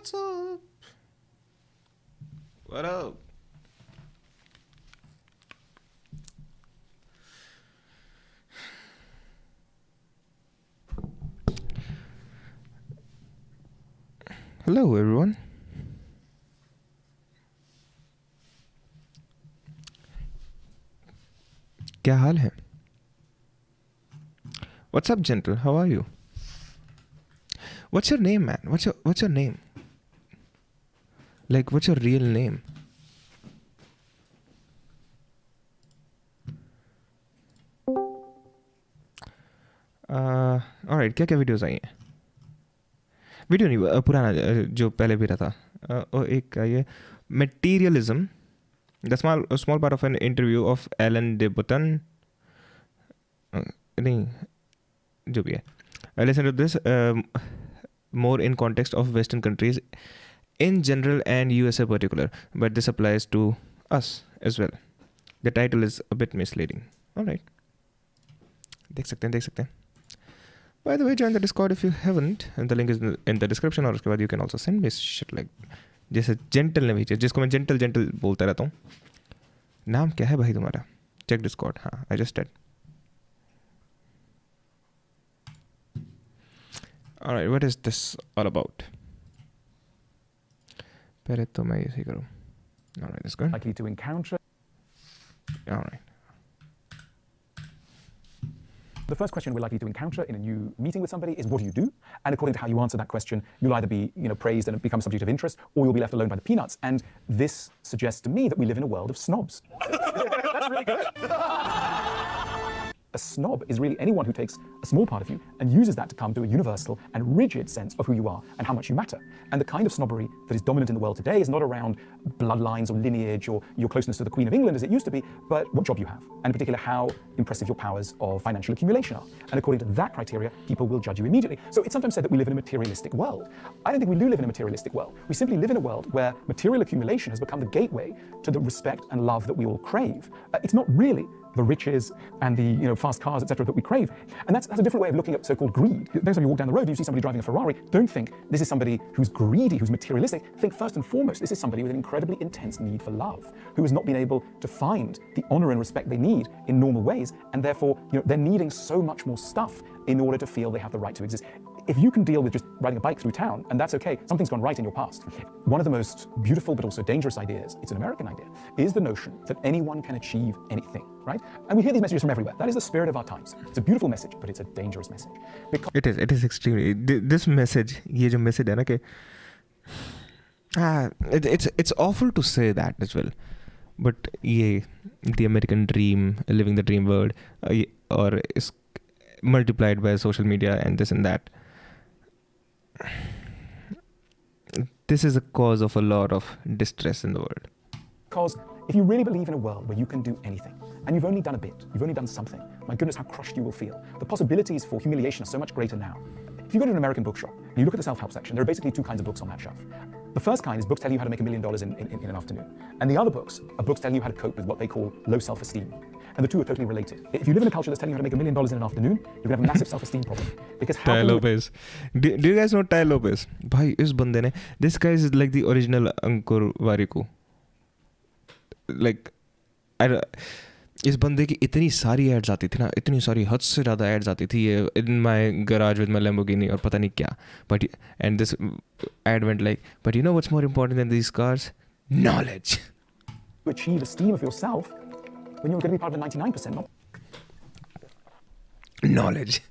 What's up? What up? Hello everyone. क्या हाल है? What's up, gentle? How are you? What's your name, man? What's your name? Like, what's your real name? Alright, क्या videos I हैं? Video नहीं, पुराना जो पहले भी रहा था, और एक ये materialism, the small part of an interview of Alan de Botton. नहीं, जो भी है. Listen to this more in context of Western countries in general and USA particular, but this applies to us as well. The title is a bit misleading. All right. देख सकते हैं. By the way, join the Discord if you haven't, and the link is in the description. और उसके बाद you can also send me shit like जैसे gentle ने भेजा, जिसको मैं gentle बोलता रहता हूँ. नाम क्या है भाई तुम्हारा? Check Discord. हाँ, I just did. All right, what is this all about? पहले तो मैं ऐसे ही करूँ. All right, that's good. Likely to encounter. All right. The first question we're likely to encounter in a new meeting with somebody is, what do you do? And according to how you answer that question, you'll either be, praised and become a subject of interest, or you'll be left alone by the peanuts. And this suggests to me that we live in a world of snobs. That's really good. A snob is really anyone who takes a small part of you and uses that to come to a universal and rigid sense of who you are and how much you matter. And the kind of snobbery that is dominant in the world today is not around bloodlines or lineage or your closeness to the Queen of England as it used to be, but what job you have, and in particular how impressive your powers of financial accumulation are. And according to that criteria, people will judge you immediately. So it's sometimes said that we live in a materialistic world. I don't think we do live in a materialistic world. We simply live in a world where material accumulation has become the gateway to the respect and love that we all crave. It's not really the riches and the fast cars, etc., that we crave. And that's a different way of looking at so-called greed. Next time you walk down the road, you see somebody driving a Ferrari, don't think this is somebody who's greedy, who's materialistic. Think first and foremost, this is somebody with an incredibly intense need for love, who has not been able to find the honor and respect they need in normal ways, and therefore they're needing so much more stuff in order to feel they have the right to exist. If you can deal with just riding a bike through town, and that's okay, something's gone right in your past. One of the most beautiful but also dangerous ideas, it's an American idea, is the notion that anyone can achieve anything, right? And we hear these messages from everywhere. That is the spirit of our times. It's a beautiful message, but it's a dangerous message. Because It is extremely, this message, ये जो message है ना कि it's awful to say that as well, but ये the American dream, living the dream world, or is multiplied by social media and this and that. This is a cause of a lot of distress in the world. Because if you really believe in a world where you can do anything, and you've only done a bit, you've only done something, my goodness, how crushed you will feel. The possibilities for humiliation are so much greater now. If you go to an American bookshop and you look at the self-help section, there are basically two kinds of books on that shelf. The first kind is books telling you how to make $1 million in an afternoon. And the other books are books telling you how to cope with what they call low self-esteem. And the two are totally related. If you live in a culture that's telling you how to make $1 million in an afternoon, you're going to have a massive self-esteem problem. Because how Ty Lopez. Do you guys know Ty Lopez? भाई इस बंदे ने, this guy is like the original Ankur Warikoo. Like, इस बंदे की इतनी सारी ads आती थी ना, इतनी सारी हद से ज़्यादा एड्स आती थी ये in my garage with my Lamborghini और पता नहीं क्या. But and this ad went like, but you know what's more important than these cars? Knowledge. to achieve esteem of yourself when you're going to be part of the 99%, not knowledge.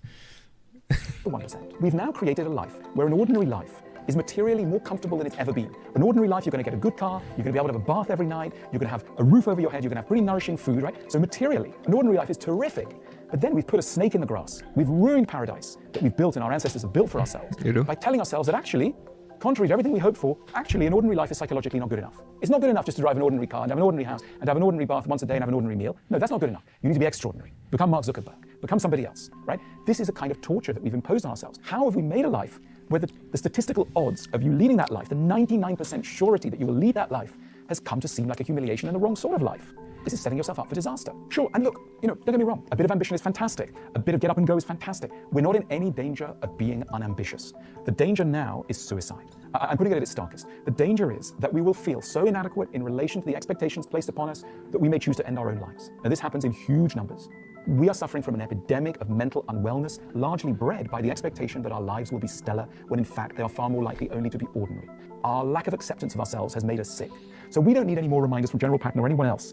the 1%. We've now created a life where an ordinary life is materially more comfortable than it's ever been. An ordinary life, you're going to get a good car, you're going to be able to have a bath every night, you're going to have a roof over your head, you're going to have pretty nourishing food, right? So materially, an ordinary life is terrific. But then we've put a snake in the grass. We've ruined paradise that we've built and our ancestors have built for ourselves by telling ourselves that actually, contrary to everything we hoped for, actually an ordinary life is psychologically not good enough. It's not good enough just to drive an ordinary car and have an ordinary house and have an ordinary bath once a day and have an ordinary meal. No, that's not good enough. You need to be extraordinary. Become Mark Zuckerberg. Become somebody else, right? This is a kind of torture that we've imposed on ourselves. How have we made a life where the statistical odds of you leading that life, the 99% surety that you will lead that life, has come to seem like a humiliation and the wrong sort of life? this is setting yourself up for disaster. Sure, and look, don't get me wrong, a bit of ambition is fantastic. A bit of get up and go is fantastic. We're not in any danger of being unambitious. The danger now is suicide. I'm putting it at its starkest. The danger is that we will feel so inadequate in relation to the expectations placed upon us that we may choose to end our own lives. Now, this happens in huge numbers. We are suffering from an epidemic of mental unwellness, largely bred by the expectation that our lives will be stellar, when in fact they are far more likely only to be ordinary. Our lack of acceptance of ourselves has made us sick. So we don't need any more reminders from General Patton or anyone else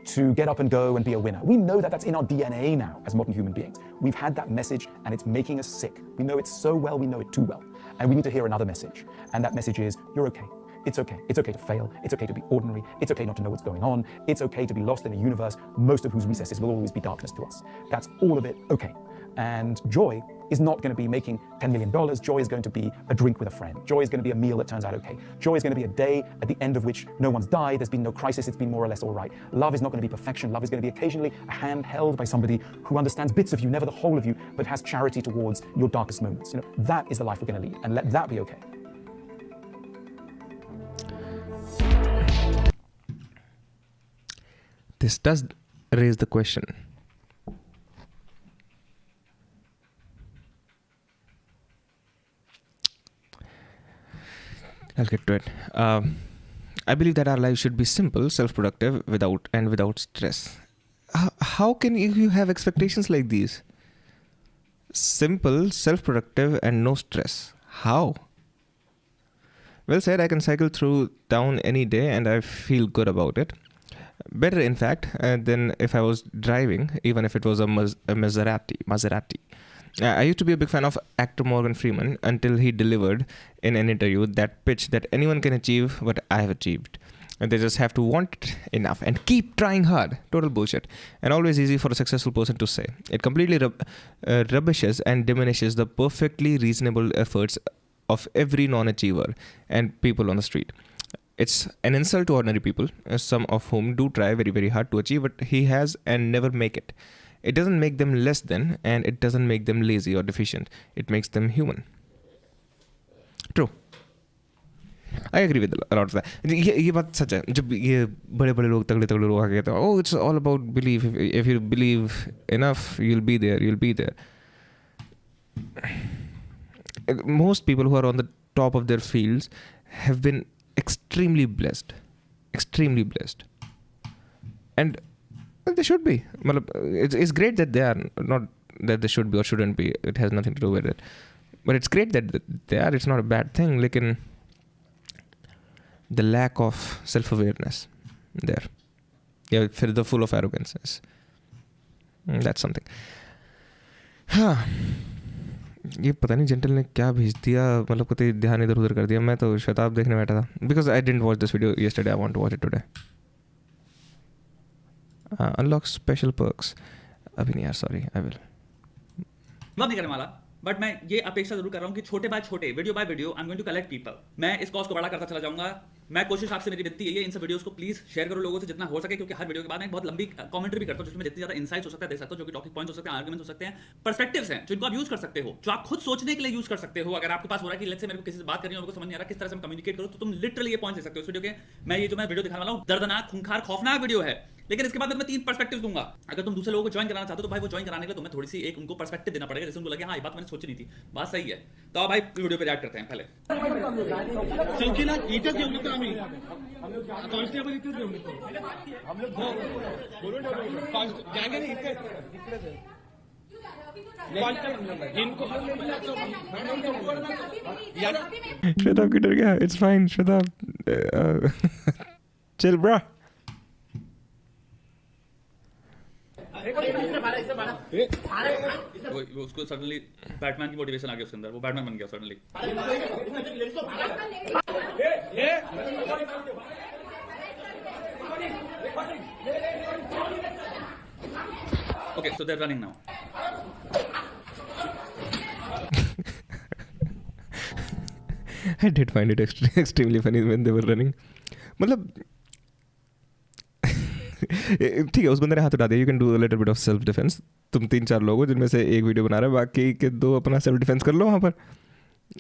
to get up and go and be a winner. We know that that's in our DNA now as modern human beings. We've had that message and it's making us sick. We know it so well, we know it too well. And we need to hear another message. And that message is, you're okay. It's okay. It's okay to fail. It's okay to be ordinary. It's okay not to know what's going on. It's okay to be lost in a universe, most of whose recesses will always be darkness to us. That's all of it okay. And joy is not going to be making $10 million. Joy is going to be a drink with a friend. Joy is going to be a meal that turns out okay. Joy is going to be a day at the end of which no one's died, there's been no crisis, it's been more or less all right. Love is not going to be perfection. Love is going to be occasionally a hand held by somebody who understands bits of you, never the whole of you, but has charity towards your darkest moments. That is the life we're going to lead, and let that be okay. This does raise the question. I'll get to it. I believe that our lives should be simple, self-productive, without stress. How can you have expectations like these? Simple, self-productive, and no stress. How? Well said. I can cycle through town any day and I feel good about it. Better, in fact, than if I was driving, even if it was a Maserati. I used to be a big fan of actor Morgan Freeman until he delivered in an interview that pitch that anyone can achieve what I have achieved. And they just have to want it enough and keep trying hard. Total bullshit. And always easy for a successful person to say. It completely rubbishes and diminishes the perfectly reasonable efforts of every non-achiever and people on the street. It's an insult to ordinary people, some of whom do try very, very hard to achieve what he has and never make it. It doesn't make them less than, and it doesn't make them lazy or deficient. It makes them human. True. I agree with a lot of that. ये बात सच है. जब ये बड़े-बड़े लोग तगड़े लोग आके कहते हैं, oh, it's all about belief. If you believe enough, you'll be there. Most people who are on the top of their fields have been extremely blessed. And they should be. It's great that they are, not that they should be or shouldn't be. It has nothing to do with it. But it's great that they are. It's not a bad thing. Lekin the lack of self-awareness there. Yeah, the full of arrogance is. That's something. हाँ, ये पता नहीं gentle ने क्या भेज दिया, मतलब कतई ध्यान इधर उधर कर दिया. मैं तो शताब देखने बैठा था. Because I didn't watch this video yesterday. I want to watch it today. Unlock special perks. अभी नहीं यार, sorry, I will. मैं नहीं करने वाला, बट मैं ये अपेक्षा जरूर कर रहा हूँ कि छोटे बाय छोटे, video by video, I am going to collect people. मैं इस कॉज को बड़ा करता चला जाऊंगा. मैं कोशिश आपसे मेरी विनती है इन सब वीडियोस को प्लीज शेयर करो लोगों से जितना हो सके, क्योंकि हर वीडियो के बाद मैं एक बहुत लंबी कमेंट्री भी करता हूँ जिसमें जितनी ज्यादा इनसाइट्स हो सकता है दे सकता हूँ, जो कि टॉपिक पॉइंट्स हो सकते हैं, आर्गुमेंट्स हो सकते हैं, पर्सपेक्टिव्स हैं जिनको आप यूज कर सकते हो, जो आप खुद सोचने के लिए यूज कर सकते हो. अगर आपके पास हो रहा है कि लेट्स से मेरे को किसी से बात करनी है और मेरे को समझ नहीं आ रहा किस तरह से मैं कम्युनिकेट करूँ, तो तुम लिटरली ये पॉइंट दे सकते हो. इस वीडियो के मैं ये जो मैं वीडियो दिखाने वाला हूँ दर्दनाक, खूंखार, खौफनाक वीडियो है, लेकिन इसके बाद मैं 3 पर्सपेक्टिव दूंगा. अगर तुम दूसरे लोगों को ज्वाइन कराना चाहते हो तो भाई वो ज्वाइन कराने के लिए तुम्हें थोड़ी सी एक उनको पर्सपेक्टिव देना पड़ेगा, जैसे उनको लगे हाँ ये बात मैंने सोची नहीं थी, बात सही है. तो भाई वीडियो पे रिएक्ट करते हैं. पहले चौकीला इथंच घेऊन येतो आम्ही, कॉन्स्टेबल इथंच घेऊन येतो. जाएंगे नहीं इतकेच शताब की डर गया. It's fine, शताब. Chill, bro. वो उसको सडनली बैटमैन की मोटिवेशन आ गया उसके अंदर, वो बैटमैन बन गया suddenly. Okay, so they're running now. I did find it extremely funny when they were running. मतलब ठीक है, उस बंदे ने हाथ उठा दिया. You can do a little bit of self defence. तुम 3-4 लोग हो जिनमें से एक वीडियो बना रहा है, बाकी के 2 अपना सेल्फ डिफेंस कर लो वहाँ पर,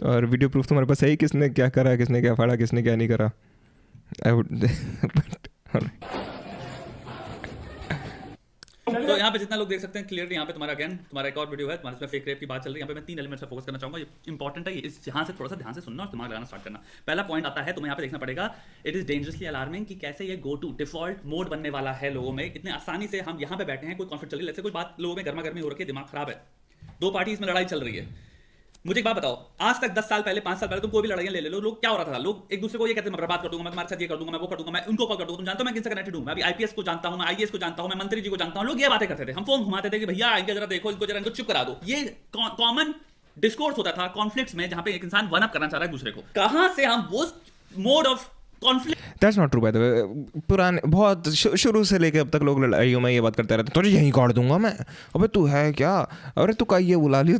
और वीडियो प्रूफ तुम्हारे पास है ही किसने क्या करा, किसने क्या फाड़ा, किसने क्या नहीं करा. आई वुड तो यहाँ पे जितना लोग देख सकते हैं क्लियरली, यहाँ पे तुम्हारा एक और वीडियो है, तुम्हारे इसमें फेक रेप की बात चल रही है। यहाँ पे मैं 3 एलिमेंट्स पे फोकस करना चाहूंगा, ये इंपॉर्टेंट है, इस यहाँ से थोड़ा सा ध्यान से सुनना और दिमाग लगाना स्टार्ट करना। पहला पॉइंट आता है, तुम्हें यहाँ पे देखना पड़ेगा, इट इज डेंजरसली अलार्मिंग कि कैसे ये गो टू डिफॉल्ट मोड बनने वाला है लोगों में। इतने आसानी से हम यहाँ पे बैठे हैं, कोई कॉन्फ्लिक्ट चल रही है, जैसे कोई बात लोगों में गर्मा गर्मी हो रखी है, दिमाग खराब है, 2 पार्टी इसमें लड़ाई चल रही है। मुझे एक बात बताओ, आज तक 10 साल पहले 5 साल पहले तुम कोई भी लड़ाइयां ले लो, लोग क्या हो रहा था, लोग एक दूसरे को ये कहते हैं मैं बर्बाद कर दूंगा, मैं तुम्हारे साथ ये कर दूंगा, मैं वो कर दूंगा, मैं उनको कॉल कर दूंगा, तुम जानते हो मैं किनसे कनेक्टेड हूं, मैं अभी आईपीएस को जानता हूं, मैं आईएएस को जानता हूं, मैं मंत्री जी को जानता हूं। लोग ये बातें करते थे, हम फोन घुमाते थे कि भैया आएंगे जरा देखो इनको, जरा इनको चुप करा दो। ये कॉमन डिस्कोर्स होता था कॉन्फ्लिक्ट्स में, जहां पे एक इंसान वन अप करना चाह रहा है दूसरे को। कहां से हम वो mode of conflict. That's not true bye the वे। पुराने बहुत शुरू से लेके अब तक लोग लड़ाइयों में ये बात करते रहते हैं, तुझे यहीं काट दूंगा मैं, अबे तू है क्या, अरे तू का ये बुला लियो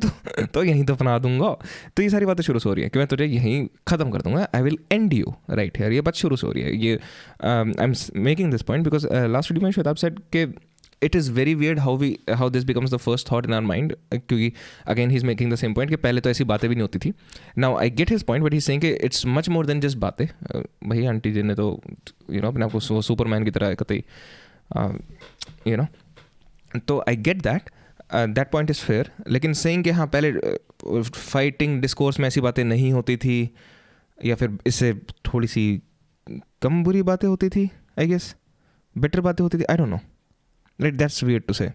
तो यहीं तो अपना दूंगा। तो ये सारी बातें शुरू से हो रही है कि मैं तुझे यहीं ख़त्म कर दूंगा, I will and you right here. ये बात शुरू से हो रही है। ये आई am making this point because last video में श्वेताब सेड कि it is very weird how this becomes the first thought in our mind, क्योंकि again he's making the same point कि पहले तो ऐसी बातें भी नहीं होती थी। Now I get his point, but he's saying कि it's much more than just बातें। भाई आंटी जी ने तो अपने आप को सुपरमैन की तरह कतई तो I get that point is fair, लेकिन saying कि हाँ पहले फाइटिंग डिस्कोर्स में ऐसी बातें नहीं होती थी या फिर इससे थोड़ी सी कम बुरी बातें होती थी, I guess बेटर बातें होती थी, I don't know, right? That's weird to say.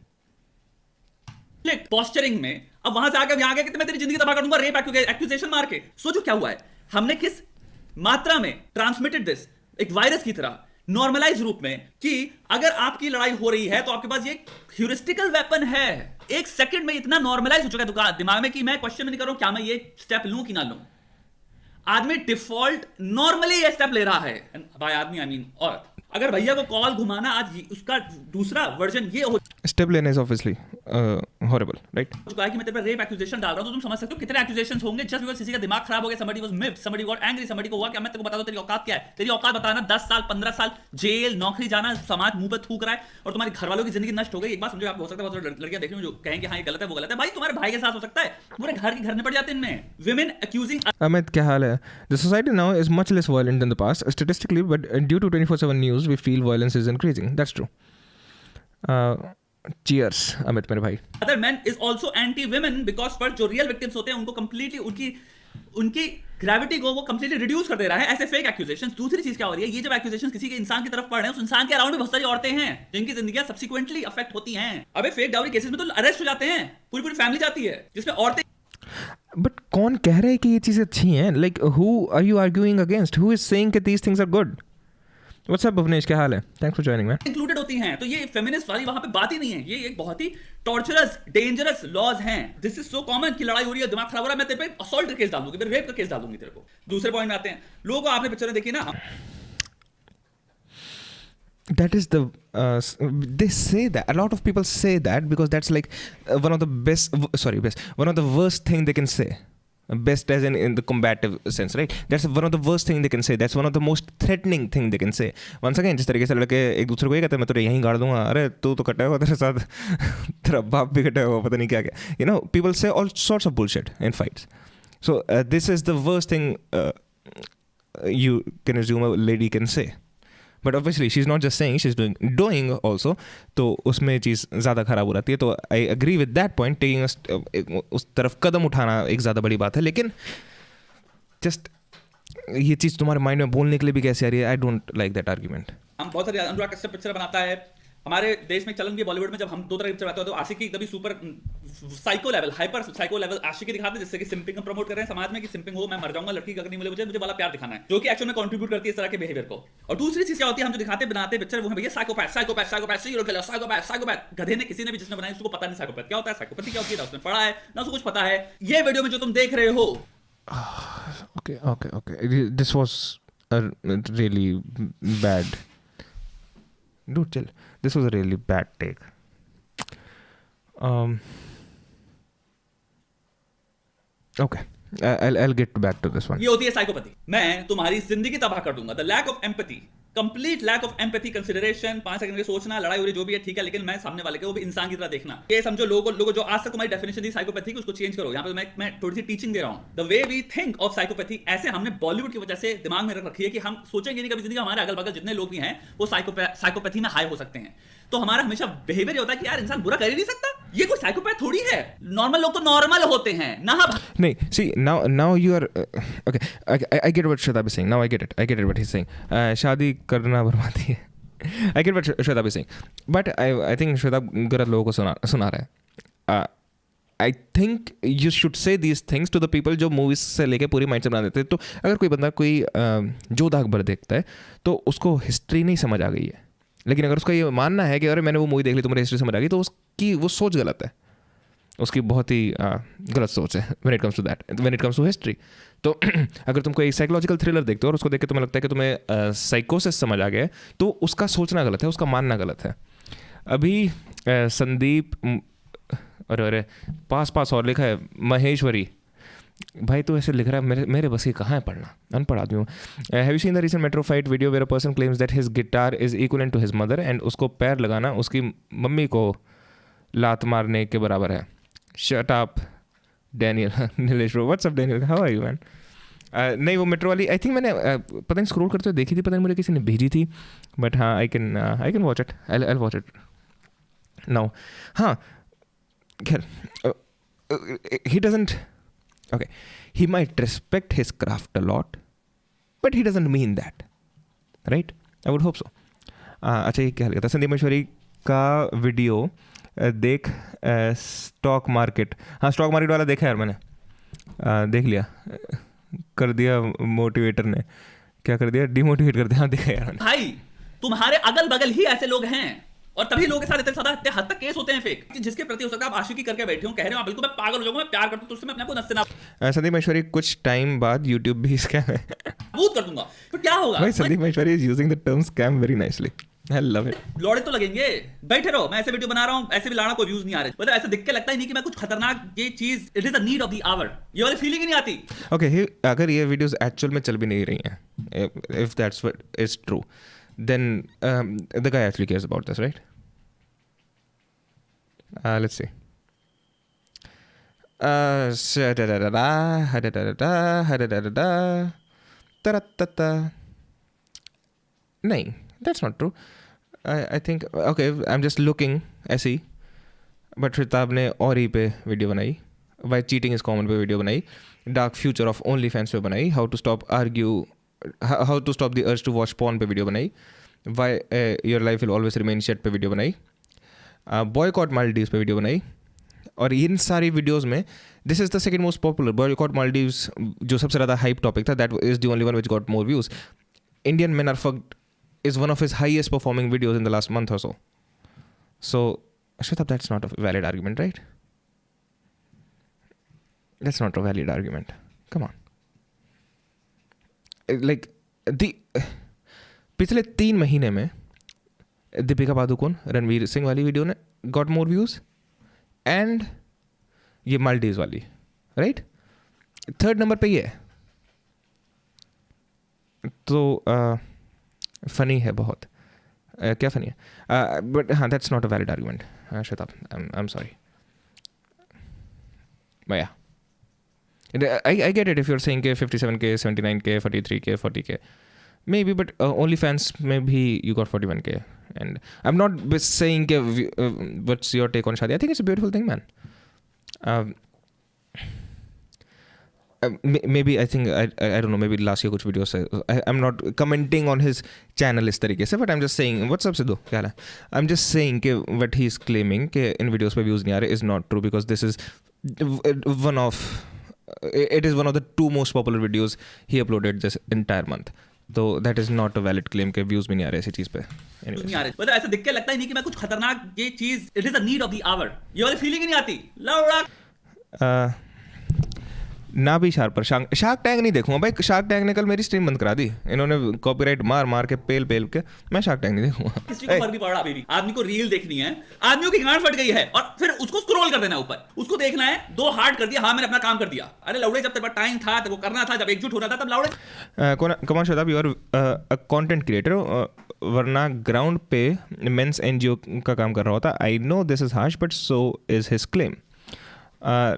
Posturing में अब वहां से आके यहां आके कि मैं तेरी जिंदगी तबाह कर दूंगा रेप एक्यूजेशन मार के। सोचो क्या हुआ है, हमने किस मात्रा में ट्रांसमिटेड दिस एक वायरस की तरह नॉर्मलाइज रूप में कि अगर आपकी लड़ाई हो रही है तो आपके पास ये ह्यूरिस्टिकल वेपन है। एक सेकंड में इतना नॉर्मलाइज हो चुका है दिमाग में कि मैं क्वेश्चन नहीं कर रहा हूं क्या मैं ये स्टेप लूं कि ना लूं। आदमी डिफॉल्ट नॉर्मली ये स्टेप ले रहा है। बाय आदमी आई मीन औरत। अगर भैया को कॉल घुमाना आज उसका दूसरा वर्जन ये हो स्टेप लेने इज ऑब्वियसली हॉरिबल, राइट? चुका है कि मैं तेरे पे रेप एक्यूजेशन डाल रहा हूं, तो तुम समझ सकते हो कितने एक्यूजेशंस होंगे जस्ट बिकॉज़ किसी का दिमाग खराब हो गया, somebody was miffed, somebody got angry, somebody को हुआ क्या मैं तेरे को बता दूं तेरी औकात क्या है। तेरी औकात बताना 10 साल 15 साल जेल, नौकरी जाना, समाज मुंह पे थूक रहा है और तुम्हारे घर वालों की जिंदगी नष्ट हो गई। एक बात समझो, आप हो सकता है बहुत लड़कियां देख रही हो जो कहेंगे हां ये गलत है वो गलत है। भाई तुम्हारे भाई के साथ हो सकता है, पूरे घर के घर में पड़ जाते हैं इनमें। women accusing Amit, क्या हाल है? The society now is much less violent than the past statistically, but due to 24/7 news, we feel violence is increasing. That's true. Cheers, Amit मेरे भाई। other men is also anti women because पर जो real victims होते हैं उनको completely उनकी gravity को वो कंप्लीटली रिड्यूस कर दे रहा है ऐसे फेक एक्यूजेशंस। दूसरी चीज क्या हो रही है, ये जब एक्यूजेशंस किसी के इंसान की तरफ पड़ रहे हैं उस इंसान के अराउंड भी बहुत सारी औरतें हैं जिनकी जिंदगियां सब्सिक्वेंटली अफेक्ट होती हैं। अबे फेक डाउरी केसेस में तो अरेस्ट हो जाते हैं, पूरी फैमिली जाती है जिसमें औरतें। बट कौन कह रहा है कि ये चीज़ें अच्छी हैं? Like who are you arguing against? Who is saying कि these things are good? What's up Bhuvnesh, क्या हाल है? Thanks for joining man. Included होती हैं, तो ये फेमिनिस्ट वाली वहां पे बात ही नहीं है। ये एक बहुत ही टॉर्चरस डेंजरस लॉज हैं। दिस इज सो कॉमन कि लड़ाई हो रही है, दिमाग खराब हो रहा है, मैं तेरे पे असॉल्ट का केस डाल दूंगी, मैं रेप का केस डाल दूंगी तेरे को। दूसरे पॉइंट में आते हैं, लोगों को आपने पिक्चर देखी ना, That is the they say that a lot of people say that because that's like one of the one of the worst thing they can say. Best as in the combative sense, right? That's one of the worst thing they can say. That's one of the most threatening thing they can say. Once again, जिस तरीके से लड़के एक दूसरे को ये कहते हैं मैं तुझे यहीं गाड़ दूंगा, अरे तू तो कटा हुआ तेरे साथ तेरा बाप भी कटा हुआ, पता नहीं क्या क्या, you know, people say all sorts of bullshit in fights. So this is the worst thing you can assume a lady can say. But obviously she's not just saying, she's doing also. तो उसमें चीज़ ज़्यादा ख़राब हो जाती है। तो I agree with that point, taking उस तरफ कदम उठाना एक ज़्यादा बड़ी बात है। लेकिन just ये चीज़ तुम्हारे माइंड में बोलने के लिए भी कैसे आ रही है, I don't like that argument. हम बहुत सारे अनुराग कश्यप पिक्चर बनाता है। हमारे देश में चलन भी बॉलीवुड में जब हम 2 तरह की पिक्चर बनाते हैं तो आशिकी एकदम super psycho level, hyper psycho level आशिकी दिखाते हैं, जिससे कि सिंपिंग को प्रमोट कर रहे हैं समाज में कि सिंपिंग हो, मैं मर जाऊंगा, लड़की अगर नहीं मिले मुझे वाला प्यार दिखाना है, जो कि एक्चुअल में कंट्रीब्यूट करती है इस तरह के बिहेवियर को। और दूसरी चीज क्या होती है, हम जो दिखाते बनाते पिक्चर वो है भैया psychopath psychopath psychopath serial killer psychopath psychopath. गधे ने किसी ने भी जिसने बनाई उसको पता नहीं साइकोपैथ क्या होता है, साइकोपैथी क्या होती है, उसने पढ़ा है ना, उसको कुछ पता है। ये वीडियो में जो तुम देख रहे हो, Okay. This was a really bad. Dude, chill. This was a really bad take. Okay. I'll get back to this one. ये होती है साइकोपैथी। मैं तुम्हारी जिंदगी तबाह कर दूंगा। The lack of empathy complete lack of empathy consideration, 5 second के सोचना, लड़ाई हो रही जो भी है ठीक है, लेकिन मैं सामने वाले को वो भी इंसान की तरह देखना। ये समझो लोगों जो आज तक तुम्हारी डेफिनेशन थी साइकोपैथी की, उसको चेंज करो। यहाँ पे मैं थोड़ी सी टीचिंग दे रहा हूँ। The way we think of psychopathy, ऐसे हमने बॉलीवुड की वजह से दिमाग में रख रखी है कि हम सोचेंगे नहीं कभी जिंदगी हमारे अगल बगल जितने लोग भी हैं वो साइकोपैथी में हाई हो सकते हैं। तो हमारा हमेशा बिहेवियर होता है कि यार इंसान बुरा कर ही नहीं सकता, ये कोई साइकोपैथ थोड़ी है। नॉर्मल लोग तो नॉर्मल होते हैं ना। नहीं, see now you are okay. I get what Shwetab is saying. Now I get it what he's saying. शादी करना बर्बादी है. I get what Shwetab is saying. But I think Shwetab गलत लोगों को सुना रहा है. I think you should say these things to the people जो मूवीज से लेके पूरी माइंड से बना देते हैं. तो अगर कोई बंदा कोई जोधा अकबर देखता है तो उसको हिस्ट्री नहीं समझ आ गई है, लेकिन अगर उसका ये मानना है कि अरे मैंने वो मूवी देख ली तो मुझे हिस्ट्री समझ आ गई, तो उसकी वो सोच गलत है. उसकी बहुत ही गलत सोच है when it comes to history. तो अगर तुम कोई साइकोलॉजिकल थ्रिलर देखते हो और उसको देख के तुम्हें लगता है कि तुम्हें साइकोसिस समझ आ गया है, तो उसका सोचना गलत है, उसका मानना गलत है. अभी संदीप अरे पास और लिखा है महेश्वरी. भाई तो ऐसे लिख रहा है, मेरे बस ये कहाँ है पढ़ना, अनपढ़ आदमी हूँ. Have you seen the recent metro fight video where a person claims that his guitar is equivalent to his mother and उसको पैर लगाना उसकी मम्मी को लात मारने के बराबर है. Shut up Daniel. Nilesh bro, what's up Daniel, how are you man. नहीं वो मेट्रो वाली आई थिंक मैंने पता नहीं स्क्रॉल करते हुए देखी थी, पता नहीं मुझे किसी ने भेजी थी, बट हाँ I can watch it, I watch it now. हाँ खैर he doesn't, okay, he might respect his craft a lot but he doesn't mean that, right? I would hope so. अच्छा ये क्या लगा था, संदीप महेश्वरी का वीडियो देख स्टॉक मार्केट. हाँ स्टॉक मार्केट वाला देखा यार मैंने, देख लिया, कर दिया मोटिवेटर ने, क्या कर दिया, डिमोटिवेट कर दिया. हाँ देखा यार मैंने. भाई तुम्हारे अगल बगल ही ऐसे लोग हैं और तभी लोगों के साथ इतने हद तक केस होते हैं फेक, जिसके प्रति हो सकता है आप आशिकी करके बैठे हो, कह रहे हो बिल्कुल मैं पागल हो जाऊंगा, मैं प्यार करता हूं तुझसे, मैं अपने को नस्ते ना. संदीप महेश्वरी कुछ टाइम बाद यूट्यूब भी स्कैम है. बूत कर दूंगा तो क्या होगा. भाई Sandeep Maheshwari is using the term scam very nicely. I love it. लौड़े तो लगेंगे, बैठे रहो. मैं ऐसे वीडियो बना रहा हूँ, ऐसे भी लाना कोई व्यूज नहीं आ रहे, मतलब ऐसे दिख के लगता ही नहीं कि मैं कुछ खतरनाक ये चीज, it is the need of the hour, ये वाली फीलिंग ही नहीं आती. Okay, अगर ये वीडियोस एक्चुअल में चल भी नहीं रही हैं, if that's what is true, then the guy actually cares about this, right? Let's see. नहीं, that's not true. I think, okay, I'm just looking ऐसे ही, बट श्वेताब ने और ही पे वीडियो बनाई, वाई चीटिंग इज कॉमन पे वीडियो बनाई, dark future of only fans पे बनाई, how to stop the urge to watch porn पे वीडियो बनाई, why your life will always remain shit पे वीडियो बनाई, बॉयकॉट मालदीव्स पे वीडियो बनाई. और इन सारी वीडियोज़ में this is the second most popular. Boycott Maldives जो सबसे ज़्यादा हाइप टॉपिक था, that is the only one which got more views. Indian men are fucked is one of his highest performing videos in the last month or so. So, Shwetab, that's not a valid argument, right? That's not a valid argument. Come on. Like, पिछले 3 महीने में दीपिका पादुकोण रणवीर सिंह वाली video ने got more views and ये मालदीव्स वाली, right? 3rd number पे ये है. तो फनी है बहुत. क्या फनी है, बट हाँ that's not a valid argument. Shwetab, I am sorry. भैया I get it if you're saying कि 57K, 79K, 43K, 40K maybe, but OnlyFans में भी you got 41K, and I'm not saying कि what's your take on शादी. I think it's a beautiful thing, man. Maybe I think I don't know, maybe last year कुछ video से I'm not commenting on his channel इस तरीके से, but I'm just saying what's up Sidhu, क्या हाल है. I'm just saying कि what he is claiming कि इन वीडियोस पे व्यूज़ नहीं आ रहे is not true, because this is it is one of the 2 most popular videos he uploaded this entire month. तो that is not a valid claim कि views भी नहीं आ रहे इसी चीज़ पे. नहीं आ रहे, मतलब ऐसे दिख के लगता ही नहीं कि मैं कुछ खतरनाक ये चीज, it is the need of the hour, ये वाली फीलिंग ही नहीं आती. लौड़ा ना भी शार्क टैंक नहीं देखूंगा भाई। शार्क टैंक ने कल मेरी स्ट्रीम बंद करा दी, इन्होंने कॉपीराइट मार के पेल के। मैं शार्क टैंक नहीं देखूंगा। किसी को फर्क नहीं पड़ रहा अभी भी। आदमी को रील देखनी है, आदमियों की गांड फट गई है और फिर उसको स्क्रॉल कर देना ऊपर, उसको देखना है, 2 हार्ट कर दिया, हाँ मैंने अपना काम कर दिया। अरे लौड़े, जब तेरे पास टाइम था, तेरे को करना था, जब एकजुट होना था, तब लौड़े। कमान शताब, you are a content creator, वरना ग्राउंड पे मेंस एनजीओ का काम कर रहा होता। I know this is harsh but so is his claim.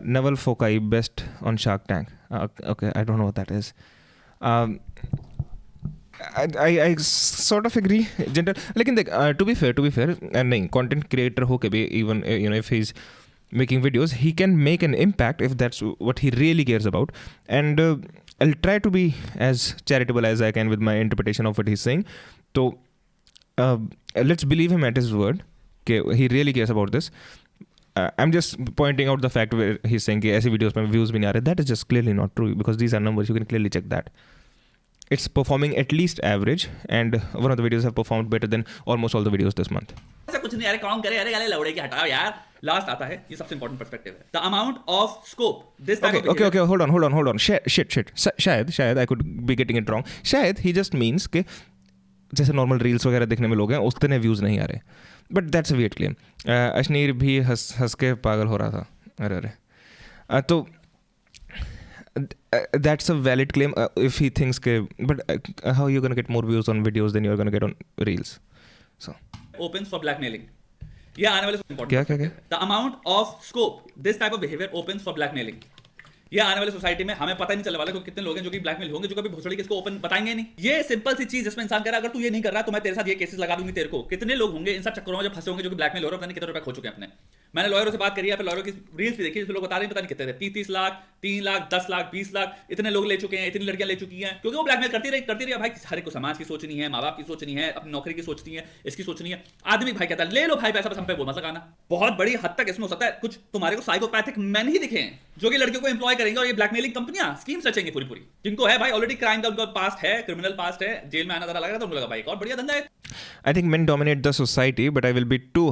Naval Fokai best on Shark Tank. Okay, I don't know what that is. I sort of agree. लेकिन देख, to be fair, नहीं, content creator हो के भी, even if he's making videos, he can make an impact if that's what he really cares about. And I'll try to be as charitable as I can with my interpretation of what he's saying. So let's believe him at his word. Okay, he really cares about this. I'm just pointing out the fact where he's saying कि ऐसी videos में views भी नहीं आ रहे. That is just clearly not true because these are numbers. You can clearly check that. It's performing at least average, and one of the videos have performed better than almost all the videos this month. ऐसा कुछ नहीं, अरे काम करे, अरे गाले लौड़े की हटाओ यार। लास्ट आता है, ये सबसे इंपॉर्टेंट पर्सपेक्टिव है, the amount of scope this type of behavior. Okay, hold on. Shit. शायद I could be getting it wrong. शायद he just means कि जैसे नॉर्मल रील्स वगैरह देखने में लोग हैं, उतने व्यूज़ नहीं आ रहे। But that's a weird claim. Ashneer भी हंस के पागल हो रहा था। अरे तो that's a valid claim if he thinks के, but how you gonna get more views on videos then you are gonna get on reels. So opens for blackmailing. ये आने वाले important क्या? The amount of scope this type of behavior opens for blackmailing. ये आने वाली society में हमें पता नहीं चलने वाला कि कितने लोग हैं जो कि ब्लैकमेल होंगे, जो कभी भोसड़ी किसको ओपन बताएंगे नहीं। ये सिंपल सी चीज जिसमें इंसान कह रहा है, अगर तू ये नहीं कर रहा तो मैं तेरे साथ ये केसेस लगा दूंगी तेरे को। कितने लोग होंगे इन सब चक्करों में जो फंसे होंगे, जो कि ब्लैकमेल हो रहे हैं, कितने रुपए खो चुके हैं अपने। मैंने लॉयरों से बात करी है, फिर लॉयरों की रील्स भी देखी, लोग बता रहे हैं पता नहीं कितने थे, 30 लाख, 3 लाख, 10 लाख, 20 लाख, इतने लोग ले चुके हैं, इतनी लड़कियां ले चुकी हैं, क्योंकि वो ब्लैकमेल करती रही भाई। हर एक को समाज की सोचनी है, माँ बाप की सोचनी है, अपनी नौकरी की सोचनी है, इसकी सोचनी है। आदमी भाई कहता है ले लो भाई पैसा, बस हम पे बोल मत लगाना। बहुत बड़ी हद तक इसमें हो सकता है कुछ तुम्हारे को साइकोपैथिक मैन ही दिखे हैं जो कि लड़कियों को एम्प्लॉय करेंगे और ये ब्लैकमेलिंग कंपनियां स्कीम्स रचेंगे पूरी, जिनको है भाई ऑलरेडी क्राइम का उनका पास्ट है, क्रिमिनल पास्ट है, जेल में आना जरा लग रहा था, उनको लगा भाई और बढ़िया धंधा है। I think men dominate the society, but I will be too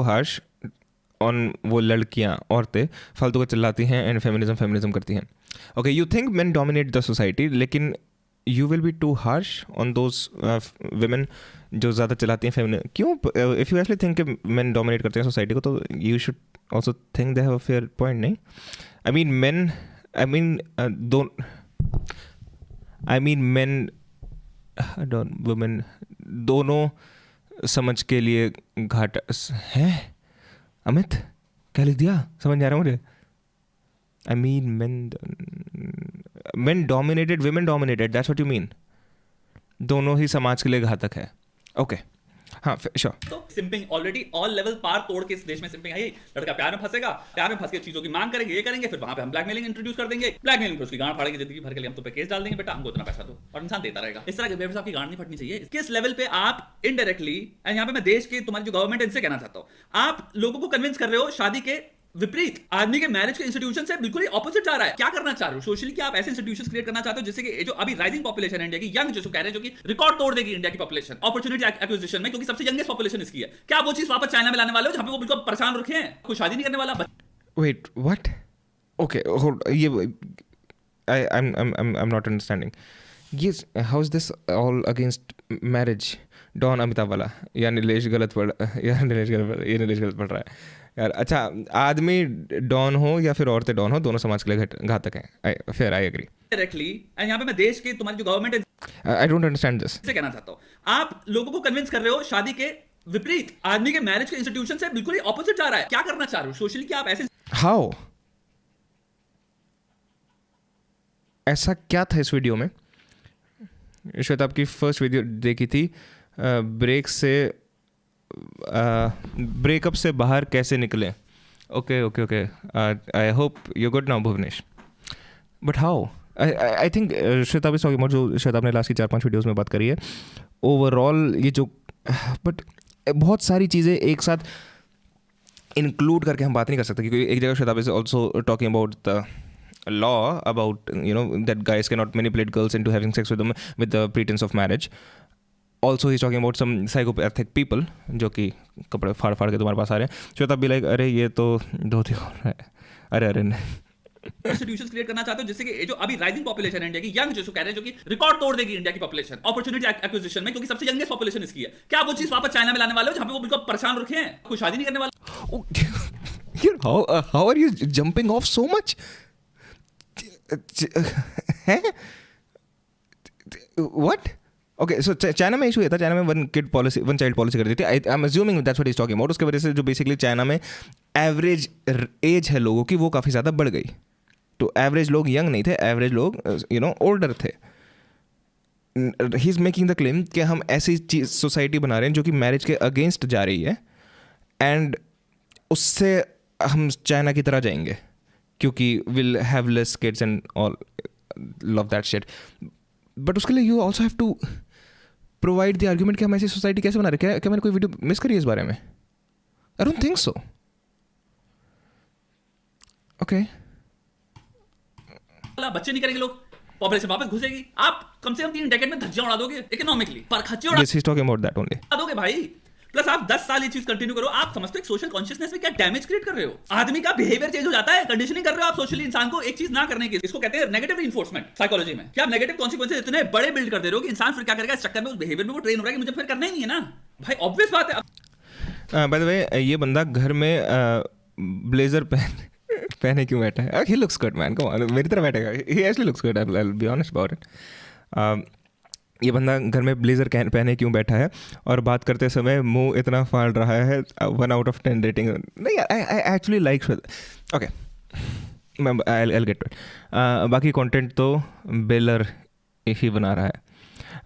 harsh. on वो लड़कियाँ, औरतें फालतू को चिल्लाती हैं एंड फेमिनिज्म करती हैं। Okay, you think men dominate the society, लेकिन you will be too harsh on those women जो ज़्यादा चिल्लाती हैं फेमिनिज्म। क्यों? if you actually think कि men dominate करते हैं सोसाइटी को, तो you should also think they have a fair point, नहीं? women दोनों समझ के लिए घाटा है। अमित क्या लिख दिया? समझ नहीं आ रहा मुझे। men dominated, women dominated, that's what you mean. दोनों ही समाज के लिए घातक है। ओके, हाँ श्योर। तो सिंपिंग ऑलरेडी ऑल लेवल पार तोड़ के इस देश में सिंपिंग है। लड़का प्यार में फंसेगा, प्यार में फंस के चीजों की मांग करेंगे, ये करेंगे, फिर वहां पे हम ब्लैकमेलिंग इंट्रोड्यूस कर देंगे, ब्लैकमेलिंग पर उसकी गांड फाड़ेंगे जिंदगी भर के लिए, हम तो पे केस डाल देंगे, बेटा हमको इतना पैसा दो, और इंसान देता रहेगा। इस तरह के बेवकूफ आपकी गांड नहीं फटनी चाहिए। किस लेवल पे आप इनडायरेक्टली, एंड यहाँ पे मैं देश की तुम्हारी जो गवर्नमेंट इनसे कहना चाहता हूँ, आप लोगों को कन्विंस कर रहे हो शादी के विपरीत। आदमी के मैरिज के इंस्टीट्यूशन से बिल्कुल ही ऑपोजिट जा रहा है। क्या करना चाह रहे हो सोशली? कि आप ऐसे इंस्टीट्यूशंस क्रिएट करना चाहते हो जिससे कि जो अभी राइजिंग पॉपुलेशन है इंडिया की, यंग जो कह रहे हैं, जो कि रिकॉर्ड तोड़ देगी इंडिया की पॉपुलेशन अपॉर्चुनिटी एक्विजिशन में, क्योंकि सबसे यंगेस्ट पॉपुलेशन इसकी है। क्या आप वो चीज वापस चाइना में लाने वाले हो जहां पे वो बिल्कुल परेशान रखे हैं, कोई शादी नहीं करने वाला? Wait, what? Okay, hold. I'm not understanding. Yes, how is this all against marriage? Don Amitabh वाला, या नीलेश गलत पढ़ रहा है यार। अच्छा, आदमी डॉन हो या फिर औरतें डॉन हो, दोनों समाज के लिए घातक हैं। फिर आई एग्री डायरेक्टली। एंड यहाँ पे मैं देश की तुम्हारी जो गवर्नमेंट है, आई डोंट अंडरस्टैंड दिस, से कहना चाहता हूँ, आप लोगों को कन्विंस कर रहे हो शादी के विपरीत। आदमी के मैरिज के इंस्टीट्यूशन से बिल्कुल ही ऑपोजिट जा रहा है। क्या करना चाह रहे हो सोशली? कि आप ऐसे हाउ, ऐसा क्या था इस वीडियो में? श्वेता आपकी फर्स्ट वीडियो देखी थी, ब्रेकअप से बाहर कैसे निकलें। Okay, I hope you good now Bhuvnesh, but how? I think Shweta भी सॉरी, जो श्वेता आपने लास्ट की 4-5 वीडियोस में बात करी है, ओवरऑल ये जो, बट बहुत सारी चीज़ें एक साथ इंक्लूड करके हम बात नहीं कर सकते, क्योंकि एक जगह Shweta is also talking about the law about that guys cannot manipulate girls into having sex with them with the pretense of marriage. Also he's talking about some psychopathic people जो कि कपड़े फाड़ के तुम्हारे पास आ रहे हैं। श्वेता भी लाइक, अरे ये तो धोती खोल रहा है, अरे नहीं, इंस्टीट्यूशंस क्रिएट करना चाहते हो जिससे कि जो अभी राइजिंग पॉपुलेशन है इंडिया की, यंग जिसको कह रहे हैं, जो कि रिकॉर्ड तोड़ देगी इंडिया की पॉपुलेशन अपॉर्चुनिटी एक्विजिशन में, क्योंकि सबसे यंगेस्ट पॉपुलेशन इसकी है। क्या आप वो चीज वापस चाइना में लाने वाले हो जहां पे वो बिल्कुल परेशान रखे हैं, कोई शादी नहीं करने वाला? how are you jumping off so much? What? Okay, so China में इशू ये था, चाइना में वन चाइल्ड पॉलिसी कर दी थी। I am assuming that's what he is talking about. उसके वजह से जो बेसिकली चाइना में एवरेज एज है लोगों की वो काफ़ी ज़्यादा बढ़ गई। तो एवरेज लोग यंग नहीं थे, एवरेज लोग ओल्डर थे। ही इज़ मेकिंग द क्लेम कि हम ऐसी चीज सोसाइटी बना रहे हैं जो कि मैरिज के अगेंस्ट जा रही है, एंड उससे हम चाइना की तरह जाएंगे क्योंकि will have less kids and all love that shit. But उसके लिए you also have to provide the argument कि हम ऐसी सोसाइटी कैसे बना रहे हैं। क्या मैंने कोई वीडियो मिस करी है इस बारे में? आई डोंट थिंक सो। ओके, बच्चे नहीं करेंगे लोग, पॉपुलेशन वापस घुसेगी, आप कम से कम 3 डेकेड में धज्जियां उड़ा दोगे इकोनॉमिकली, पर खच्चे उड़ा this is talking about that only दोगे भाई। प्लस आप 10 साल ये चीज कंटिन्यू करो, आप समझते हो एक सोशल कॉन्शियसनेस में क्या डैमेज क्रिएट कर रहे हो। आदमी का बिहेवियर चेंज हो जाता है, कंडीशनिंग कर रहे हो आप सोशली इंसान को एक चीज ना करने की। इसको कहते हैं नेगेटिव रिइंफोर्समेंट साइकोलॉजी में। क्या आप नेगेटिव कॉन्सिक्वेंसेस इतने बड़े बिल्ड कर दे रहे हो कि इंसान फिर क्या करेगा, इस चक्कर में उस बिहेवियर में वो ट्रेन हो रहा है कि मुझे फिर करना ही नहीं है ना भाई, ऑब्वियस बात है। बाय द वे, ये बंदा घर में ब्लेजर पहने क्यों बैठा है? He looks good man, come on, मेरी तरह बैठेगा। He actually looks good, I will be honest about it. ये बंदा घर में ब्लेजर पहने क्यों बैठा है और बात करते समय मुंह इतना फाड़ रहा है? 1 out of 10 रेटिंग नहीं यार। I actually like, okay I get it. बाकी कंटेंट तो बेलर ही बना रहा है।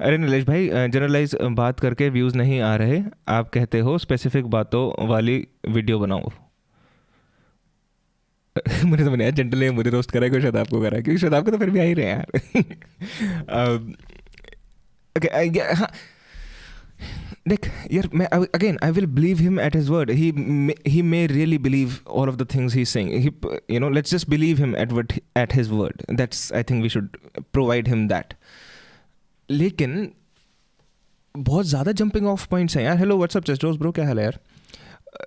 अरे नीलेश भाई, जनरलाइज बात करके व्यूज़ नहीं आ रहे, आप कहते हो स्पेसिफिक बातों वाली वीडियो बनाओ। मुझे तो नहीं, जनरली मुझे रोस्ट करा है, कोई शताब को करा है, क्योंकि शताब को तो फिर भी आ ही रहे हैं यार। Okay, हाँ, देख यार, मैं again I will believe him at his word. he may really believe all of the things he's saying. Let's just believe him at his word. That's, I think we should provide him that. लेकिन बहुत ज़्यादा jumping of points हैं यार। Hello what's up चेस्टोस bro, क्या हाल है यार?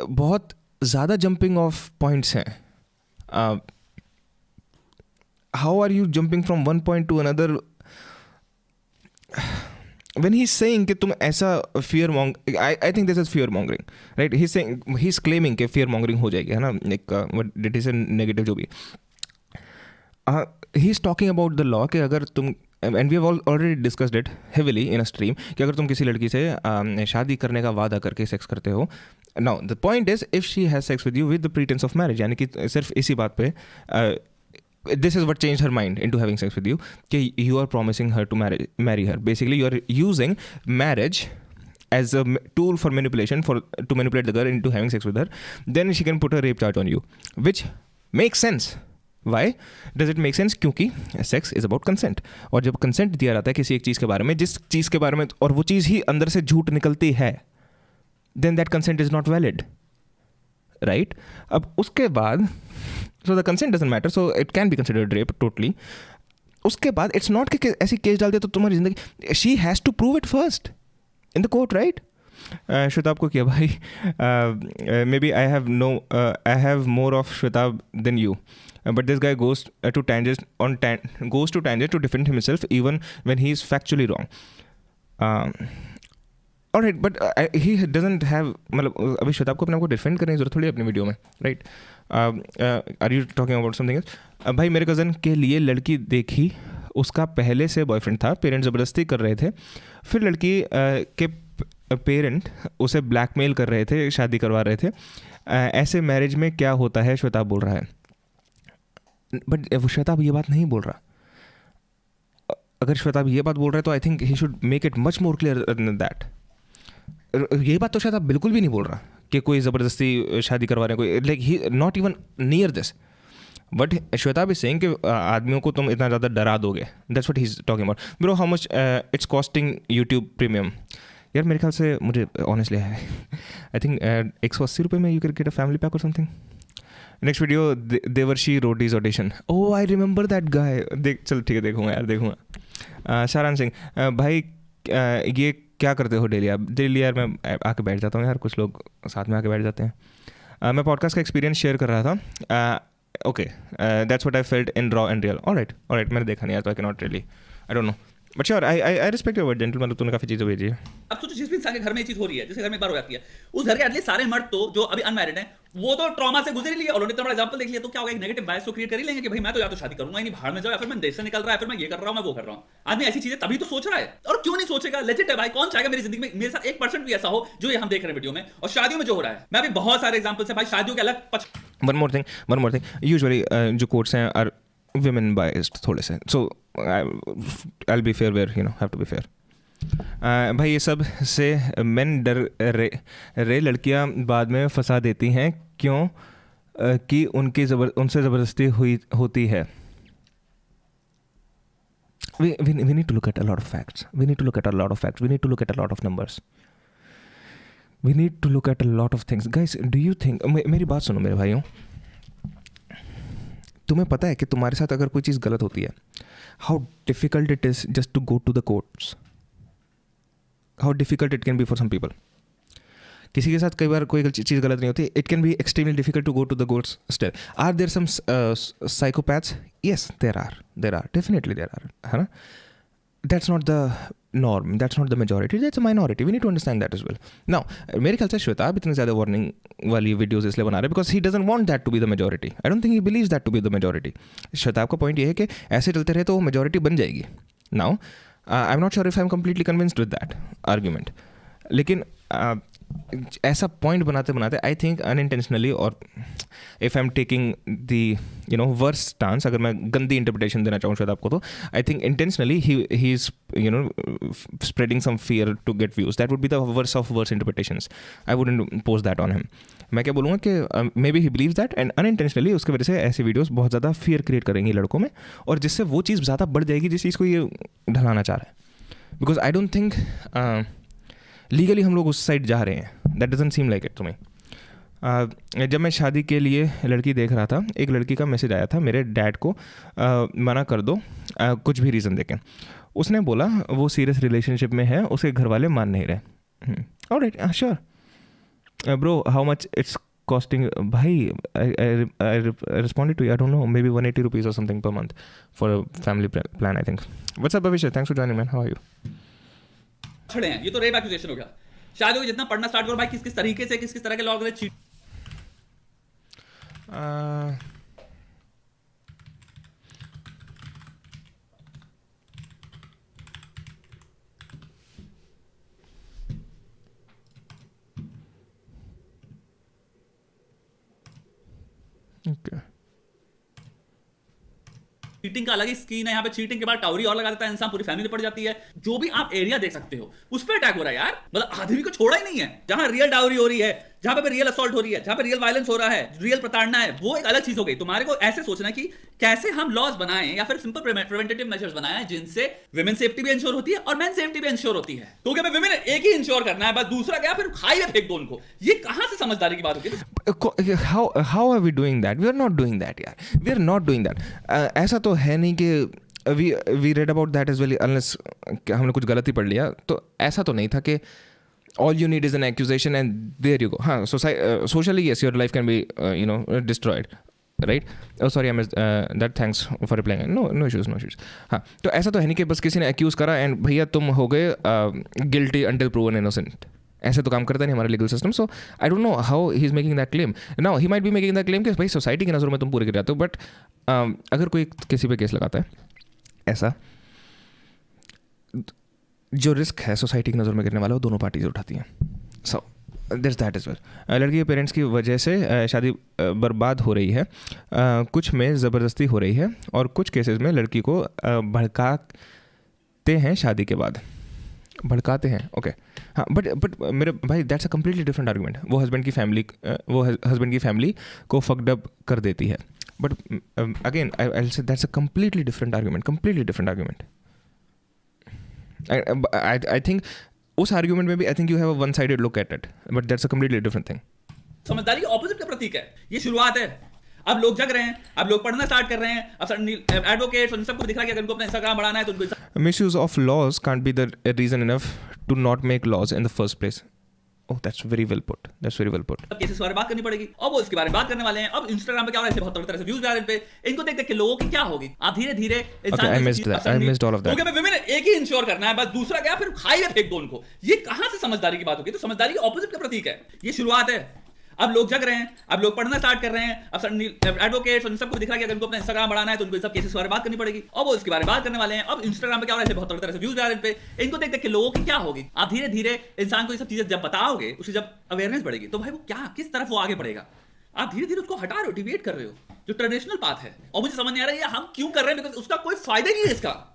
बहुत ज़्यादा जंपिंग ऑफ पॉइंट्स हैं। How are you jumping from one point to another when he's saying कि तुम ऐसा I think this is fear mongering, right? He's claiming कि fear mongering हो जाएगी, है ना, एक what it is a negative जो भी। He's talking about the law कि अगर तुम, and we have already discussed it heavily in a stream, कि अगर तुम किसी लड़की से शादी करने का वादा करके सेक्स करते हो, now the point is if she has sex with you with the pretense of marriage, यानी कि सिर्फ इसी बात पे this is what changed her mind into having sex with you, कि you are promising her to marry her. Basically you are using marriage as a tool for manipulation, to manipulate the girl into having sex with her. Then she can put a rape charge on you, which makes sense. Why does it make sense? क्योंकि sex is about consent, और जब consent दिया जाता है किसी एक चीज़ के बारे में, जिस चीज़ के बारे में, और वो चीज़ ही अंदर से झूठ निकलती है, then that consent is not valid, right? अब उसके बाद so the consent doesn't matter, so it can be considered rape totally. उसके बाद it's not कि ऐसी केस डाल दे तो तुम्हारी ज़िंदगी, she has to prove it first in the court, right? Shwetab को किया भाई, maybe I have more of Shwetab than you, but this guy goes to tangents to defend himself even when he is factually wrong. Alright, but he doesn't have, मतलब अभी श्वेताब को अपने आप को defend करने की जरूरत थोड़ी है अपनी वीडियो में, right? Are you talking about something else? भाई मेरे कज़न के लिए लड़की देखी, उसका पहले से बॉयफ्रेंड था, पेरेंट्स ज़बरदस्ती कर रहे थे, फिर लड़की के पेरेंट उसे ब्लैकमेल कर रहे थे, शादी करवा रहे थे। ऐसे मैरिज में क्या होता है, श्वेताब बोल रहा है। बट श्वेताब ये बात नहीं बोल रहा। अगर श्वेताब ये बात बोल रहा है तो I think he should make it much more clear than that. ये बात तो शायद आप बिल्कुल भी नहीं बोल रहा कि कोई ज़बरदस्ती शादी करवा रहे हैं, कोई, like he not even near this. But Shweta भी सेइंग कि आदमियों को तुम इतना ज़्यादा डरा दोगे, that's what he is talking about. Bro how much it's costing YouTube premium? यार मेरे ख्याल से, मुझे ऑनेस्टली है, आई थिंक 180 रुपये में you can get a family pack और something. Next video, Devarshi Roadies audition. Oh I remember that guy. चल ठीक है, देखूँगा यार, देखूँगा। शारान सिंह भाई, ये क्या करते हो डेली? आप डेली यार मैं आके बैठ जाता हूँ यार, कुछ लोग साथ में आके बैठ जाते हैं। मैं पॉडकास्ट का एक्सपीरियंस शेयर कर रहा था। okay, that's what I felt in raw and real. All right, मैंने देखा नहीं यार, तो I cannot really, I don't know. But sure, I respect your word, gentleman. मतलब तूने काफी चीजें भेजी है. अब सोचो जिस भी इंसान के घर में ये चीज हो रही है, जैसे घर में एक बार हो जाती है, उस घर के एटलीस्ट सारे मर्द तो जो अभी अनमैरिड हैं, वो तो ट्रॉमा से गुजर ही लिए, उन्होंने इतना बड़ा एग्जांपल देख लिया, तो क्या होगा, एक नेगेटिव बायस तो क्रिएट कर ही लेंगे कि भाई मैं तो या तो शादी करूंगा ही नहीं, भाड़ में जाओ, या फिर मैं देश से निकल रहा है, फिर मैं ये कर रहा हूं, मैं वो कर रहा हूं. आदमी ऐसी चीजें तभी तो सोच रहा है, और क्यों नहीं सोचेगा, लेजिट है भाई. कौन चाहेगा मेरी जिंदगी में मेरे साथ 1% भी ऐसा हो जो ये हम देख रहे हैं वीडियो में. और शादियों में जो हो रहा है, मैं अभी बहुत सारे एग्जांपल्स है भाई, शादियों के अलग. One more thing. Usually जो quotes हैं are women biased थोड़े से. So I'll be fair where have to be fair. भाई ये सब से मेन डर रहे लड़कियां बाद में फंसा देती हैं क्यों कि उनसे ज़बरदस्ती होती है. We need to look at a lot of facts. We need to look at a lot of numbers. We need to look at a lot of things. Guys, do you think, मेरी बात सुनो मेरे भाइयों, तुम्हें पता है कि तुम्हारे साथ अगर कोई चीज़ गलत होती है, how difficult it is just to go to the courts. How difficult it can be for some people. किसी के साथ कई बार कोई चीज़ गलत नहीं होती. It can be extremely difficult to go to the courts still. Are there some psychopaths? Yes, there are. Definitely there are. है ना? That's not the norm. That's not the majority. That's a minority. We need to understand that as well. Now, मेरे ख्याल से श्वेताब इतनी ज़्यादा warning वाली videos इसलिए बना रहे हैं because he doesn't want that to be the majority. I don't think he believes that to be the majority. Shwetab का पॉइंट ये है कि ऐसे चलते रहे तो वो majority बन जाएगी. Now, I'm not sure if I'm completely convinced with that argument. लेकिन ऐसा पॉइंट बनाते बनाते आई थिंक अनइंटेंशनली, और if I am taking the worst stance, अगर मैं गंदी इंटरप्रिटेशन देना चाहूँ शायद आपको, तो I think intentionally he is spreading some fear to get views. That would be the worst of worst interpretations. I wouldn't post that on him. मैं क्या बोलूँगा कि maybe he believes that, and unintentionally उसकी वजह से ऐसी videos बहुत ज़्यादा फियर क्रिएट करेंगी लड़कों में, और जिससे वो चीज़ ज़्यादा बढ़ जाएगी जिस चीज़ को ये ढलाना चाह रहा है. Because I don't think legally हम लोग उस साइड जा रहे हैं. That doesn't seem like it to me. जब मैं शादी के लिए लड़की देख रहा था, एक लड़की का मैसेज आया था मेरे डैड को, मना कर दो कुछ भी रीज़न देके. उसने बोला वो सीरियस रिलेशनशिप में है, उसके घर वाले मान नहीं रहे. Alright, sure bro, how much it's costing. भाई I responded to you, I don't know, maybe 180 rupees or something per month for a family plan, I think. What's up Abhishek, thanks for joining man, how are you? छड़े हैं, ये तो rape accusation हो गया. शादी को जितना पढ़ना स्टार्ट करो भाई, किस किस तरीके से, किस किस तरह के लोग चीट. Okay. चीटिंग का अलग ही स्कीन है यहाँ पे. चीटिंग के बाद टाउरी और लगा देता है इंसान, पूरी फैमिली पड़ जाती है. जो भी आप एरिया देख सकते हो उस पर अटैक हो रहा है यार. मतलब आदमी को छोड़ा ही नहीं है. जहां रियल टाउरी हो रही है, जहां पे रियल असॉल्ट हो रही है, जहां पे रियल वायलेंस हो रहा है, रियल प्रताड़ना है, वो एक अलग चीज हो गई. तुम्हारे को ऐसे सोचना कि कैसे हम लॉज बनाएं या फिर सिंपल प्रिवेंटिव मेजर्स बनाएं जिनसे विमेन सेफ्टी भी इंश्योर होती है और मेन सेफ्टी भी इंश्योर होती है. तो क्या विमेन एक ही इंश्योर करना है बस, दूसरा क्या फिर हाईवे फेंक दो उनको. ये कहां से समझदारी की बात होती है? How are we doing that? We are not doing that यार. We are not doing that. ऐसा तो है नहीं कि we read about that as well, unless हमने कुछ गलती पढ़ लिया. तो ऐसा तो नहीं था कि all you need is an accusation and there you go. हाँ, socially yes, your life can be destroyed, right? Oh sorry, I missed that. Thanks for replying. No issues. हाँ, तो ऐसा तो है नहीं कि बस किसी ने accuse करा and भैया तुम हो गए guilty until proven innocent. ऐसे तो काम करता नहीं हमारा legal system. So I don't know how he is making that claim. Now he might be making that claim कि भाई सोसाइटी की नज़रों में तुम पूरे गिर जाते हो. बट अगर कोई किसी पे केस लगाता है ऐसा, जो रिस्क है सोसाइटी की नज़र में गिरने वाला वो दोनों पार्टीज उठाती हैं. So this that is well. लड़की के पेरेंट्स की वजह से शादी बर्बाद हो रही है. कुछ में ज़बरदस्ती हो रही है और कुछ केसेस में लड़की को भड़काते हैं शादी के बाद. भड़काते हैं, ओके. हाँ, बट मेरे भाई that's a completely different argument. वो हस्बैंड की फैमिली को फक्ड अप कर देती है. But again I will say that's a completely different argument. I think उस आर्ग्यूमेंट में भी I think you have a one sided look at it, but that's a completely different thing. समझदारी के opposite का प्रतीक है. ये शुरुआत है. अब लोग जग रहे हैं, अब लोग पढ़ना स्टार्ट कर रहे हैं. अब एडवोकेट्स उन सबको दिख रहा है कि अगर उनको अपना इंस्टाग्राम बढ़ाना है तो उनको misuse of laws can't be the reason enough to not make laws in the first place. Oh, that's very well put. That's very well put. अब केसेस के बारे में बात करनी पड़ेगी और वो इसके बारे में बात करने वाले हैं। अब इंस्टाग्राम पे क्या हो रहा है, बहुत तरह से व्यूज आ रहे हैं इन पे, इनको देख देख के लोगों की क्या होगी। आप धीरे धीरे Okay, I missed that. I missed all of that. क्योंकि मैं विमेन एक ही इंश्योर करना है बस, दूसरा क्या फिर खाई में फेंक दो उनको। ये कहां से समझदारी की बात होगी? तो समझदारी के ऑपोजिट का प्रतीक है ये, शुरुआत है। अब लोग जग रहे हैं, अब लोग पढ़ना स्टार्ट कर रहे हैं, अब एडवोकेट्स और सबको दिख रहा है कि अगर उनको अपना इंस्टाग्राम बढ़ाना है तो उनको सब केसेस के बारे में बात करनी पड़ेगी और वो इसके बारे में बात करने वाले हैं। अब इंस्टाग्राम पे क्या हो रहा है, बहुत तरह से व्यूज आ रहे हैं इन पे, इनको देख देख के लोगों की क्या होगी। आप धीरे धीरे इंसान को ये सब चीजें जब बताओगे, उसकी जब अवेयरनेस बढ़ेगी तो भाई वो क्या किस तरफ वो आगे बढ़ेगा। आप धीरे धीरे उसको हटा रहे हो, डिविएट कर रहे हो जो ट्रेडिशनल पाथ है। और मुझे समझ नहीं आ रहा है हम क्यों कर रहे हैं, बिकॉज़ उसका कोई फायदा नहीं है इसका।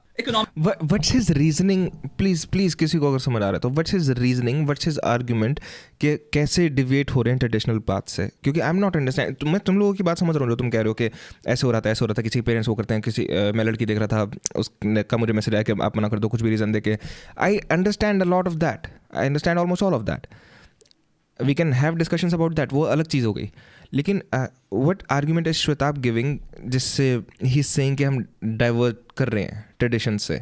What's his reasoning? Please किसी को अगर समझ आ रहा है तो what's his reasoning? What's his argument कि कैसे डिविएट हो रहे हैं ट्रेडिशनल पाथ से? क्योंकि आई एम नॉट अंडरस्टैंड। मैं तुम लोगों की बात समझ रहा हूँ जो तुम कह रहे हो कि ऐसे हो रहा था, ऐसे हो रहा था, किसी पेरेंट्स वो करते हैं, किसी मैं लड़की देख रहा था उसने का मुझे मैसेज आया कि आप मना कर दो, कुछ भी रीज़न दे के। I understand a lot of that, I understand almost all of that, we can have discussions about that, वो अलग चीज़ हो गई। लेकिन what argument is Shwetab giving जिससे ही इज सेइंग कि हम डाइवर्ट कर रहे हैं ट्रेडिशन से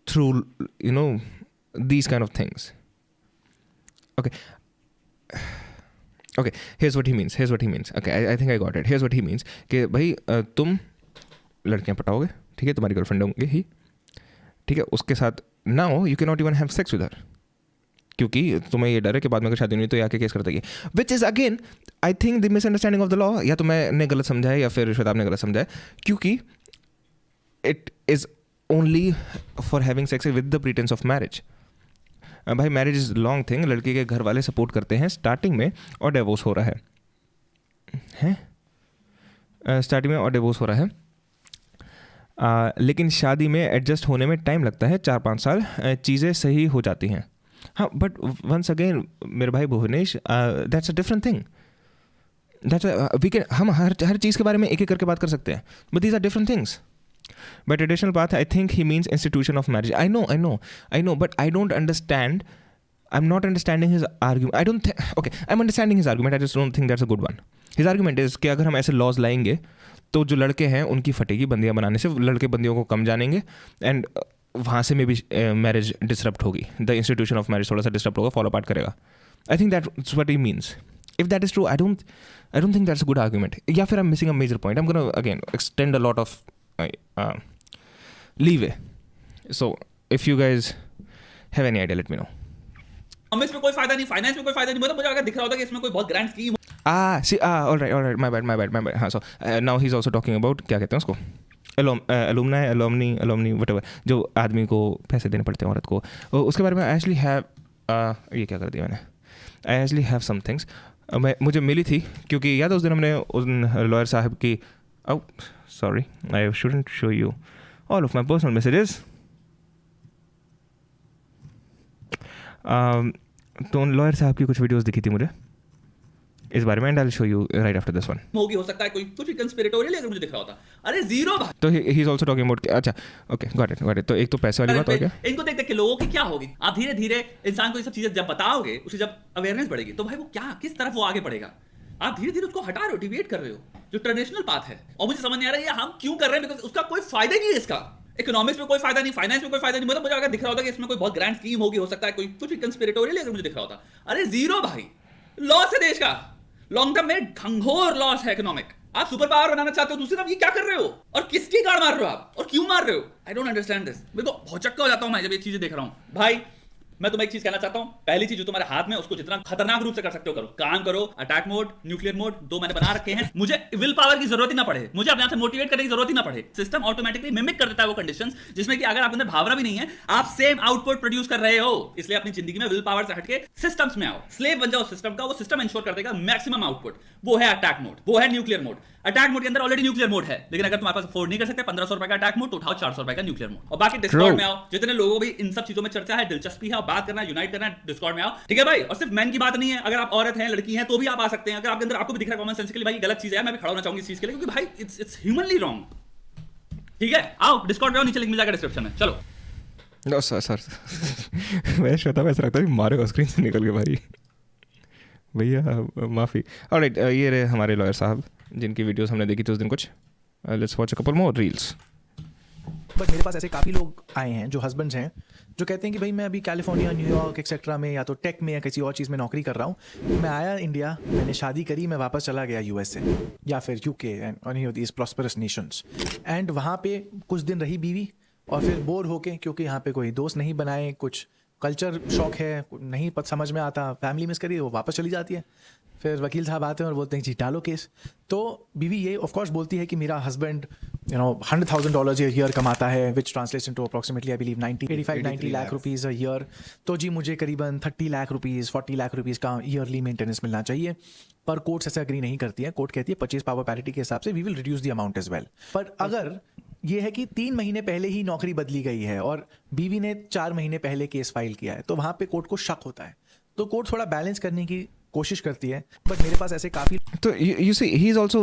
through you know these kind of things. okay here's what he means okay I think I got it. Here's what he means कि भाई तुम लड़कियां पटाओगे, ठीक है, तुम्हारी गर्लफ्रेंड होंगी ही, ठीक है, उसके साथ ना हो, you can not even have sex with her क्योंकि तुम्हें ये डर है कि बाद में अगर शादी नहीं तो ये आके केस कर देगी, which is again I think the misunderstanding of the law. या तो मैंने गलत समझा है या फिर श्वेताब ने गलत समझा है, क्योंकि it is only for having sex with the प्रीटेंस of marriage. भाई मैरिज इज़ लॉन्ग थिंग, लड़के के घर वाले सपोर्ट करते हैं स्टार्टिंग में और डिवोर्स हो रहा है स्टार्टिंग में और डिवोर्स हो रहा है लेकिन शादी में एडजस्ट होने में टाइम लगता है, 4-5 साल, चीज़ें सही हो जाती हैं। हाँ, बट वंस अगेन मेरे भाई Bhuvanesh, that's a different thing. That's we can हम हर चीज़ के बारे में एक एक करके बात कर सकते हैं, but these are different things. By traditional path, I think he means institution of marriage. I know, but I don't understand. I'm not understanding his argument. Okay, I'm understanding his argument. I just don't think that's a good one. His argument is कि अगर हम ऐसे laws लाएंगे तो जो लड़के हैं उनकी फटेगी, बंदियाँ बनाने से लड़के बंदियों को कम जानेंगे एंड वहाँ से मे बी मैरिज डिसरप्ट होगी, द इंस्टीट्यूशन ऑफ मैरिज थोड़ा सा डिसरप्ट होगा, फॉलो अपार्ट करेगा। आई think that's what he means. If that is true, I don't think that's a good argument. या फिर I'm missing a major point. I'm gonna again extend a lot of leeway. So if you guys have any idea, let me know. इसमें कोई फायदा नहीं, finance में कोई फायदा नहीं, मतलब मुझे अगर दिख रहा होता कि इसमें कोई बहुत grand scheme. all right, my bad. हाँ, so now he's also talking about क्या कहते हैं उसको, alumni whatever, जो आदमी को पैसे देने पड़ते हैं औरत को, उसके बारे में I actually have ये क्या कर दिया मैंने, I actually have some things मुझे मिली थी, क्योंकि याद है उस दिन हमने उन लॉयर साहब की, sorry, I shouldn't show you all of my personal messages. तो उन लॉयर साहब की कुछ वीडियोस दिखी थी मुझे इस बारे में, and I will show you right after this one. होगी, हो सकता है कोई कुछ भी कंस्पिरेटोरियल अगर मुझे दिख रहा होता। अरे जीरो भाई। तो he is also talking about, अच्छा ओके गॉट इट। तो एक तो पैसे वाली बात हो गया, इनको देख देख के लोगों की क्या होगी। आप धीरे धीरे इंसान को ये सब चीजें जब बताओगे, उसकी जब अवेयरनेस बढ़ेगी तो भाई वो क्या किस तरफ वो आगे बढ़ेगा। आप धीरे धीरे उसको हटा रहे हो, डिविएट कर रहे हो जो ट्रेडिशनल पाथ है। और मुझे समझ नहीं आ रहा है हम क्यों कर रहे हैं, बिकॉज़ उसका कोई फायदा नहीं है इसका। इकोनॉमिक्स में कोई फायदा नहीं, फाइनेंस में कोई फायदा नहीं, मतलब मुझे अगर दिख रहा होता कि इसमें कोई बहुत ग्रैंड स्कीम होगी, हो सकता है कोई कुछ भी कंस्पिरेटोरियल अगर मुझे दिख रहा होता। अरे जीरो भाई, लॉस है देश का, लॉन्ग टर्म में घंघोर लॉस है इकोनॉमिक। आप सुपर पावर बनाना चाहते हो, दूसरी तरफ ये क्या कर रहे हो और किसकी गाड़ मार रहे हो आप और क्यों मार रहे हो। I don't understand this. मेरे को भौचक्का हो जाता हूं मैं जब ये चीजें देख रहा हूं। भाई मैं तुम्हें एक चीज कहना चाहता हूं, पहली चीज जो तुम्हारे हाथ में उसको जितना खतरनाक रूप से कर सकते हो करो। काम करो, अटैक मोड, न्यूक्लियर मोड, 2 मैंने बना रखे हैं। मुझे विल पावर की जरूरत ही ना पड़े, मुझे अपने आप से मोटिवेट करने की जरूरत ही ना पड़े। सिस्टम ऑटोमेटिकली मिमिक कर देता है वो कंडीशंस जिसमें कि अगर आप अंदर भावना भी नहीं है, आप सेम आउटपुट प्रोड्यूस कर रहे हो। इसलिए अपनी जिंदगी में विल पावर से हटके सिस्टम्स में आओ, स्लेव बन जाओ सिस्टम का। वो सिस्टम इंश्योर कर देगा मैक्सिमम आउटपुट। वो है अटैक मोड, वो है न्यूक्लियर मोड। अटैक मोड के अंदर ऑलरेडी न्यूक्लियर मोड है, लेकिन अगर तुम्हारे पास अफोर्ड नहीं कर सकते 1500 रुपए का अटैक मोड, तो उठाओ 400 रुपए का न्यूक्लियर मोड। और बाकी डिस्कॉर्ड में आओ, जितने लोगों भी इन सब चीजों में चर्चा है, दिलचस्पी है, बात करना, यूनाइट करना, डिस्कॉर्ड में आओ, ठीक है भाई। और सिर्फ मैन की बात नहीं है, अगर आप औरत हैं, लड़की हैं, तो भी आप आ सकते हैं। अगर आपके अंदर आपको भी दिख रहा है कॉमन सेंस के लिए भाई गलत चीज है, मैं भी खड़ा होना चाहूंगी इस चीज के लिए, क्योंकि भाई इट्स ह्यूमनली रॉन्ग। ठीक है, आओ डिस्कॉर्ड में आओ, नीचे लिंक मिल जाएगा डिस्क्रिप्शन में। चलो नो सर मैं श्वेता वैसे लगता है मारेगा स्क्रीन से निकल के भाई, भैया माफ़ी। ऑलराइट, ये रहे हमारे लॉयर साहब जिनकी वीडियोस हमने देखी थी उस दिन कुछ। Let's watch a couple more reels. But मेरे पास ऐसे काफ़ी लोग आए हैं जो हस्बैंड्स हैं जो कहते हैं कि भाई मैं अभी कैलिफोर्निया, न्यूयॉर्क एक्सेट्रा में या तो टेक में या किसी और चीज़ में नौकरी कर रहा हूँ, मैं आया इंडिया, मैंने शादी करी, मैं वापस चला गया यूएस से या फिर UK and any of these prosperous Nations, and वहाँ पे कुछ दिन रही बीवी और फिर बोर होके, क्योंकि यहाँ पे कोई दोस्त नहीं बनाए, कुछ कल्चर शॉक है, नहीं समझ में आता, फैमिली मिस करी, वो वापस चली जाती है। फिर वकील साहब आते हैं और बोलते हैं जी डालो केस। तो बीवी ये ऑफ कोर्स बोलती है कि मेरा हस्बैंड $100,000 a year कमाता है, which translates into approximately I believe 90 lakh rupees a year. तो जी मुझे करीबन 30 लाख रुपीज़ 40 लाख रुपीज़ का ईयरली मेंटेनेंस मिलना चाहिए। पर कोर्ट्स ऐसे एग्री नहीं करती है। कोर्ट कहती है परचेज पावर पैरिटी के हिसाब से we will reduce the amount as well. पर अगर ये है कि 3 महीने पहले ही नौकरी बदली गई है और बीवी ने 4 महीने पहले केस फाइल किया है, तो वहाँ पे कोर्ट को शक होता है। तो कोर्ट थोड़ा बैलेंस करने की कोशिश करती है, बट मेरे पास ऐसे काफ़ी। तो you see he is also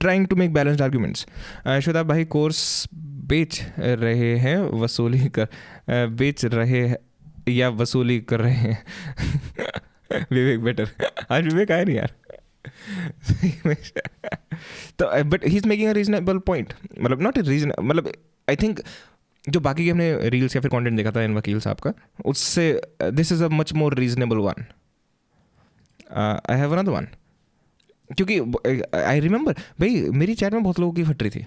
trying to make balanced arguments. Shweta भाई कोर्स बेच रहे हैं, बेच रहे हैं या वसूली कर रहे हैं। विवेक बेटर, आज विवेक आया नहीं यार। तो but he is making a reasonable point, मतलब नॉट ए रीजन, मतलब आई थिंक जो बाकी के हमने रील्स या फिर कंटेंट देखा था इन वकील साहब का, उससे this is a much more reasonable one. I have another one, क्योंकि आई रिमेंबर भाई मेरी चैट में बहुत लोगों की फट रही थी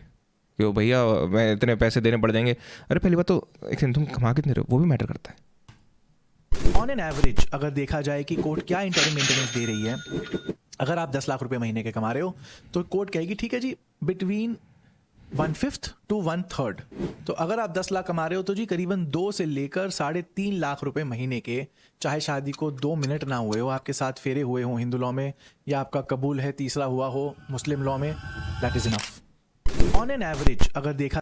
कि भैया मैं इतने पैसे देने पड़ जाएंगे। अरे पहली बात तो एक सेकंड, तुम कमा कितने रहे हो वो भी मैटर करता है। ऑन एन एवरेज अगर देखा जाए कि कोर्ट क्या इंटरिम मेंटेनेंस दे रही है, अगर आप 10 लाख रुपए महीने के कमा रहे हो तो कोर्ट कहेगी ठीक है जी बिटवीन 1/5 to 1/3। तो अगर आप 10 लाख कमा रहे हो तो जी करीबन 2 से लेकर 3.5 लाख रुपए महीने के, चाहे शादी को 2 मिनट ना हुए हो, आपके साथ फेरे हुए हों हिंदू लॉ में, या आपका कबूल है तीसरा हुआ हो मुस्लिम लॉ में, that is enough on an average अगर देखा।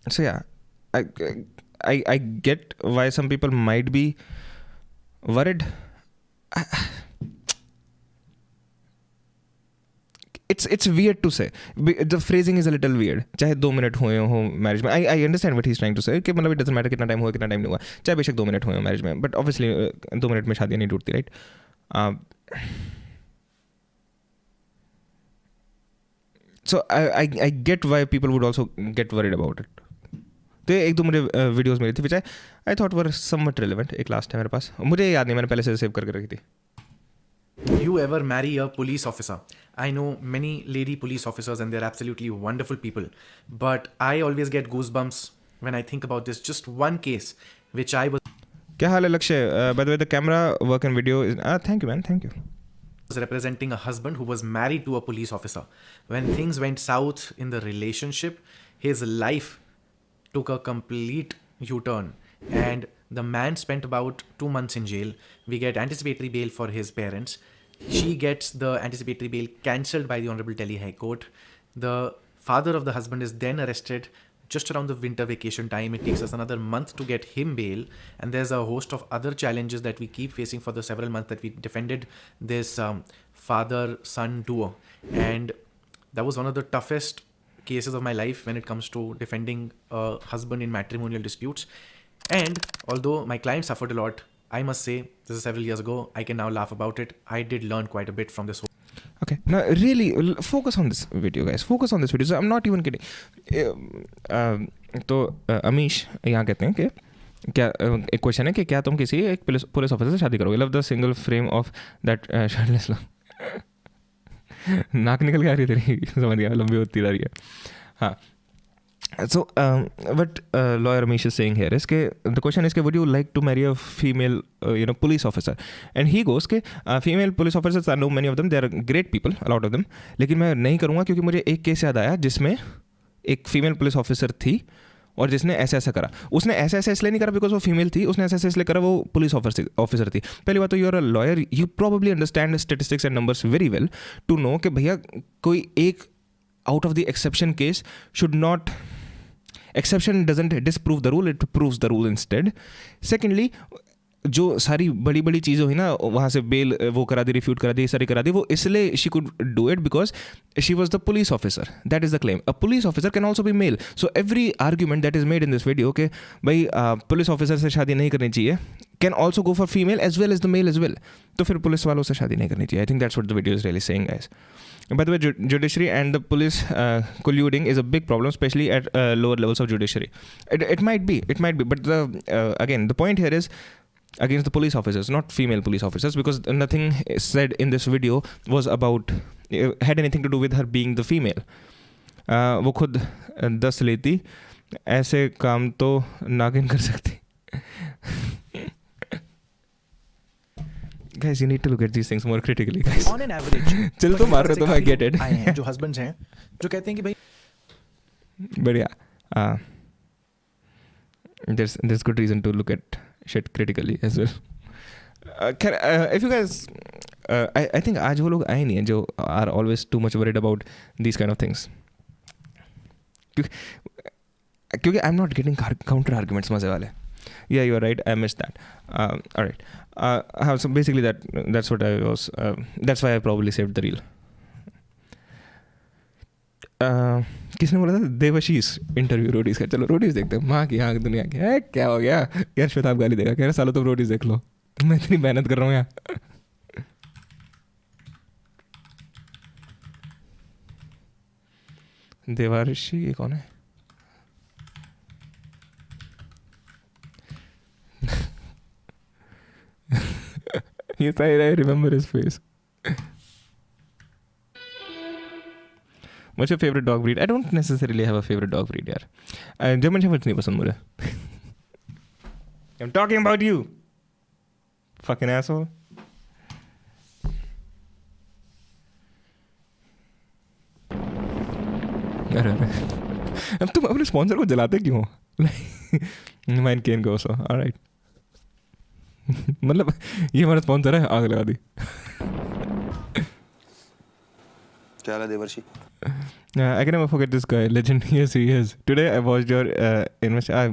So yeah, I get why some people might be worried. It's weird to say. The phrasing is a little weird. चाहे 2 मिनट हुए हो मैरिज में, I understand what he's trying to say कि मतलब it doesn't matter कितना time हुआ कितना time नहीं हुआ, चाहे बेशक 2 मिनट हुए हो मैरिज में, but obviously 2 मिनट में शादी नहीं टूटती, right? So I get why people would also get worried about it. तो एक दो मुझे वीडियोस मिली थी which I thought were somewhat relevant. एक लास्ट है मेरे पास, मुझे याद नहीं, मैंने पहले से सेव करके रखी थी। You ever marry a police officer? I know many lady police officers and they're absolutely wonderful people, but I always get goosebumps when I think about this. Just one case which I was क्या हाल है लक्ष्य? Bye the way the camera work and video is thank you man, thank you. was representing a husband who was married to a police officer. When things went south in the relationship, his life took a complete U-turn and the man spent about 2 months in jail. We get anticipatory bail for his parents. She gets the anticipatory bail cancelled by the Honorable Delhi High Court. The father of the husband is then arrested just around the winter vacation time. It takes us another month to get him bail, and there's a host of other challenges that we keep facing for the several months that we defended this father-son duo, and that was one of the toughest cases of my life when it comes to defending a husband in matrimonial disputes. And although my client suffered a lot, I must say, this is several years ago, I can now laugh about it. I did learn quite a bit from this whole. Okay, now really focus on this video, guys. Focus on this video. So I'm not even kidding. तो अमीश यहाँ कहते हैं कि क्या एक question है कि क्या तुम किसी एक पुलिस ऑफिसर से शादी करोगे? Love the single frame of that shirtless नाक निकल के आ रही तेरी, समझ गया, लंबी होती जा रही है। हाँ, so what lawyer Amish is saying here is ke the question is ke would you like to marry a female police officer, and he goes ke female police officers, I know many of them, they are great people, a lot of them, लेकिन मैं नहीं करूँगा क्योंकि मुझे एक case याद आया जिसमें एक फीमेल पुलिस ऑफिसर थी और जिसने ऐसा ऐसा करा। उसने ऐसा ऐसा इसलिए नहीं करा बिकॉज वो फीमेल थी, उसने ऐसा ऐसा इसलिए करा वो पुलिस ऑफिसर थी। पहली बात तो you are a lawyer, you probably understand statistics and numbers very well to know कि भैया कोई एक out of the exception case should not, exception doesn't disprove the rule, it proves the rule instead. Secondly, जो सारी बड़ी बड़ी चीज़ें हुई ना, वहाँ से बेल वो करा दी, रिफ्यूट करा दी, ये सारी करा दी, वो इसलिए she could do it because she was the police officer. That is the claim. A police officer can also be male. So every argument that is made in this video कि भाई police officer से शादी नहीं करनी चाहिए can also go for female as well as the male as well. तो फिर police वालों से शादी नहीं करनी चाहिए. I think that's what the video is really saying, guys. By the way, judiciary and the police colluding is a big problem, especially at lower levels of judiciary. It might be, but again, the point here is against the police officers, not female police officers, because nothing said in this video was about had anything to do with her being the female. वो खुद 10 लेती, ऐसे काम तो नागिन कर सकती. Guys, you need to look at these things more critically, guys. On an average, चल तो मार रहे हो तो मैं get it. आए हैं जो husbands हैं जो कहते हैं कि भाई But yeah, there's good reason to look at shit critically as well. If you guys, I think आज वो लोग आए नहीं हैं जो are always too much worried about these kind of things. क्योंकि I'm not getting counter arguments मजे वाले. Yeah, you are right. I missed that. All right. So basically that's what I was. That's why I probably saved the reel. किसने बोला था? Debashish interview Roadies का. चलो Roadies देखते हैं. माँ की आँख दुनिया की है. क्या हो गया यार? श्वेताब गाली देगा. कह रहा सालो तुम रोडीज देख लो. मैं इतनी मेहनत कर रहा हूँ यहाँ. देवाशीष ये कौन है? Yes, I remember his face. What's your favorite dog breed? I don't necessarily have a favorite dog breed, yaar. German Shepherds नहीं पसंद मुझे. I'm talking about you, fucking asshole. अरे अब तुम अपने स्पॉन्सर को जलाते क्यों? Mine can go so. All right. मतलब ये हमारा स्पॉन्सर है, आग लगा दी. क्या हाल है देवर्षि? I can never forget this guy, legend. Yes, he is. Today I watched your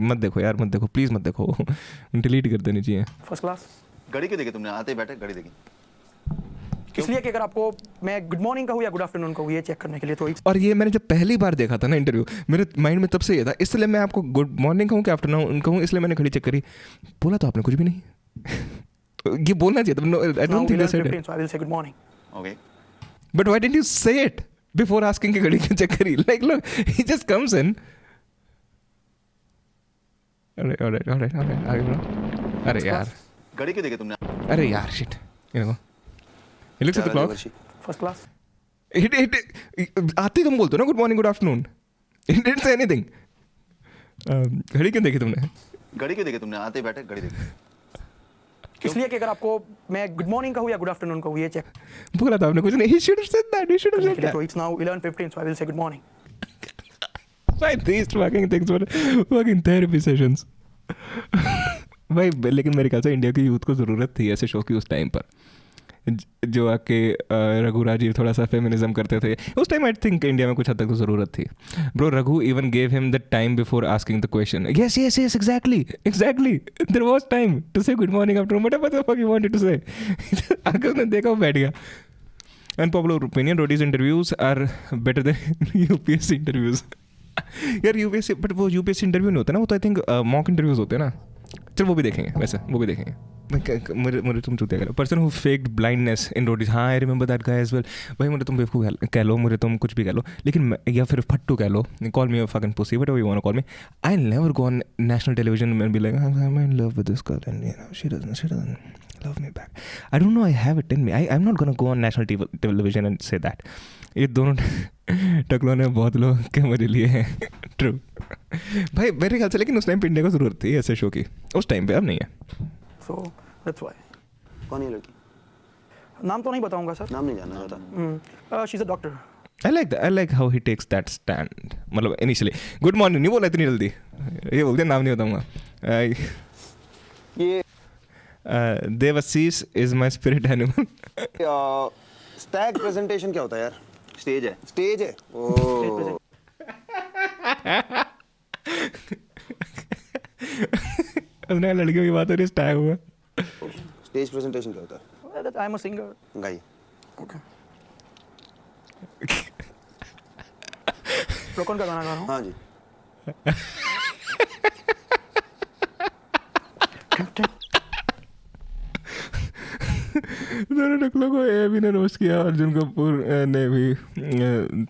मत देखो यार, मत देखो, प्लीज मत देखो. डिलीट कर देनी चाहिए. First class. घड़ी क्यों देखी तुमने? आते ही बैठे घड़ी देखी. इसलिए कि अगर आपको मैं गुड मॉर्निंग कहूँ या गुड आफ्टरनून कहूँ, ये चेक करने के लिए. तो और ये मैंने जब पहली बार देखा था ना इंटरव्यू, मेरे माइंड में तब से ये था, इसलिए मैं आपको गुड मॉर्निंग कहूँ कि आफ्टरनून कहूँ, इसलिए मैंने घड़ी चेक करी. बोला तो आपने कुछ भी नहीं. ये बोलना चाहिए था. I don't think they said it. So I will say good morning. Okay. But why didn't you say it before asking कि घड़ी क्यों चेक करी? Like look, he just comes in. All right. आगे बढ़ो. अरे यार. घड़ी क्यों देखी तुमने? अरे यार shit. You know. He looks at the क्या हाल है clock. देवर्षि? First class. आते ही तुम बोलते हो ना good morning good afternoon. He didn't say anything. घड़ी क्यों देखी तुमने? घड़ी क्यों देखी तुमने? आते ही बैठे घड़ी देखी. इसलिए कि अगर आपको मैं गुड मॉर्निंग कहूँ या गुड आफ्टरनून कहूँ, ये चेक बोला था आपने कुछ नहीं. He should have said that. He should have करने said के लिए. that. तो it's now 11:15, so I will say good morning. Why these fucking things were fucking therapy sessions? भाई लेकिन मेरे ख्याल से इंडिया की यूथ को ज़रूरत थी ऐसे शो की उस टाइम पर, जो आके रघु राजीव थोड़ा सा फेमिनिज्म करते थे उस टाइम. आई थिंक इंडिया में कुछ हद तक तो ज़रूरत थी. Bro Raghu even gave him the time before asking the question. Yes exactly there was time to say good morning after whatever the fuck you wanted to say. आगे उसने देखा वो बैठ गया. Unpopular opinion, Roadies interviews are better than UPSC interviews. यार UPSC, but वो UPSC interview नहीं होता ना, वो तो आई थिंक मॉक इंटरव्यूज होते हैं ना. चल वो भी देखेंगे, वैसे वो भी देखेंगे. मुझे तुम चूतिया कह लो. Person who faked blindness in Roadies. हाँ I remember that guy as well. भाई मुझे तुम बेवकूफ़ कह लो, मुझे तुम कुछ भी कह लो, लेकिन या फिर फट्टू कह लो, call me a fucking pussy, whatever you want to call me. I will never go on national television and be like I am in love with this girl and you know she doesn't love me back. I don't know, I have it in me. I'm not gonna go on national television and say that. ये दोनों टकलों ने बहुत लोग के मजे लिए हैं. True भाई मेरे ख्याल से. लेकिन उस टाइम पे इंडिया को ज़रूरत थी ऐसे शो की, उस टाइम पे. अब नहीं है. So that's why. कौन है लड़की? नाम तो नहीं बताऊंगा सर. नाम नहीं जानना चाहता. She's a doctor. I like how he takes that stand. मतलब initially good morning नहीं बोला इतनी जल्दी. ये बोलते नाम नहीं बताऊंगा. ये Devashish is my spirit animal. Stag presentation क्या होता है यार? स्टेज है. स्टेज है. ओह. उसने लड़कियों की बात हो रही है, स्टैग हुआ. स्टेज प्रेजेंटेशन क्या होता है? I am a singer. गाई. रोकन का गाना गा रहा हूँ. हाँ जी. दोनों नकलों को ए भी ने रोस्ट किया, अर्जुन कपूर ने भी.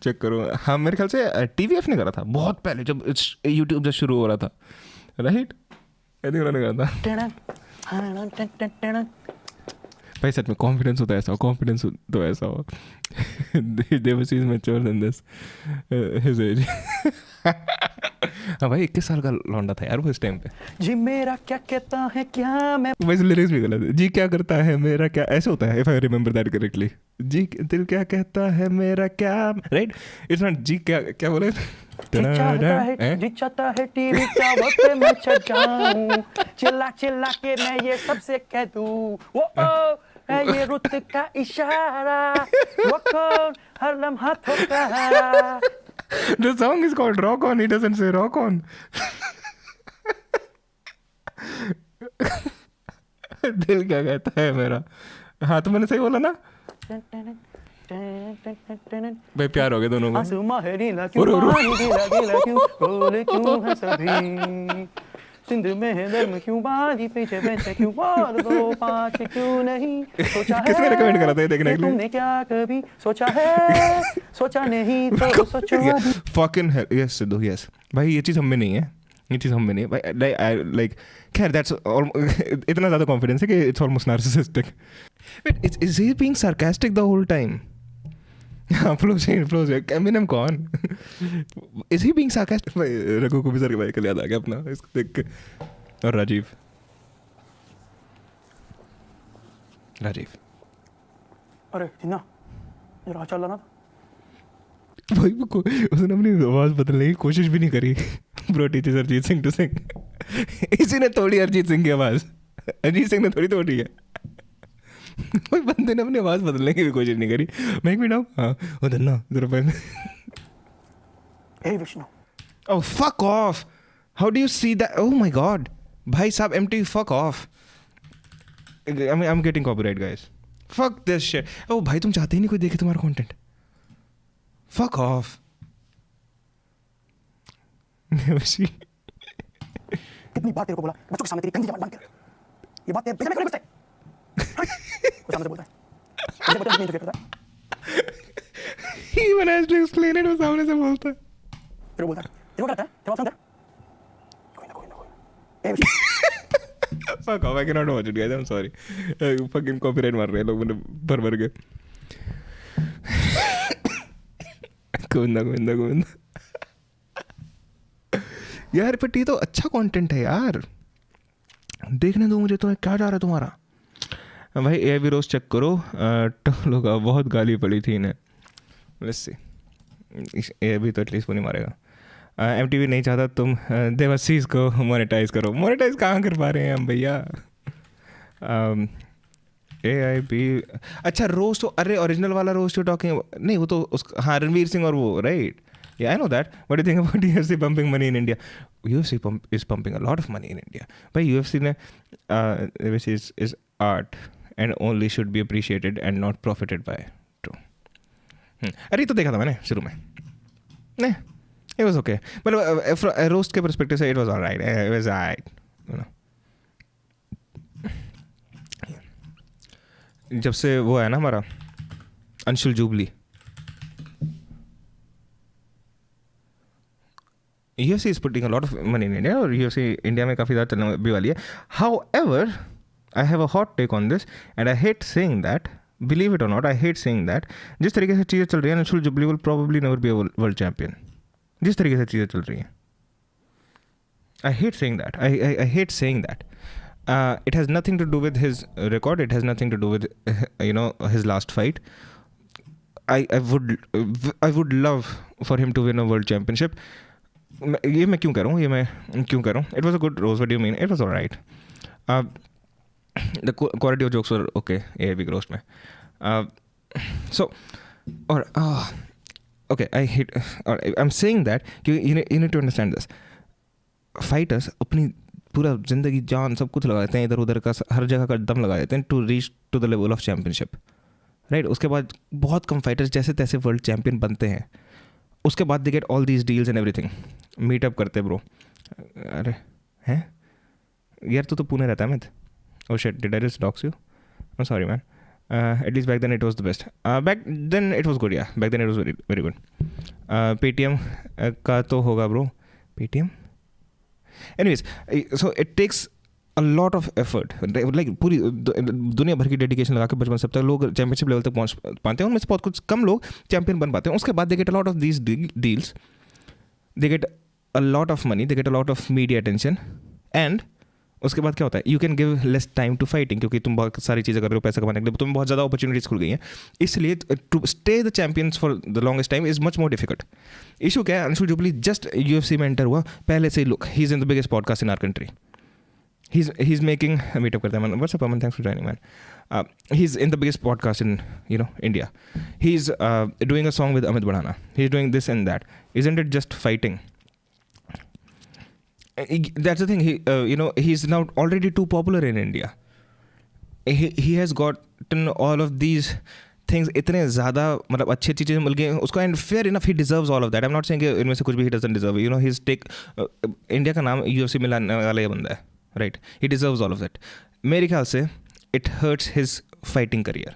चेक करो. हाँ मेरे ख्याल से TVF ने करा था बहुत पहले जब यूट्यूब जब शुरू हो रहा था, राइट? आई थिंक उन्होंने करा था. भाई सच में कॉन्फिडेंस होता है ऐसा, कॉन्फिडेंस तो ऐसा हो. Devsi is mature than this his age. हाँ भाई 21 साल का लौंडा था यार वो इस टाइम पे. जी मेरा क्या कहता है क्या मैं. वैसे लिरिक्स भी गलत है. जी क्या करता है मेरा क्या, ऐसे होता है if I remember that correctly. जी दिल क्या कहता है मेरा क्या, राइट? इट्स नॉट जी क्या क्या बोले. जी चाहता है टीवी टावर पे मैं छप जाऊं, चिल्ला चिल्ला के मैं ये सबसे कह दूं, वो ओ है ये रुत का इशारा, वो कौन हर लम्हा ठोका. The song is called Rock On. He doesn't say Rock On. दिल क्या कहता है मेरा. हाँ तो मैंने सही बोला ना भाई. प्यार हो गया दोनों को. आसमां है नीला क्यों, पानी गीला गीला क्यों, रोले क्यों है सभी, सिंध में है दर्म क्यों, बाली पीछे बेंचे क्यों, बोल दो पाँच क्यों नहीं. सोचा है किसने recommend करा था ये देखने के लिए? तुमने क्या कभी सोचा है, सोचा नहीं तो सोचो अभी. Fucking hell. Yes Sidhu, yes. भाई ये चीज़ हम में नहीं है, ये चीज़ हम में नहीं है भाई. Like खैर that's all. इतना ज़्यादा कॉन्फिडेंस है कि it's almost narcissistic. Wait, is he being sarcastic the whole time? हाँ फ्लो से एमिनेम कौन. Is he being sarcastic? भाई रघु को भी सर के भाई कल याद आ गया अपना इसको देख के. और राजीव अरे जिन्ना जरा चल रहा था. भाई उसने अपनी आवाज़ बदलने की कोशिश भी नहीं करी. Bro teacher Arijit Singh to sing. इसी ने तोड़ी अरिजीत सिंह की आवाज़. अरिजीत सिंह ने थोड़ी तोड़ी है. कोई बंदे ने अपनी आवाज़ बदलने की भी कोशिश नहीं करी. मैं भी डाउन. हाँ उधर ना जरा पहले. हे Vishnu. Oh fuck off. How do you see that? Oh my god. भाई साहब MTV fuck off. I mean I'm getting copyright guys. Fuck this shit. Oh भाई तुम चाहते ही नहीं कोई देखे तुम्हारा कंटेंट. Fuck off. कितनी बार तेरे को बोला बच्चों के सामने तेरी गंदी जबान बंद कर. ये बात तेरे बेटे में क्यों नहीं बचता है? कोई सामने से बोलता है. मुझे पता नहीं इंटरफेयर करता है. He even has to explain it. वो सामने से बोलता है. फिर वो बोलता है तेरे को क्या लगता है, तेरा ऑप्शन क्या. कोई ना. हे Vishnu. Fuck off. I cannot watch it guys. I'm sorry. Fucking copyright मार रहे हैं लोग मुझे भर के. गोविंदा यार बट ये तो अच्छा कंटेंट है यार. देखने दो मुझे. तो क्या जा रहा है तुम्हारा. भाई ए भी रोज चेक करो. टोलो का बहुत गाली पड़ी थी इन्हें. Let's see. ए भी तो एटलीस्ट वो नहीं मारेगा. MTV नहीं चाहता तुम देवाशीष को मोनेटाइज करो. मोनेटाइज कहाँ कर पा रहे हैं हम भैया. AIB अच्छा रोस्ट तो. अरे ओरिजिनल वाला रोस्ट यू टॉकिंग नहीं वो तो हाँ रणवीर सिंह और वो right. Yeah, I know that. What do you think about UFC pumping money in India? UFC is pumping a lot of money in India. But UFC which is art and only should be appreciated and not profited by. True. अरे तो देखा था मैंने शुरू में. नहीं, it was okay. But from a roast के perspective से it was alright. It was alright. You know. जब से वो है ना हमारा Anshul jubilee. UFC is putting a lot of money in India और UFC इंडिया में काफ़ी ज़्यादा चलने भी वाली है. However, I have a hot take on this and I hate saying that. Believe it or not, I hate saying that. जिस तरीके से चीज़ें चल रही हैं, Anshul jubilee will probably never be a world champion. जिस तरीके से चीज़ें चल रही हैं. I hate saying that. I hate saying that. It has nothing to do with his record. It has nothing to do with his last fight. I would love for him to win a world championship. ये मैं क्यों कह रहा हूँ. It was a good roast. What do you mean? It was alright. The quality of jokes were okay. A big roast में. Okay. I hate. I'm saying that you need to understand this. Fighters अपनी पूरा ज़िंदगी जान सब कुछ लगा देते हैं, इधर उधर का हर जगह का दम लगा देते हैं to reach to the level of championship, right. उसके बाद बहुत कम फाइटर्स जैसे तैसे वर्ल्ड चैम्पियन बनते हैं. उसके बाद they get all these deals and everything. Meetup करते ब्रो. अरे हैं यार, तू तो पुणे रहता है मित. Oh shit, did I just dox you? I'm sorry, man. At least back then it was the best. Back then it was good, yeah. Back then it was very, very good. Paytm का तो होगा bro. Paytm? Anyways, so it takes a lot of effort. Like पूरी दुनिया भर की dedication लगा के बचपन से अब तक लोग चैम्पियनशिप लेवल तक पहुंच पाते हैं. उनमें से बहुत कुछ कम लोग चैम्पियन बन पाते हैं. उसके बाद they get a lot of these deals. They get a lot of money. They get a lot of media attention. And उसके बाद क्या होता है, you can give less time to fighting, क्योंकि तुम बहुत सारी चीज़ें कर रहे हो पैसा कमाने के लिए, तुम्हें बहुत ज़्यादा अपॉर्चुनिटीज़ खुल गई हैं. इसलिए to stay the champions for the longest time is much more difficult. Issue क्या है, अंशुल जुबली जस्ट UFC में एंटर हुआ, पहले से लुक he is in the biggest podcast in our country. He is making meetup करता है. What's up Aman, thanks for joining man. He is in the biggest podcast in India. He is doing a song with Amit Badhana. He is doing this and that. Isn't it just fighting? That's the thing. He's now already too popular in India. He has gotten all of these things. इतने ज़्यादा मतलब अच्छी अच्छी चीज़ें मिल गई उसको, and fair enough, he deserves all of that. I'm not saying कि इनमें से कुछ भी he doesn't deserve. He's India का नाम UFC में लाने वाला ये बंदा है, right? He deserves all of that. मेरे ख्याल से it hurts his fighting career.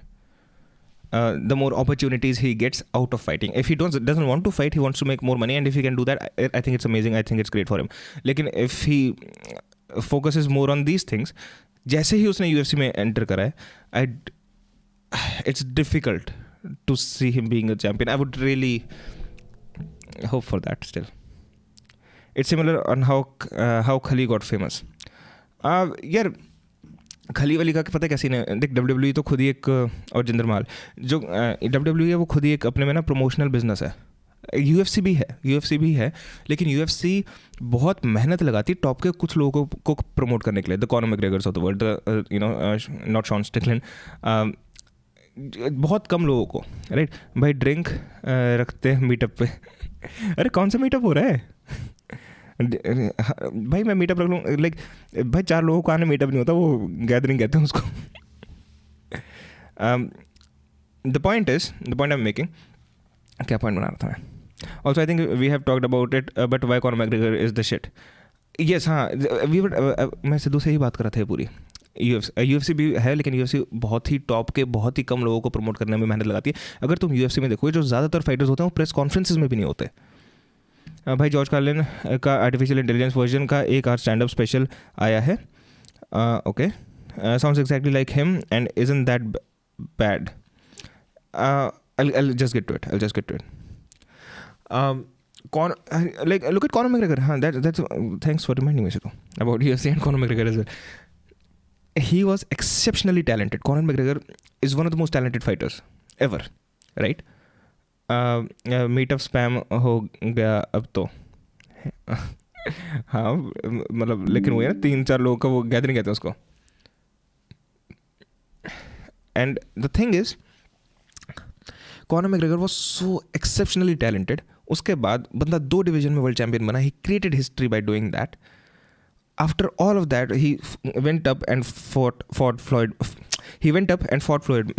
The more opportunities he gets out of fighting. If he doesn't want to fight, he wants to make more money, and if he can do that, I think it's amazing. I think it's great for him. लेकिन if he focuses more on these things, जैसे ही उसने UFC में enter करा है, it's difficult to see him being a champion. I would really hope for that still. It's similar on how Khali got famous. यार खली वाली का पता है कैसी ने, देख WWE तो खुद ही एक, और जिंदर महल जो WWE है वो खुद ही एक अपने में ना प्रमोशनल बिजनेस है. UFC भी है, लेकिन UFC बहुत मेहनत लगाती है टॉप के कुछ लोगों को प्रमोट करने के लिए. The Conor McGregors of the world, not Sean Strickland, बहुत कम लोगों को, राइट भाई. ड्रिंक रखते हैं मीटअप पे. अरे कौन सा मीटअप हो रहा है भाई? मैं मीटअप रख लूँ, लाइक भाई 4 लोगों को आने मीटअप नहीं होता, वो गैदरिंग कहते हैं उसको. The point I am making, क्या पॉइंट बना रहा था मैं? Also I think we have talked about it, but why Conor McGregor is the shit. Yes, हाँ, मैं सिद्धू से ही बात कर रहा था पूरी. UFC भी है, लेकिन UFC बहुत ही टॉप के बहुत ही कम लोगों को प्रमोट करने में मेहनत लगाती है. अगर तुम UFC में देखो, जो ज़्यादातर फाइटर्स होते हैं वो प्रेस कॉन्फ्रेंसेज में भी नहीं होते. भाई जॉर्ज कार्लिन का आर्टिफिशियल इंटेलिजेंस वर्जन का 1 आवर स्टैंड अप स्पेशल आया है. Okay, sounds exactly like him and isn't that bad. I'll just get to it. Look at Conor McGregor. That's thanks for reminding me, Sidhu, about UFC and Conor McGregor as well. He was exceptionally talented. Conor McGregor is one of the most talented fighters ever, right? Meetup spam हो गया अब तो. हाँ मतलब, लेकिन वो है ना 3-4 लोगों का वो गैदरिंग कहते हैं उसको. And the thing is, Conor McGregor was so exceptionally talented. उसके बाद बंदा 2 डिवीजन में वर्ल्ड चैंपियन बना. He created history by doing that. After all of that he went up and fought Floyd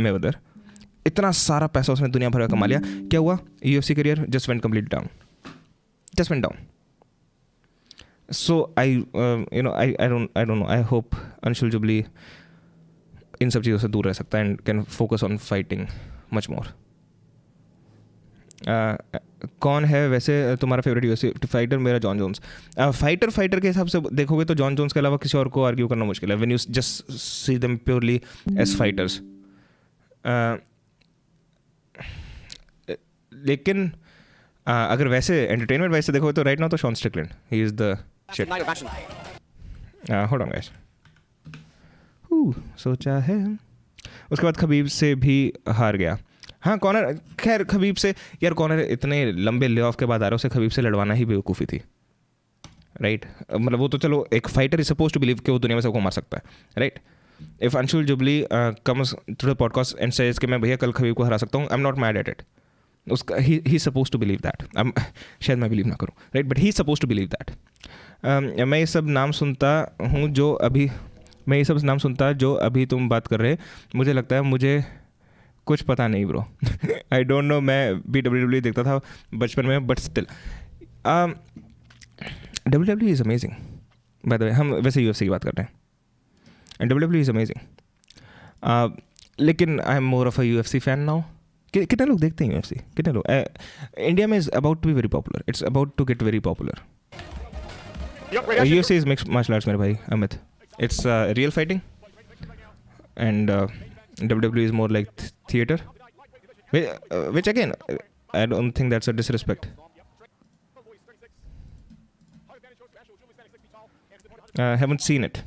Mayweather. इतना सारा पैसा उसने दुनिया भर का कमा लिया. क्या हुआ? UFC career just went complete down. So I don't know. I hope Anshul Jubli इन सब चीज़ों से दूर रह सकता है and can focus on fighting much more. कौन है वैसे तुम्हारा फेवरेट UFC फाइटर? मेरा जॉन जोन्स. फाइटर के हिसाब से देखोगे तो जॉन जोन्स के अलावा किसी और को आर्ग्यू करना मुश्किल है. When you just see them purely as fighters. लेकिन अगर वैसे एंटरटेनमेंट वैसे देखो तो राइट नाउ तो Sean Strickland, he is the shit. Hold on guys, सोचा है. उसके बाद खबीब से भी हार गया. हाँ कॉनर, खैर खबीब से यार, कॉनर इतने लंबे ले ऑफ के बाद आ रहा है, उसे खबीब से लड़वाना ही बेवकूफ़ी थी, राइट? मतलब वो तो चलो एक fighter is suppose to believe कि वो दुनिया में सबको मार सकता है, right? If Anshul Jubli comes to the podcast and says कि मैं भैया कल खबीब को हरा सकता हूँ, I am not mad at it. उसका ही सपोज टू बिलीव दैट. शायद मैं बिलीव ना करूँ, right, but he suppose to believe that. मैं ये सब नाम सुनता हूँ जो अभी तुम बात कर रहे, मुझे लगता है मुझे कुछ पता नहीं ब्रो. I don't no. मैं भी WWE देखता था बचपन में, but still WWE is amazing. Bye the वे, हम वैसे UFC की बात कर रहे हैं, एंड WWE इज़ अमेजिंग. लेकिन I am more of a UFC fan now. कितने लोग देखते हैं UFC? कितने लोग? इंडिया में is about to be very popular. It's about to get very popular. UFC is mixed martial arts मेरे भाई Amit. It's real fighting, and WWE is more like theater, which again, I don't think that's a disrespect. Haven't seen it.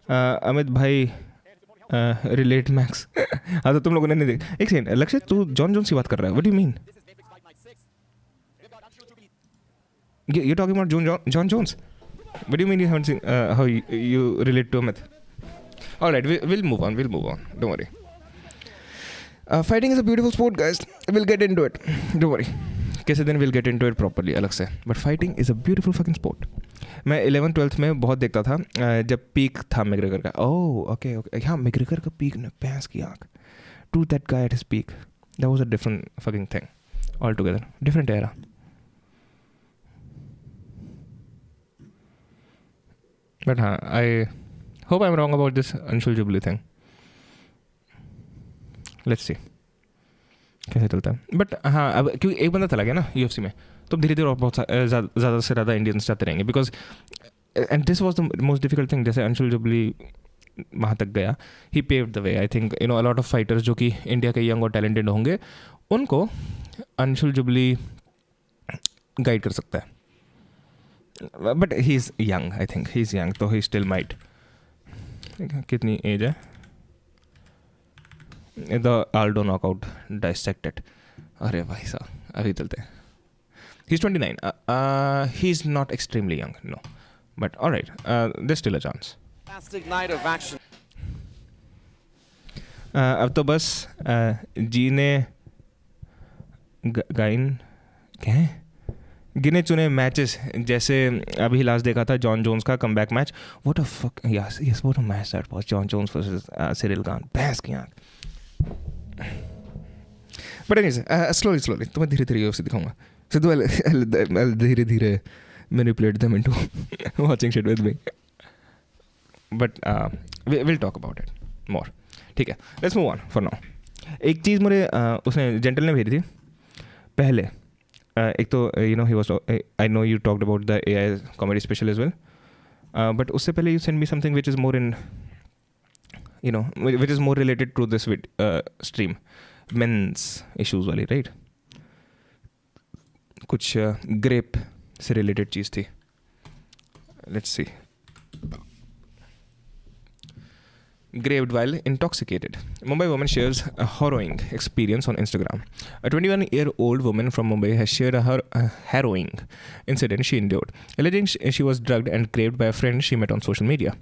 Amit भाई relate max. हाँ, तो तुम लोगों ने नहीं देखा. एक सेकंड लक्ष्य, तू जॉन जोन्स की बात कर रहा है. What do you mean? You're talking about John Jones? What do you mean you haven't seen how you relate to Amit? All right, we'll move on. Don't worry. Fighting is a beautiful sport, guys. We'll get into it. Don't worry. कैसे दिन we'll get into it properly अलग से. But fighting is a beautiful fucking sport. मैं 11th 12th में बहुत देखता था जब पीक था मैग्रेगर का. Oh, okay. हाँ, मैग्रेगर का पीक ने भैंस की आँख. To that guy at his peak. That was a different fucking thing altogether. Different era. But हाँ, I hope I'm wrong about this Anshul Jubilee thing. Let's see कैसे चलता है. बट हाँ, अब क्योंकि एक बंदा चला गया ना UFC में, तो धीरे धीरे और बहुत ज़्यादा से ज़्यादा इंडियंस जाते रहेंगे. Because and this was the most difficult thing. जैसे अंशुल जुबली वहाँ तक गया, he paved the way. I think a lot of fighters जो कि इंडिया के यंग और टैलेंटेड होंगे, उनको अंशुल जुबली गाइड कर सकता है. But he is young. I think he is young, तो ही स्टिल माइट. कितनी एज है? The Aldo knockout dissected. अरे भाई साहब, अभी चलते हैं. He is 29. He is not extremely young, no, but alright, there still a chance. अब तो बस गिने चुने मैचेस, जैसे अभी लास्ट देखा था जॉन जोन्स का comeback match. What a fuck, yes what a match that was. Jon Jones versus Ciryl Gane. भैंस की आँख. बट एनीवेज, स्लोली तुम्हें धीरे धीरे UFC दिखाऊंगा. सिद्धू धीरे धीरे manipulate them into watching shit with me. But we'll talk about it more. ठीक है, let's move on for now. एक चीज़ मुझे उसने जेंटल ने भेजी थी पहले. एक तो he was, I know you talked about the AI comedy special as well, but उससे पहले you sent me something which is more in, which is more related to this stream, men's issues वाली, right? कुछ grep से related चीज़ थी. Let's see. Graved while intoxicated. Mumbai woman shares a harrowing experience on Instagram. A 21-year-old woman from Mumbai has shared a harrowing incident she endured, alleging she was drugged and graved by a friend she met on social media.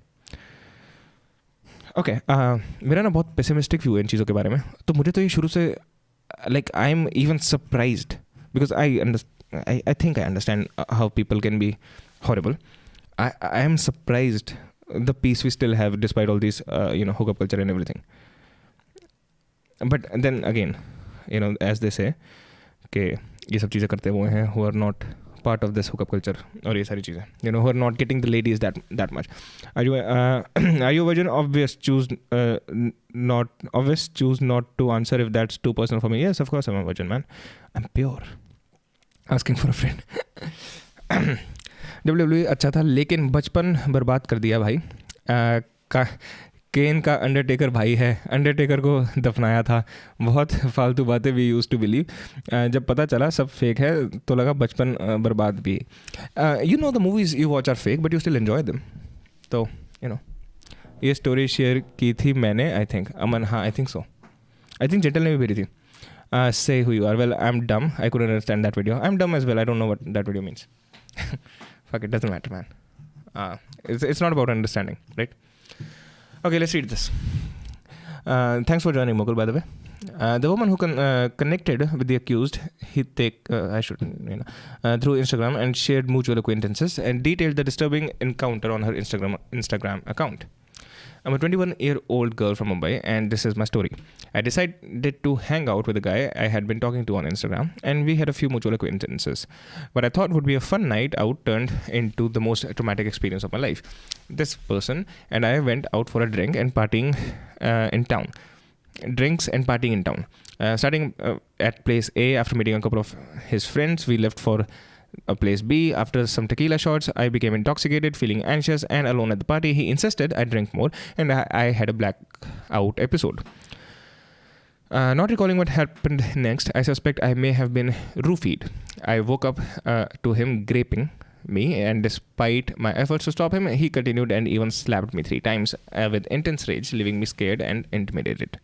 Okay, मेरा ना बहुत pessimistic view है इन चीज़ों के बारे में. तो मुझे तो ये शुरू से I am even surprised because I think I understand how people can be horrible. I am surprised the peace we still have despite all these hookup culture and everything. But then again, as they say कि ये सब चीज़ें करते वो हैं who are not part of this hookup culture और ये सारी चीज़ें, who are not getting the ladies that much. Are you a virgin? Obvious, choose not to answer if that's too personal for me. Yes, of course I'm a virgin, man. I'm pure. Asking for a friend. WWE अच्छा था, लेकिन बचपन बर्बाद कर दिया भाई. केन का Undertaker भाई है, अंडरटेकर को दफनाया था. बहुत फालतू बातें वी यूज्ड टू बिलीव. जब पता चला सब फेक है तो लगा बचपन बर्बाद भी. The movies you watch are fake but you still enjoy them. तो ये स्टोरी शेयर की थी मैंने, आई थिंक अमन, हाँ I think so. I think gentle ने भी भेजी थी. Say who you are. Well, I'm dumb. I couldn't understand that video. I'm dumb as well. I don't know what that video means. Fuck, it doesn't matter, man. It's not about understanding, right? Okay, let's read this. Thanks for joining, Mukul, by the way. The woman who connected with the accused, through Instagram and shared mutual acquaintances and detailed the disturbing encounter on her Instagram account. I'm a 21-year-old girl from Mumbai, and this is my story. I decided to hang out with a guy I had been talking to on Instagram, and we had a few mutual acquaintances. What I thought would be a fun night out turned into the most traumatic experience of my life. This person and I went out for a drink and partying in town. Starting at place A, after meeting a couple of his friends, we left for a place B. After some tequila shots, I became intoxicated, feeling anxious and alone at the party. He insisted I drink more, and I had a blackout episode. Not recalling what happened next, I suspect I may have been roofied. I woke up to him graping me, and despite my efforts to stop him, he continued and even slapped me 3 times with intense rage, leaving me scared and intimidated.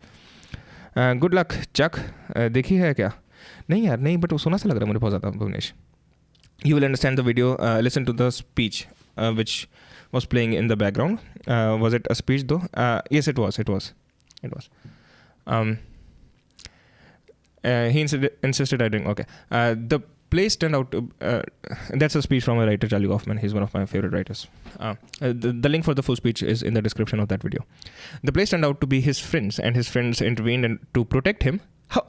Good luck, Chuck. देखी है क्या? नहीं यार, नहीं, but वो सुना सा लग रहा है मुझे बहुत ज़्यादा, Bhuvnesh. You will understand the video. Listen to the speech which was playing in the background. Was it a speech though? Yes, it was. He insisted I drink. Okay. The place turned out to... that's a speech from a writer, Charlie Kaufman. He's one of my favorite writers. The link for the full speech is in the description of that video. The place turned out to be his friends, and his friends intervened to protect him. How?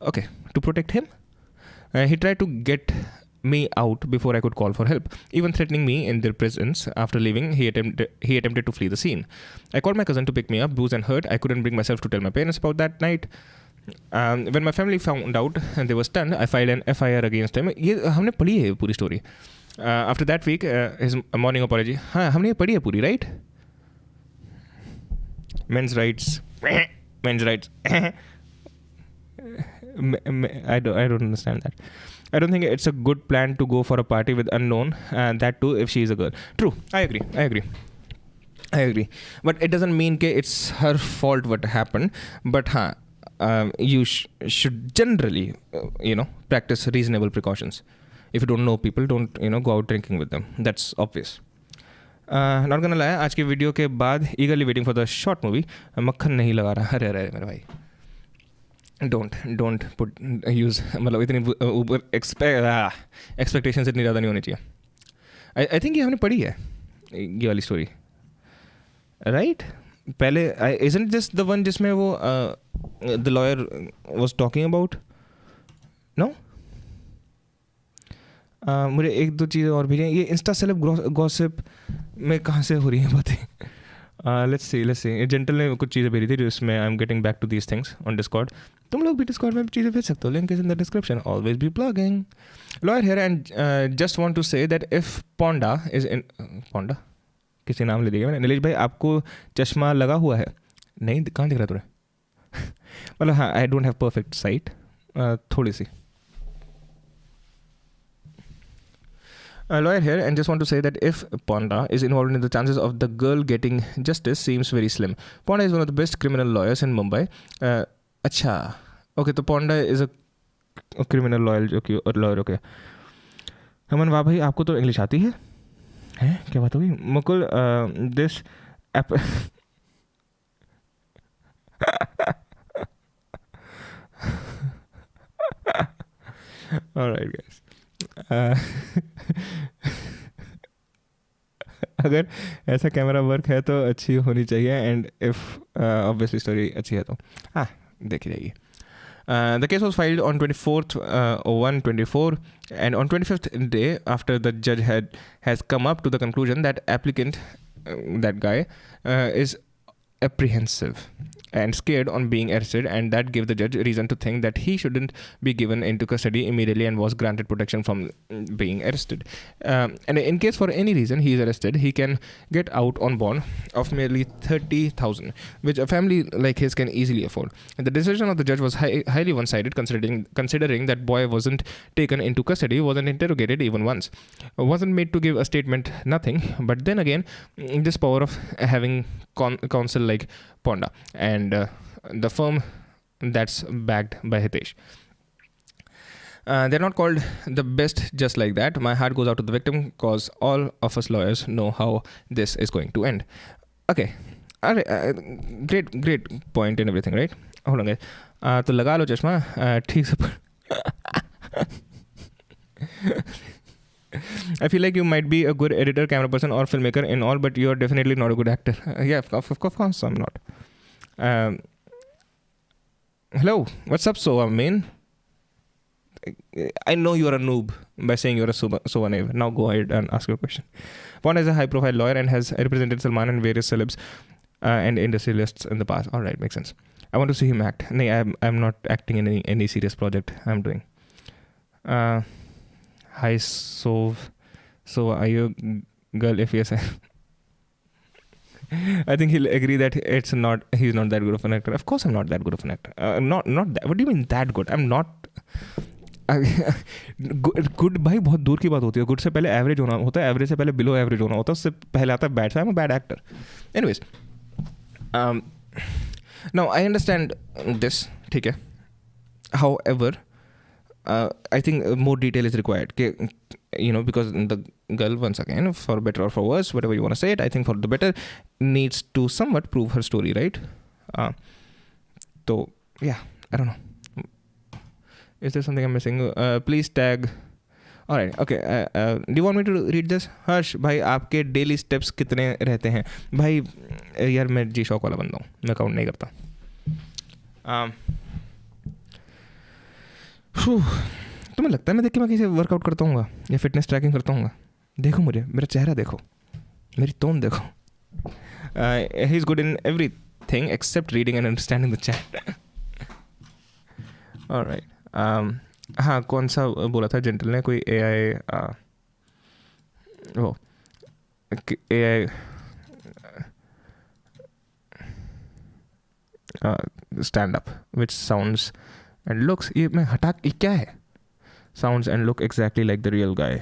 Okay, to protect him? He tried to get me out before I could call for help, even threatening me in their presence. After leaving, he attempted to flee the scene. I called my cousin to pick me up, bruised and hurt. I couldn't bring myself to tell my parents about that night. When my family found out and they were stunned, I filed an FIR against him. ये हमने पढ़ी है पूरी story. After that week, his morning apology. हाँ, हमने ये पढ़ी है पूरी, right? Men's rights. I don't understand that. I don't think it's a good plan to go for a party with unknown, and that too if she is a girl. True, I agree. But it doesn't mean that it's her fault what happened. But you should generally, practice reasonable precautions. If you don't know people, don't go out drinking with them. That's obvious. Not gonna lie, आज के video के बाद eagerly waiting for the short movie. मक्खन नहीं लगा रहा. अरे मेरे भाई. Don't use मतलब इतनी ऊपर expectations इतनी ज़्यादा नहीं होनी चाहिए. I think ये हमने पढ़ी है ये वाली story, right? पहले isn't this the one जिसमें वो the lawyer was talking about? No? मुझे 1-2 चीज़ें और भेजें. ये इंस्टा सेलेब गॉसिप में कहाँ से हो रही हैं बातें? Let's see. जेंटल ने कुछ चीज़ें भेजी थी जिसमें I am getting back to these things on Discord. तुम लोग भी डिस्कॉर्ड में चीज़ें भेज सकते हो. Link is in the description. Always be plugging. Lawyer here and just want to say that if Ponda is in Ponda किसी नाम ले दिया मैंने. नीलेश भाई, आपको चश्मा लगा हुआ है? नहीं, कहाँ दिख रहा तुझे? मतलब हाँ, I don't have perfect site, थोड़ी सी. A lawyer here, and just want to say that if Ponda is involved in the chances of the girl getting justice seems very slim. Ponda is one of the best criminal lawyers in Mumbai. अच्छा, okay, तो Ponda is a criminal lawyer, okay. हमन वाह भाई, आपको तो English आती है? हैं? क्या बात होगी? Mukul, this all right, guys. अगर ऐसा कैमरा वर्क है तो अच्छी होनी चाहिए, एंड इफ ऑब्वियसली स्टोरी अच्छी है तो देखी जाएगी. The case was filed on 24th 01/24, and on 25th day after the judge has come up to the conclusion that applicant, that guy, is apprehensive and scared on being arrested, and that gave the judge reason to think that he shouldn't be given into custody immediately and was granted protection from being arrested. And in case for any reason he is arrested, he can get out on bond of merely 30,000, which a family like his can easily afford. And the decision of the judge was highly one-sided, considering that boy wasn't taken into custody, wasn't interrogated even once, wasn't made to give a statement, nothing. But then again, this power of having counsel like Ponda and the firm that's backed by Hitesh. They're not called the best just like that. My heart goes out to the victim, because all of us lawyers know how this is going to end. Okay, अरे great point and everything, right? Hold on guys. तो लगा लो चश्मा ठीक से I feel like you might be a good editor, camera person, or filmmaker in all, but you are definitely not a good actor. Yeah, of course I'm not. Hello, what's up, Sova main? I know you are a noob by saying you're a Sova naive. Now go ahead and ask your question. Pond is a high-profile lawyer and has represented Salman and various celebs and industrialists in the past. All right, makes sense. I want to see him act. No, I'm not acting in any serious project I'm doing. Hi, so are you a girl? If yes, I think he'll agree that he's not that good of an actor. Of course, I'm not that good of an actor. Not that. What do you mean that good? I'm not. Good भाई बहुत दूर की बात होती है. Good से पहले average होना होता है, एवरेज से पहले बिलो एवरेज होना होता है, उससे पहले आता है bad. So I am a bad actor. Anyways, now I understand this, ठीक है. However I think more detail is required. Because the girl, once again, for better or for worse, whatever you want to say it, I think for the better, needs to somewhat prove her story, right? So, yeah, I don't know. Is there something I'm missing? Please tag. All right, okay. Do you want me to read this? हर्ष भाई, आपके daily steps कितने रहते हैं? भाई यार, मैं जी shock वाला बंदा हूँ, मैं काउंट नहीं करता. तुम्हें लगता है मैं देख के मैं किसी वर्कआउट करता हूँ या फिटनेस ट्रैकिंग करता हूँ? देखो मुझे, मेरा चेहरा देखो, मेरी टोन देखो. He is good in everything except reading and understanding the chat. Alright. हाँ, कौन सा बोला था जेंटल ने? कोई AI stand up which sounds and looks, ये मैं हटा, ये क्या है? Sounds and look exactly like the real guy.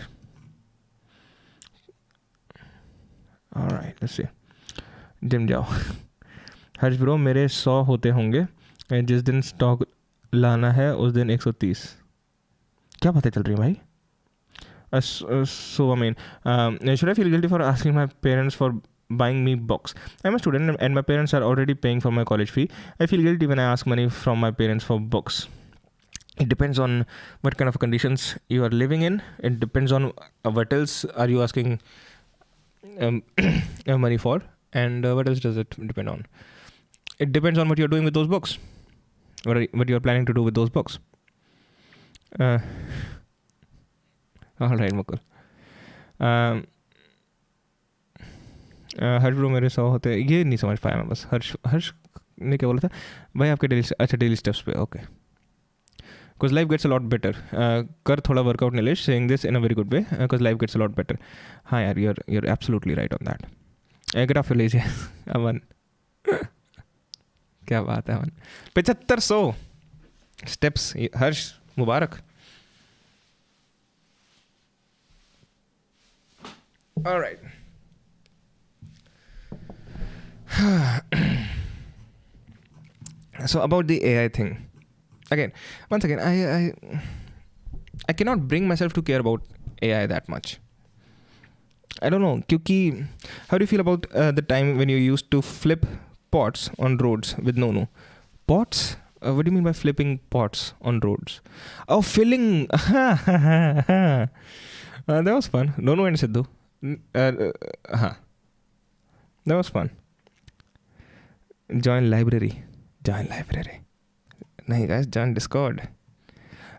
Alright, let's see. Gym जाओ. हर्ष ब्रो, मेरे 100 होते होंगे. जिस दिन स्टॉक लाना है उस दिन 130. क्या बातें चल रही हैं भाई? So I mean, should I feel guilty for asking my parents for buying me books? I'm a student and my parents are already paying for my college fee. I feel guilty when I ask money from my parents for books. It depends on what kind of conditions you are living in. It depends on what else are you asking money for, and what else does it depend on? It depends on what you're doing with those books. What you're planning to do with those books. All right, Mukul. Harsh bro, मेरे 100 होते, ये नहीं समझ पाया मैं. बस हर्ष ने क्या बोला था भाई? आपके डेली स्टेप्स पे. Okay. Because life gets a lot better. कर थोड़ा workout Nilesh, saying this in a very good way. Because life gets a lot better. हाँ यार, you're absolutely right on that. Graph लीजिए अमन. क्या बात है अमन. 7500 steps. Harsh Mubarak. All right. So about the AI thing. Once again, I cannot bring myself to care about AI that much. I don't know, क्योंकि how do you feel about the time when you used to flip pots on roads with No? Pots? What do you mean by flipping pots on roads? Oh, filling. That was fun. No and Sidhu. That was fun. Join library. नहीं guys, join Discord.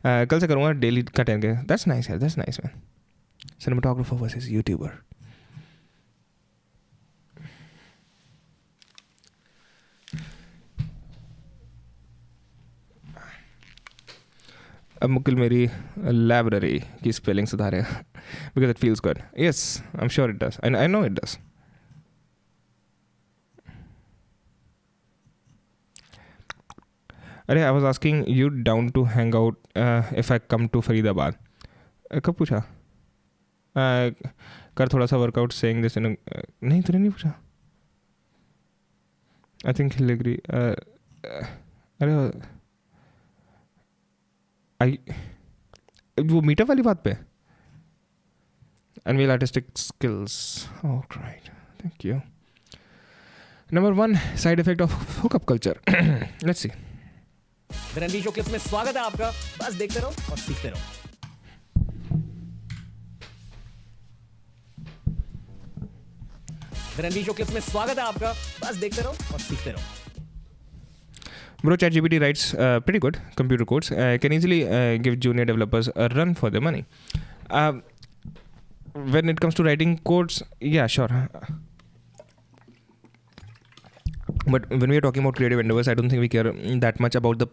कल से करूँगा daily का 10K. That's nice यार, that's nice man. Cinematographer versus YouTuber. अब मुकिल मेरी library की spelling सुधारेगा because it feels good. Yes, I'm sure it does. I know it does. अरे I was asking you down to hang out if I come to Faridabad. कब पूछा? कर थोड़ा सा workout saying this in a नहीं, तूने नहीं पूछा. I think he'll agree. अरे वो मीटअप वाली बात पे. Unveil artistic skills. Oh, right. Thank you. Number 1 side effect of hookup culture. Let's see. The Ranveer show clips में स्वागत है आपका। बस देखते रहो और सीखते रहो। द रणवीर शो क्लिप्स में स्वागत है आपका। बस देखते रहो और सीखते रहो। Bro, ChatGPT writes pretty good computer codes. Can easily give junior developers a run for their money. When it comes to writing codes, yeah, sure. But when we are talking about creative endeavors, I don't think we care that much about the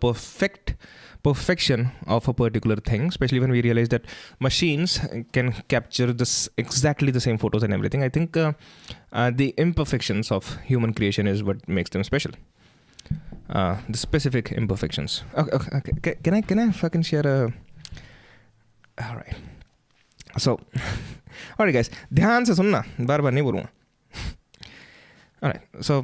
perfection of a particular thing, especially when we realize that machines can capture exactly the same photos and everything. I think the imperfections of human creation is what makes them special. The specific imperfections. Okay. Can I fucking share a... All right. So, all right, guys. ध्यान से सुनना, बार-बार नहीं बोलूँगा. All right. So,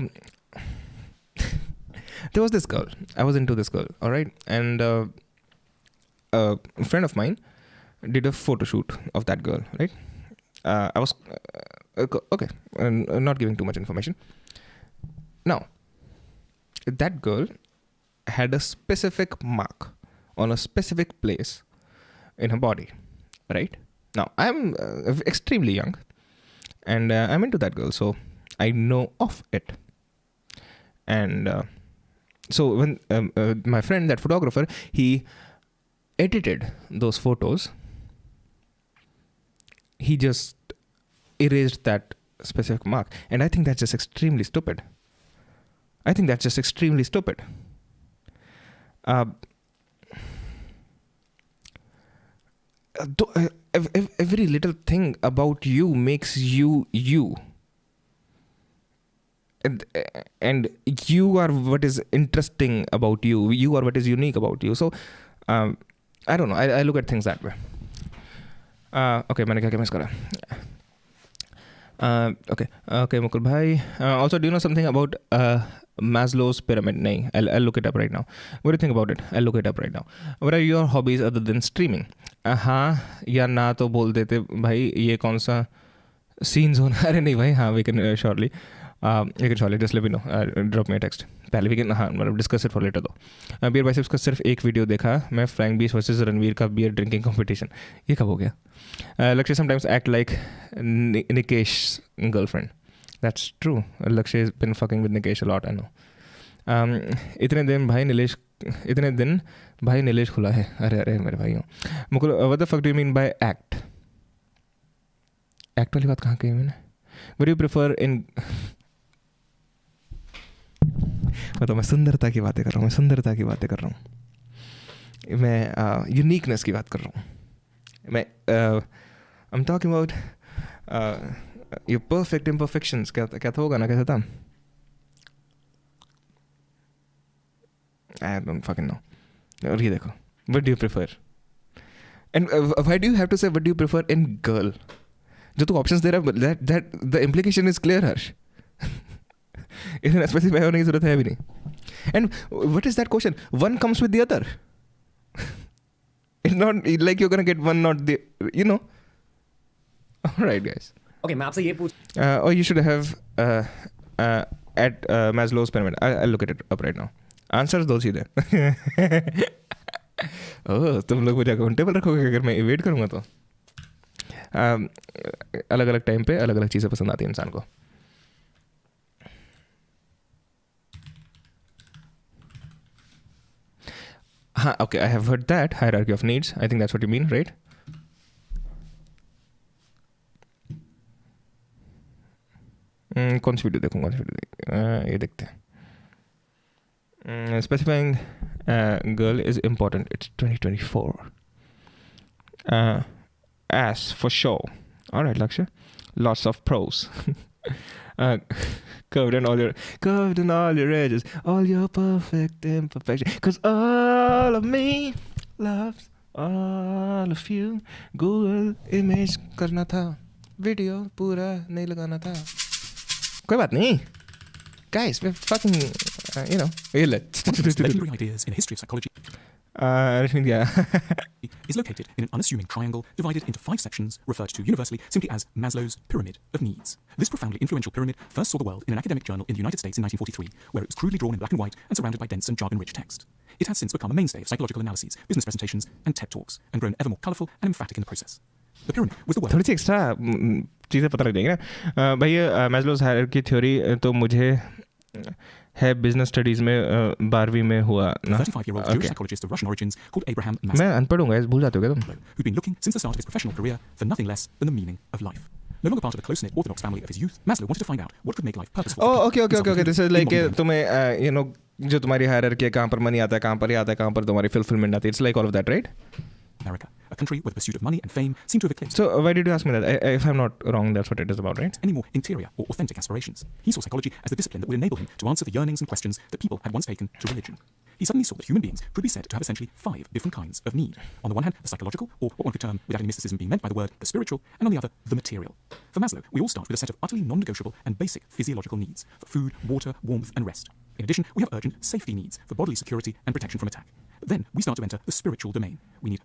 there was this girl. I was into this girl. All right, and a friend of mine did a photo shoot of that girl. Right. I was okay. Not giving too much information. Now, that girl had a specific mark on a specific place in her body, right? Now, I'm extremely young and I'm into that girl, so I know of it. And so when my friend, that photographer, he edited those photos, he just erased that specific mark. And I think that's just extremely stupid. Every little thing about you makes you you. And you are what is interesting about you. You are what is unique about you. So, I don't know. I look at things that way. Okay, मैंने क्या miss करा? Okay, Mukul bhai. Also, do you know something about Maslow's pyramid? No, I'll look it up right now. What do you think about it? I'll look it up right now. What are your hobbies other than streaming? हाँ या ना तो बोल देते भाई ये कौन सा scenes होना? अरे नहीं भाई हाँ we can surely just let me know. Drop me a text. पहले we can हाँ मतलब discuss it for later though. Beer Biceps का सिर्फ एक वीडियो देखा मैं Frank Beast versus रणवीर का beer drinking competition. ये कब हो गया? Lakshay sometimes act like Nikesh's girlfriend. That's true. Lakshay has been fucking with Nikesh a lot, I know. इतने दिन भाई नीलेश खुला है. अरे मेरे भाइयों. Mukul, what the fuck do you mean by act? Act वाली बात कहाँ कही मैंने? What do you prefer in... मतलब मैं सुंदरता की बातें कर रहा हूँ. मैं यूनिकनेस की बात कर रहा हूँ. मैं I'm talking about your perfect imperfections. क्या था वो गाना कैसा था? I don't fucking know. और ये देखो. What do you prefer? And why do you have to say what do you prefer in girl? जो तू options दे रहा है, that the implication is clear, Harsh. इतना specify होने की ज़रूरत है भी नहीं. And what is that question? One comes with the other. It's not like you're gonna get one, not the, you know. All right, guys. Okay, मैं आपसे ये पूछ Oh, you should have at Maslow's pyramid. I'll look at it up right now. Answers दो सीधे. Oh, तुम लोग मुझे accountable रखोगे अगर मैं इवेट करूँगा तो. अलग अलग टाइम पे अलग अलग चीज़ें पसंद आती हैं इंसान को. हाँ, okay, I have heard that hierarchy of needs. I think that's what you mean, right? कौन सी वीडियो देखूँगा? ये देखते हैं. Specifying girl is important. It's 2024. Ass for sure. All right, Lakshay. Lots of pros. Curved in all your edges, all your perfect imperfection. 'Cause all of me loves all of you. Google image करना था, video पूरा नहीं लगाना था. कोई बात नहीं. Guys, we're fucking, you know. One of the most legendary ideas in the history of psychology. Rashmi diya. is located in an unassuming triangle divided into 5 sections referred to universally simply as Maslow's pyramid of needs. This profoundly influential pyramid first saw the world in an academic journal in the United States in 1943, where it was crudely drawn in black and white and surrounded by dense and jargon-rich text. It has since become a mainstay of psychological analyses, business presentations, and TED Talks, and grown ever more colourful and emphatic in the process. The pyramid was the world. थोड़ी सी extra चीज़ें पता लग जाएंगी ना भाई। ये Maslow's hierarchy theory तो मुझे है बिजनेस स्टडीज़ में 12वीं में हुआ ना। 35-year-old Jewish psychologist of Russian origins called Abraham Maslow, मैं अनपढ़ हूँ, भूल जाते हो क्या तुम? who'd been looking since the start of his professional career for nothing less than the meaning of life. No longer part of the close-knit Orthodox family of his youth, Maslow wanted to find out what could make life purposeful. Oh, okay. This is like तुम्हें you know जो तुम्हारी hierarchy है, कहाँ पर money आता है, कहाँ पर ये आता है, कहाँ पर तुम्हारी fulfillment आती है. It's like all of that, right? America, a country where the pursuit of money and fame seem to have eclipsed So why did you ask me that? If I'm not wrong, that's what it is about, right? any more interior or authentic aspirations. He saw psychology as the discipline that would enable him to answer the yearnings and questions that people had once taken to religion. He suddenly saw that human beings could be said to have essentially 5 different kinds of need. On the one hand, the psychological, or what one could term, without any mysticism being meant by the word, the spiritual, and on the other, the material. For Maslow, we all start with a set of utterly non-negotiable and basic physiological needs for food, water, warmth, and rest. In addition, we have urgent safety needs for bodily security and protection from attack. Then we start to enter the spiritual domain. We need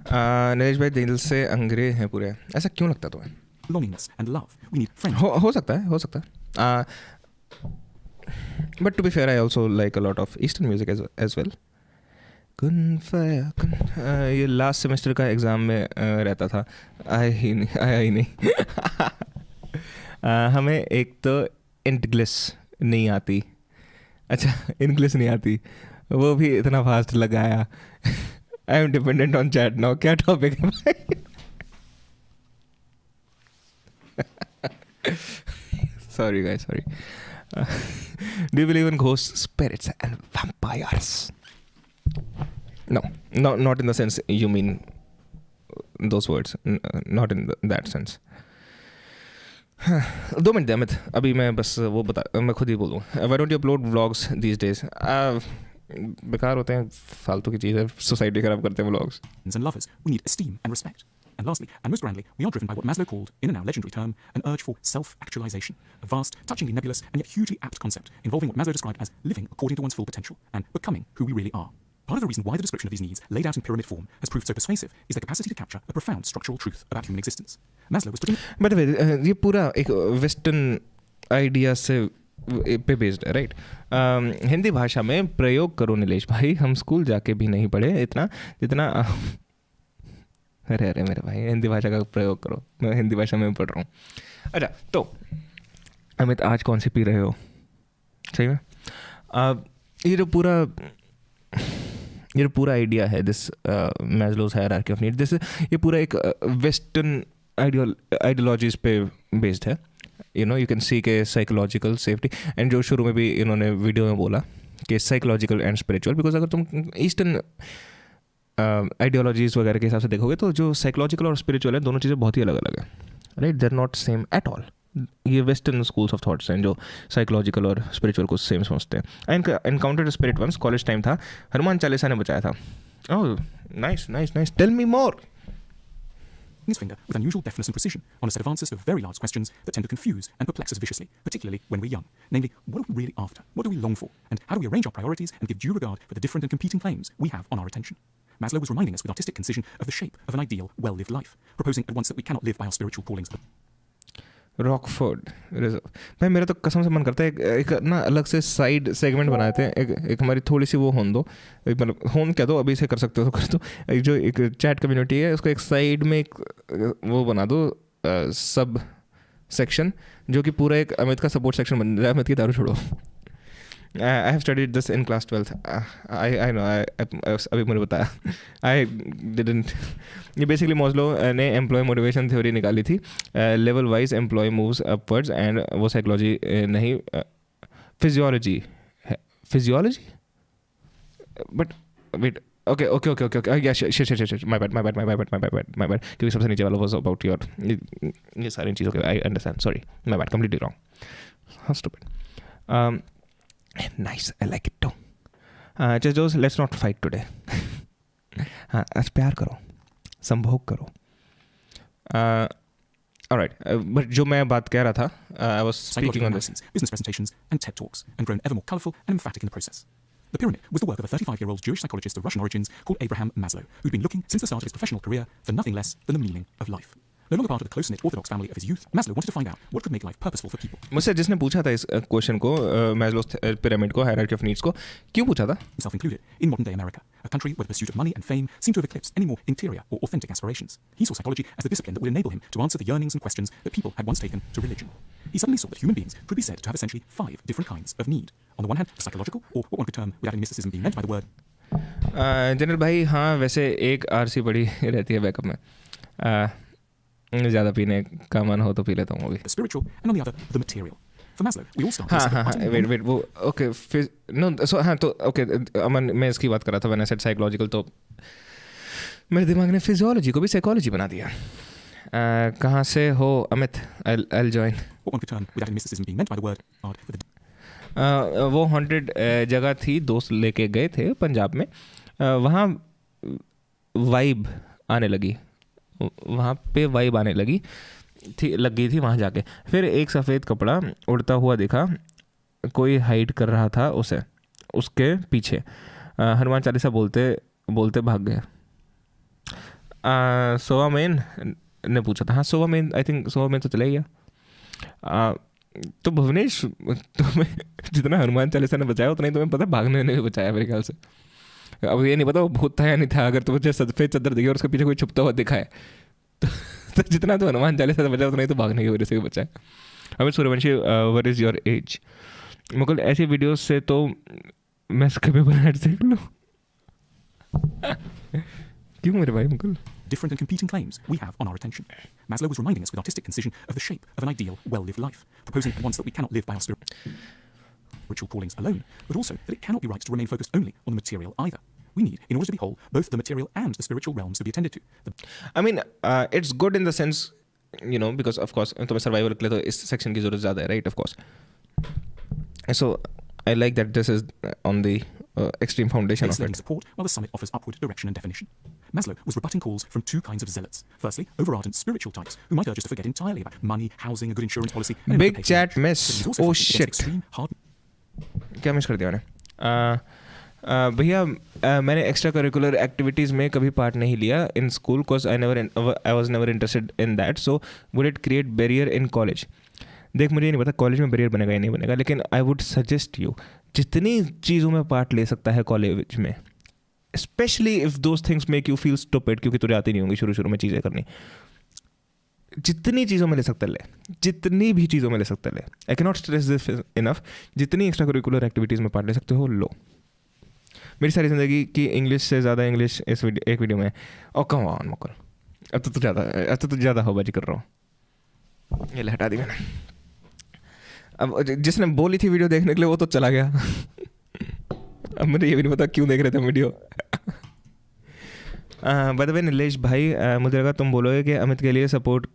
Naresh भाई दिल से अंग्रेज हैं पूरे, ऐसा क्यों लगता तुम्हें? belongingness and love. We need friends. हो सकता है. But to be fair, I also like a lot of Eastern music as well. ये लास्ट सेमेस्टर का एग्ज़ाम में रहता था, आया ही नहीं. हमें एक तो इंग्लिश नहीं आती. अच्छा, इंग्लिश नहीं आती, वो भी इतना फास्ट लगाया. I am dependent on chat now. क्या टॉपिक है भाई? Sorry guys, sorry. Do you believe in ghosts, spirits and vampires? No, not in the sense you mean those words. Not in that sense. 2 minute Amit, अभी मैं बस वो मैं खुद ही बोलूँ. Why don't you upload vlogs these days? बेकार होते हैं, फालतू की चीज़ें, सोसाइटी खराब करते हैं vlogs. And lovers, we need esteem and respect. And lastly, and most grandly, we are driven by what Maslow called, in a now legendary term, an urge for self-actualization, a vast, touchingly nebulous, and yet hugely apt concept involving what Maslow described as living according to one's full potential and becoming who we really are. Part of the reason why the description of these needs, laid out in pyramid form, has proved so persuasive is their capacity to capture a profound structural truth about human existence. Maslow was putting... By the way, ये पूरा एक western idea से पे based है, right? Hindi भाषा में प्रयोग करो नीलेश भाई. हम स्कूल जाके भी नहीं पढ़े इतना जितना. अरे मेरे भाई, हिंदी भाषा का प्रयोग करो. मैं हिंदी भाषा में पढ़ रहा हूँ. अच्छा, तो अमित आज कौन सी पी रहे हो? सही में ये जो पूरा आइडिया है, this Maslow's hierarchy of need, this ये पूरा एक वेस्टर्न आइडियोलॉजीज पे बेस्ड है. You know, you can see के साइकोलॉजिकल सेफ्टी, एंड जो शुरू में भी इन्होंने वीडियो में बोला कि साइकोलॉजिकल एंड स्पिरिचुअल, बिकॉज अगर तुम ईस्टर्न आइडियोलॉजीज वगैरह के हिसाब से देखोगे तो जो साइकोलॉजिकल और स्पिरिचुअल है, दोनों चीज़ें बहुत ही अलग अलग है, right? They are not same at all. ये वेस्टर्न स्कूल्स ऑफ थॉट्स हैं जो साइकोलॉजिकल और स्पिरिचुअल को सेम समझते हैं. I encountered spirit once, college time था, हनुमान चालीसा ने बचाया था. Oh nice, tell me more. his finger with unusual deftness and precision on a set of answers to very large questions that tend to confuse and perplex us viciously, particularly when we're young. Namely, what are we really after? What do we long for? And how do we arrange our priorities and give due regard for the different and competing claims we have on our attention? Maslow was reminding us with artistic concision of the shape of an ideal, well-lived life, proposing at once that we cannot live by our spiritual callings. Rockford reserve. भाई मेरा तो कसम से मन करता है एक ना अलग से साइड सेगमेंट बनाए थे. एक हमारी थोड़ी सी वो होन दो, मतलब होन क्या दो, अभी से कर सकते हो तो कर दो. जो एक चैट कम्युनिटी है उसको एक साइड में एक वो बना दो, सब सेक्शन, जो कि पूरा एक अमित का सपोर्ट सेक्शन बन जाए. अमित की दारू छोड़ो. I have studied this in class 12th. I know. अभी मुझे बताया. I didn't. ये basically Maslow ने employee motivation theory निकाली थी. Level wise employee moves upwards, and वो psychology नहीं, physiology है. Physiology? But wait. Okay. Yeah, shit. My bad. क्योंकि सबसे नीचे वाला was about your ये सारी चीज़ों के. I understand. Sorry. My bad. Completely wrong. How stupid. Nice, I like it too. Just let's not fight today. हाँ, आज प्यार करो, संभोग करो. Alright, but जो मैं बात कह रहा था, I was speaking on this. Business presentations and TED Talks, and grown ever more colourful and emphatic in the process. The pyramid was the work of a 35-year-old Jewish psychologist of Russian origins called Abraham Maslow, who'd been looking since the start of his professional career for nothing less than the meaning of life. No longer part of the close-knit Orthodox family of his youth, Maslow wanted to find out what could make life purposeful for people. मुझसे जिसने पूछा था इस question को Maslow's pyramid को hierarchy of needs को क्यों पूछा था? Himself included, in modern-day America, a country where the pursuit of money and fame seemed to have eclipsed any more interior or authentic aspirations. He saw psychology as the discipline that would enable him to answer the yearnings and questions that people had once taken to religion. He suddenly saw that human beings could be said to have essentially 5 different kinds of need. On the one hand, the psychological, or what one could term, without any mysticism being meant by the word, general भाई हाँ वैसे एक RC पड़ी रहती है backup में. ज़्यादा पीने का मन हो तो पी लेता हूँ अभी. the spiritual, and on the other, the material. For Maslow, we all start. हाँ वेट वो ओके फिर नो सो हाँ तो ओके अमन मैं इसकी बात कर रहा था मैंने सेट साइकोलॉजिकल तो मेरे दिमाग ने फिजियोलॉजी को भी साइकोलॉजी बना दिया. कहाँ से हो Amit? I'll join. What one could term, without any mysticism being meant by the word, art for the वो हॉन्टेड जगह थी, दोस्त लेके गए थे पंजाब में. वहाँ वाइब आने लगी, वहाँ पे वाइब आने लगी थी, लग गई थी वहाँ जाके. फिर एक सफ़ेद कपड़ा उड़ता हुआ दिखा, कोई हाइड कर रहा था उसे, उसके पीछे हनुमान चालीसा बोलते बोलते भाग गए. सोवा मेन ने पूछा था. हाँ Sova main, I think Sova main तो चला ही गया. तो भुवनेश तुम्हें जितना हनुमान चालीसा ने बचाया उतना ही तुम्हें पता भागने ने भी बचाया मेरे ख्याल से. अब ये नहीं पता वो भूत था या नहीं था. अगर तुम्हें सफ़ेद चादर दिखी और उसके पीछे कोई छुपता हुआ दिखा है तो जितना तो हनुमान चालीसा से बचा उतना ही तो भागने की वजह से भी बचा है. Amit Suryavanshi, what is your age? Mukul ऐसी वीडियोस से तो मैं कभी बनाना सीख लूँ. क्यों मेरे भाई Mukul? different and competing claims we have on our attention. Maslow was reminding us with artistic concision of the shape of an ideal, well-lived life, proposing at once that we cannot live by our spiritual callings alone, but also that it cannot be right to remain focused only on the material either. We need, in order to be whole, both the material and the spiritual realms to be attended to. I mean, it's good in the sense, you know, because of course, तुम्हें survival के लिए तो इस section की ज़रूरत ज़्यादा है, right? Of course. So I like that this is on the extreme foundation of it. Support while the summit offers upward direction and definition. Maslow was rebutting calls from 2 kinds of zealots. Firstly, over-ardent spiritual types who might urge us to forget entirely about money, housing, a good insurance policy. And Big chat miss. Oh shit. क्या miss कर दिया मैंने? भैया मैंने extra curricular activities में कभी part नहीं लिया in school because I was never interested in that. So would it create barrier in college? देख मुझे नहीं पता कॉलेज में बैरियर बनेगा या नहीं बनेगा, लेकिन आई वुड सजेस्ट यू जितनी चीज़ों में पार्ट ले सकता है कॉलेज में, specially if those things make you feel stupid, क्योंकि तुझे आती नहीं होंगी शुरू में चीज़ें करनी, जितनी चीज़ों में ले सकता ले, जितनी भी चीज़ों में ले सकता ले. आई can not stress this enough. जितनी एक्स्ट्रा करिकुलर एक्टिविटीज़ में पार्ट ले सकते हो लो. मेरी सारी ज़िंदगी की इंग्लिश से ज़्यादा इंग्लिश इस एक वीडियो में. और कम ऑन मुकुल, अब तो तू ज़्यादा हवाबाजी कर रहा हूँ. ये ले हटा दी मैंने. अब जिसने बोली थी वीडियो देखने के लिए वो तो चला गया. अब मुझे ये भी नहीं पता क्यों देख रहे थे वीडियो. बाय द वे नीलेश भाई, मुझे लगा तुम बोलोगे कि अमित के लिए सपोर्ट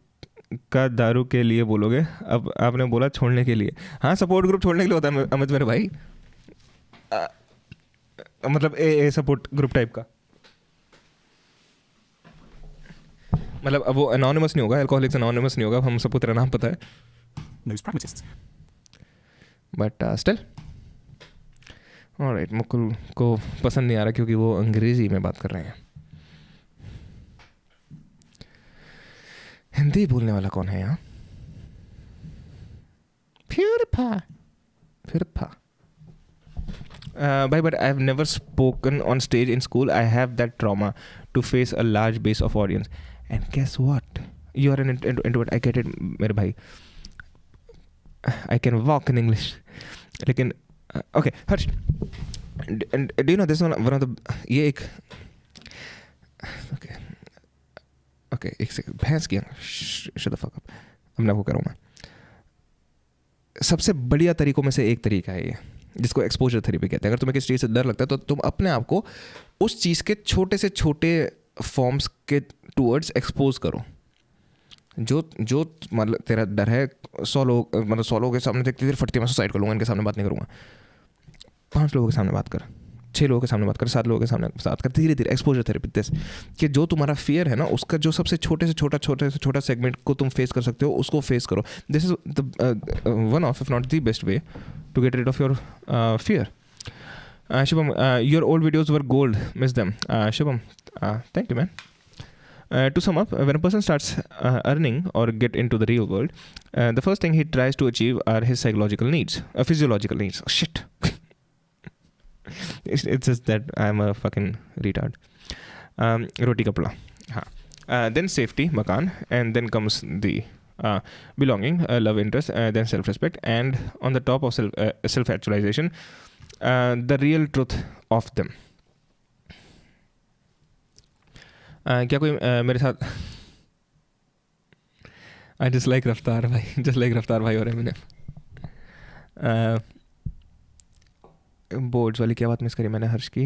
का दारू के लिए बोलोगे. अब आपने बोला छोड़ने के लिए. हाँ सपोर्ट ग्रुप छोड़ने के लिए होता है अमित मेरे भाई. मतलब ए सपोर्ट ग्रुप टाइप का. मतलब अब वो एनोनिमस नहीं होगा, अल्कोहलिक्स एनोनिमस नहीं होगा. हम सबको तेरा नाम पता है. Knows pragmatists. But still alright. Mukul को पसंद नहीं आ रहा क्योंकि वो अंग्रेजी में बात कर रहे हैं. हिंदी बोलने वाला कौन है यहाँ? प्यूरिफा भाई, but I have never spoken on stage in school. I have that trauma to face a large base of audience. And guess what, you are an introvert. I get it मेरे भाई. I can walk in English. लेकिन okay, Harsh, do you know this one of the ये एक okay एक second भैंस की shut the fuck up. अब मैं आपको करूँ मैं. सबसे बढ़िया तरीकों में से एक तरीका है ये, जिसको एक्सपोजर थेरेपी कहते हैं. अगर तुम्हें किसी चीज़ से डर लगता है तो तुम अपने आप को उस चीज़ के छोटे से छोटे फॉर्म्स के टूवर्ड्स एक्सपोज करो. जो मतलब तेरा डर है 100 लोगों के सामने देखते देर फटती मैं सुसाइड कर लूँगा, इनके सामने बात नहीं करूँगा. 5 लोगों के सामने बात कर, 6 लोगों के सामने बात कर, 7 लोगों के सामने बात कर. धीरे धीरे एक्सपोजर थेरेपी दिस कि जो तुम्हारा फियर है ना, उसका जो सबसे छोटे से छोटा सेगमेंट को तुम फेस कर सकते हो उसको फेस करो. This is the one of if not the best way to get rid of your fear. Shubham, your old videos were gold. Miss them. Shubham, thank you, man. To sum up, when a person starts earning or get into the real world, the first thing he tries to achieve are his psychological needs, physiological needs. Oh, shit. It's just that I'm a fucking retard. Roti kapda. Then safety, makan, and then comes the belonging, love interest, then self-respect, and on the top of self-actualization, the real truth of them. क्या कोई मेरे साथ I just like रफ्तार भाई भाई और मैंने boards वाली क्या बात मिस करी मैंने हर्ष की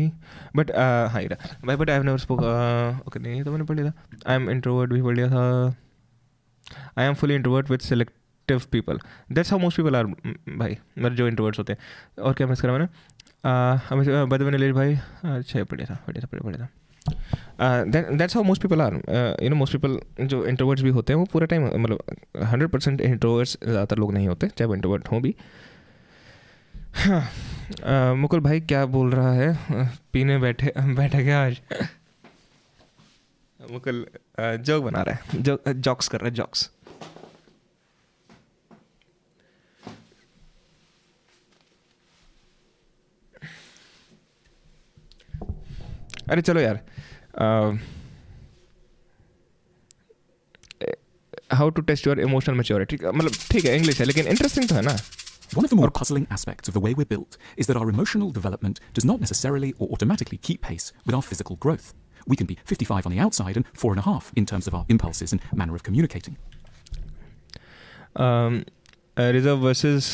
बट हाँ भाई but I have never spoke okay नहीं तो मैंने पढ़ लिया था आई एम इंट्रोवर्ट भी पढ़ लिया था I am fully introvert with selective people that's how most people are भाई मेरे जो इंट्रोवर्ट्स होते हैं और क्या मिस करा मैंने बदवनीलेश भाई अच्छा पढ़ लिया था that's how most people are most people जो इंट्रोवर्ट्स भी होते हैं वो पूरा टाइम मतलब 100% इंट्रोवर्ट्स ज़्यादातर लोग नहीं होते चाहे वो इंट्रोवर्ट हों भी हाँ मुकुल भाई क्या बोल रहा है पीने बैठा क्या आज मुकुल जोक बना रहा है जॉक्स कर रहा है जॉक्स अरे चलो यार how to test your emotional maturity मतलब ठीक है इंग्लिश है लेकिन इंटरेस्टिंग तो है ना. One of the more puzzling aspects of the way we're built is that our emotional development does not necessarily or automatically keep pace with our physical growth. We can be 55 on the outside and 4.5 in terms of our impulses and manner of communicating. Reserve versus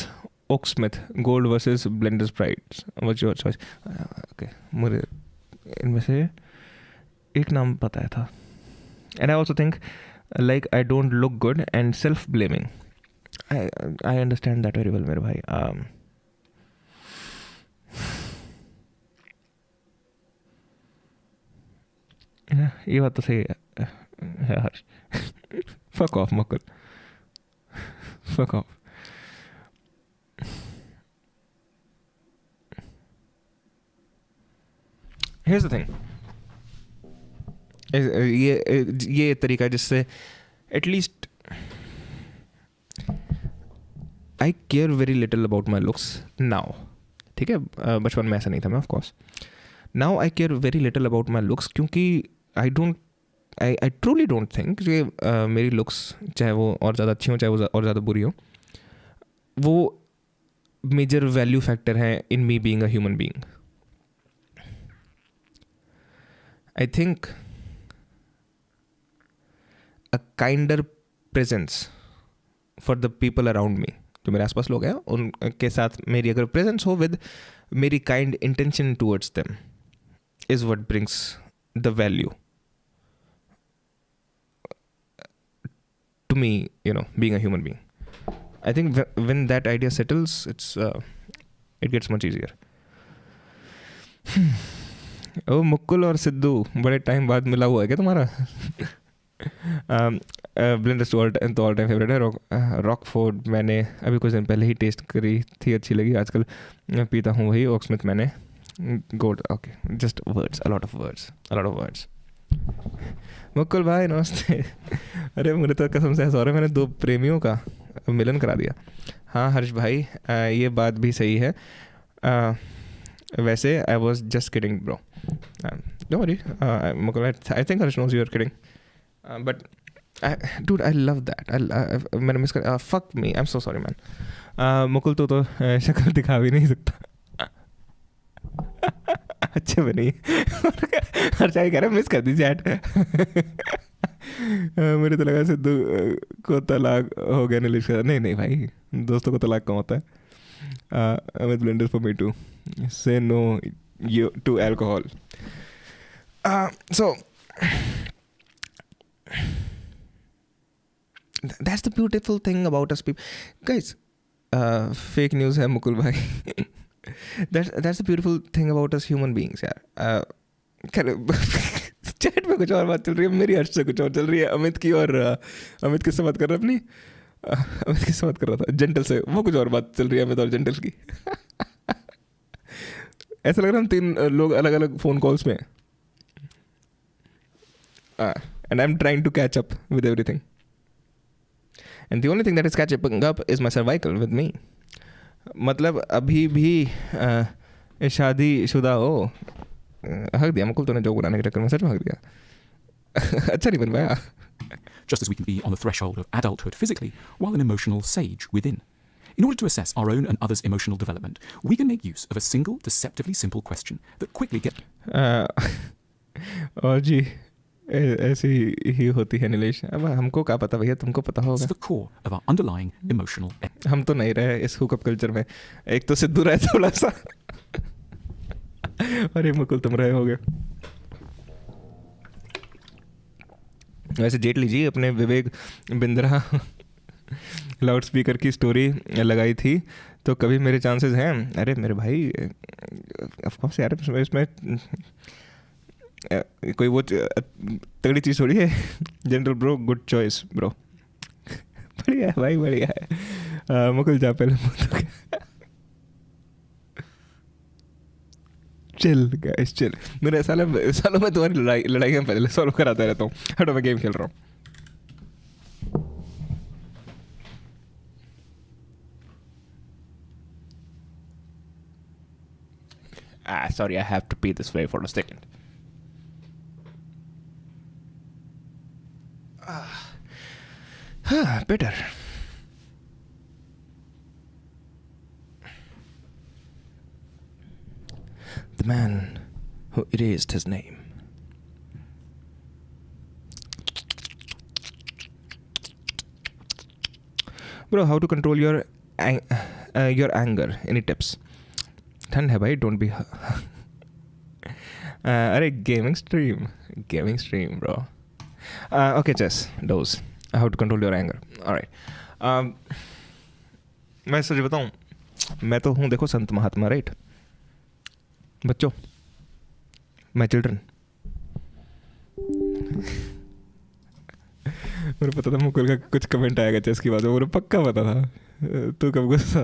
Oaksmith, Gold versus Blender's Pride. What's your choice? Okay, मुझे इनमें से एक नाम पता था. And I also think like I don't look good and self-blaming. I understand that very well मेरे भाई. ये बात तो सही है यार. Fuck off Mukul. Fuck off. Here's the thing. ये तरीका जिससे at least I care very little about my looks now. ठीक है बचपन में ऐसा नहीं था मैं of course. Now I care very little about my looks क्योंकि I truly don't think कि मेरी looks चाहे वो और ज़्यादा अच्छी हो चाहे वो और ज़्यादा बुरी हो वो major value factor है in me being a human being. I think a kinder presence for the people around me जो मेरे आसपास लोग हैं उनके साथ मेरी अगर प्रेजेंस हो विद मेरी kind intention towards them is what brings the value to me being a human being. I think when that idea settles it gets much easier. Oh Mukul और सिद्धू बड़े टाइम बाद मिला हुआ है क्या तुम्हारा? ब्लेंडर्स तो ऑल टाइम फेवरेट है. रॉकफोर्ड मैंने अभी कुछ दिन पहले ही टेस्ट करी थी अच्छी लगी. आजकल पीता हूँ वही. ओक्समिथ मैंने gold. Okay just words a lot of words. Mukul भाई नमस्ते. अरे मुझे तो कसम से ऐसा हो रहा है मैंने दो प्रेमियों का मिलन करा दिया. हाँ हर्ष भाई ये बात भी सही है. वैसे I was just kidding bro. Don't worry Mukul I think Harsh knows you are kidding. But dude, I love that. मैंने मिस कर. Fuck me. I'm so sorry, man. Mukul तो शक्ल दिखा भी नहीं सकता. अच्छे में नहीं. हर चाहे कह रहा मिस कर दी चैट. मुझे तो लगा सिद्धू को तलाक हो गया नीलिश का. नहीं भाई दोस्तों को तलाक कम होता है. With blenders for me too. Say no to alcohol. So that's the beautiful thing about us people guys. Fake news है मुकुल भाई. that's the beautiful thing about us human beings यार. चैट में कुछ और बात चल रही है मेरी हर्ष से कुछ और चल रही है. अमित की और अमित किससे बात कर रहा है अपनी अमित किससे बात कर रहा था जेंटल से. वो कुछ और बात चल रही है अमित और जेंटल की. ऐसा लग रहा है हम 3 लोग अलग अलग फ़ोन कॉल्स में, and I'm trying to catch up with everything. And the only thing that is catching up is my cervical with me. मतलब अभी भी शादीशुदा हो, हक दिया मुकुल तूने जोक बनाने के चक्कर में, सच में हक दिया। अच्छा नहीं बन पाया। Just as we can be on the threshold of adulthood physically, while an emotional sage within. In order to assess our own and others' emotional development, we can make use of a single, deceptively simple question that quickly gets. और जी ऐसी ही होती है नीलेश। अब हमको क्या पता भैया, तुमको पता होगा। the core of our underlying emotional. हम तो नहीं रहे इस हुकअप कल्चर में। एक तो सिद्धू रहे थोड़ा सा अरे मुकुल तुम रहे होगे। वैसे जेटली जी अपने विवेक बिंद्रा लाउड स्पीकर की स्टोरी लगाई थी, तो कभी मेरे चांसेस हैं। अरे मेरे भाई ऑफ कोर्स यार, इसमें कोई वो तगड़ी चीज़ थोड़ी है। General bro, good choice bro. बढ़िया है भाई, बढ़िया है। मुकुल जा पहले चिल गाइस चिल। मेरे सालों में तुम्हारी लड़ाइयाँ पहले सॉल्व कराता रहता हूँ। हटो मैं गेम खेल रहा हूँ। Sorry, I have to pee this way for a second. Better. The man who erased his name. Bro, how to control your anger? Any tips? ठंड है भाई, डोंट बी अरे gaming stream bro. Okay Chess Doze, how to control your anger. Alright, मैं सच बताऊं, मैं तो हूँ देखो संत महात्मा, राइट बच्चों, मैं चिल्ड्रन। मुझे पता था मुकुल का कुछ कमेंट आएगा चेस की बात में, मुझे पक्का पता था। तू कब गुस्सा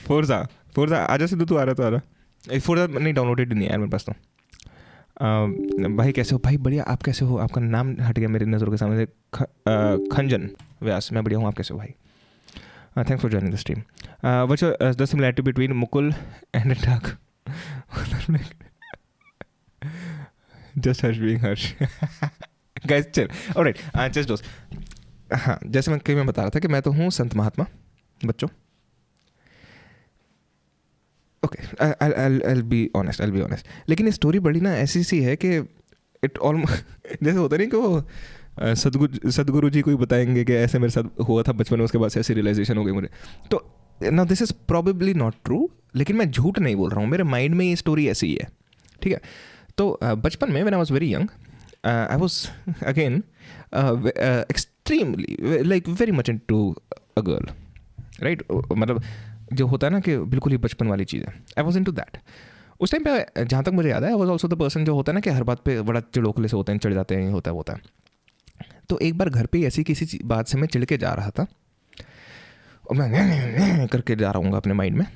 फोर्जा आजा सिद्धू, तू आ रहा तो आ रहा। फोर्जा नहीं डाउनलोडेड नहीं यार मेरे पास तो। भाई कैसे हो भाई? बढ़िया, आप कैसे हो? आपका नाम हट गया मेरी नज़रों के सामने से। खंजन व्यास, मैं बढ़िया हूँ, आप कैसे हो भाई? Thanks for joining the stream. What's the similarity between Mukul and डाक? जस्ट हर्ष बीइंग हर्ष। गाइस चिल, ऑलराइट जस्ट दोस्त। हाँ, जैसे मैं बता रहा था कि मैं तो हूँ संत महात्मा बच्चों। Okay, I'll be honest. लेकिन ये स्टोरी बड़ी ना ऐसी सी है कि इट ऑलमोस्ट जैसे होता नहीं कि वो सदगुरु जी कोई बताएंगे कि ऐसे मेरे साथ हुआ था बचपन में, उसके बाद से ऐसी रियलाइजेशन हो गई मुझे। तो now this is probably not true, लेकिन मैं झूठ नहीं बोल रहा हूँ, मेरे माइंड में ये स्टोरी ऐसी ही है, ठीक है। तो बचपन में when I was very young, I was again extremely like very much into a girl, right. मतलब जो होता है ना कि बिल्कुल ही बचपन वाली चीज़ है, I was into that. उस टाइम पे जहाँ तक मुझे याद है, I was also the person जो होता है ना कि हर बात पे बड़ा चिड़ोखले से होते हैं, चढ़ जाते हैं, होता है। तो एक बार घर पे ऐसी किसी बात से मैं चिढ़ के जा रहा था, और मैं करके जा रहा हूँ अपने माइंड में,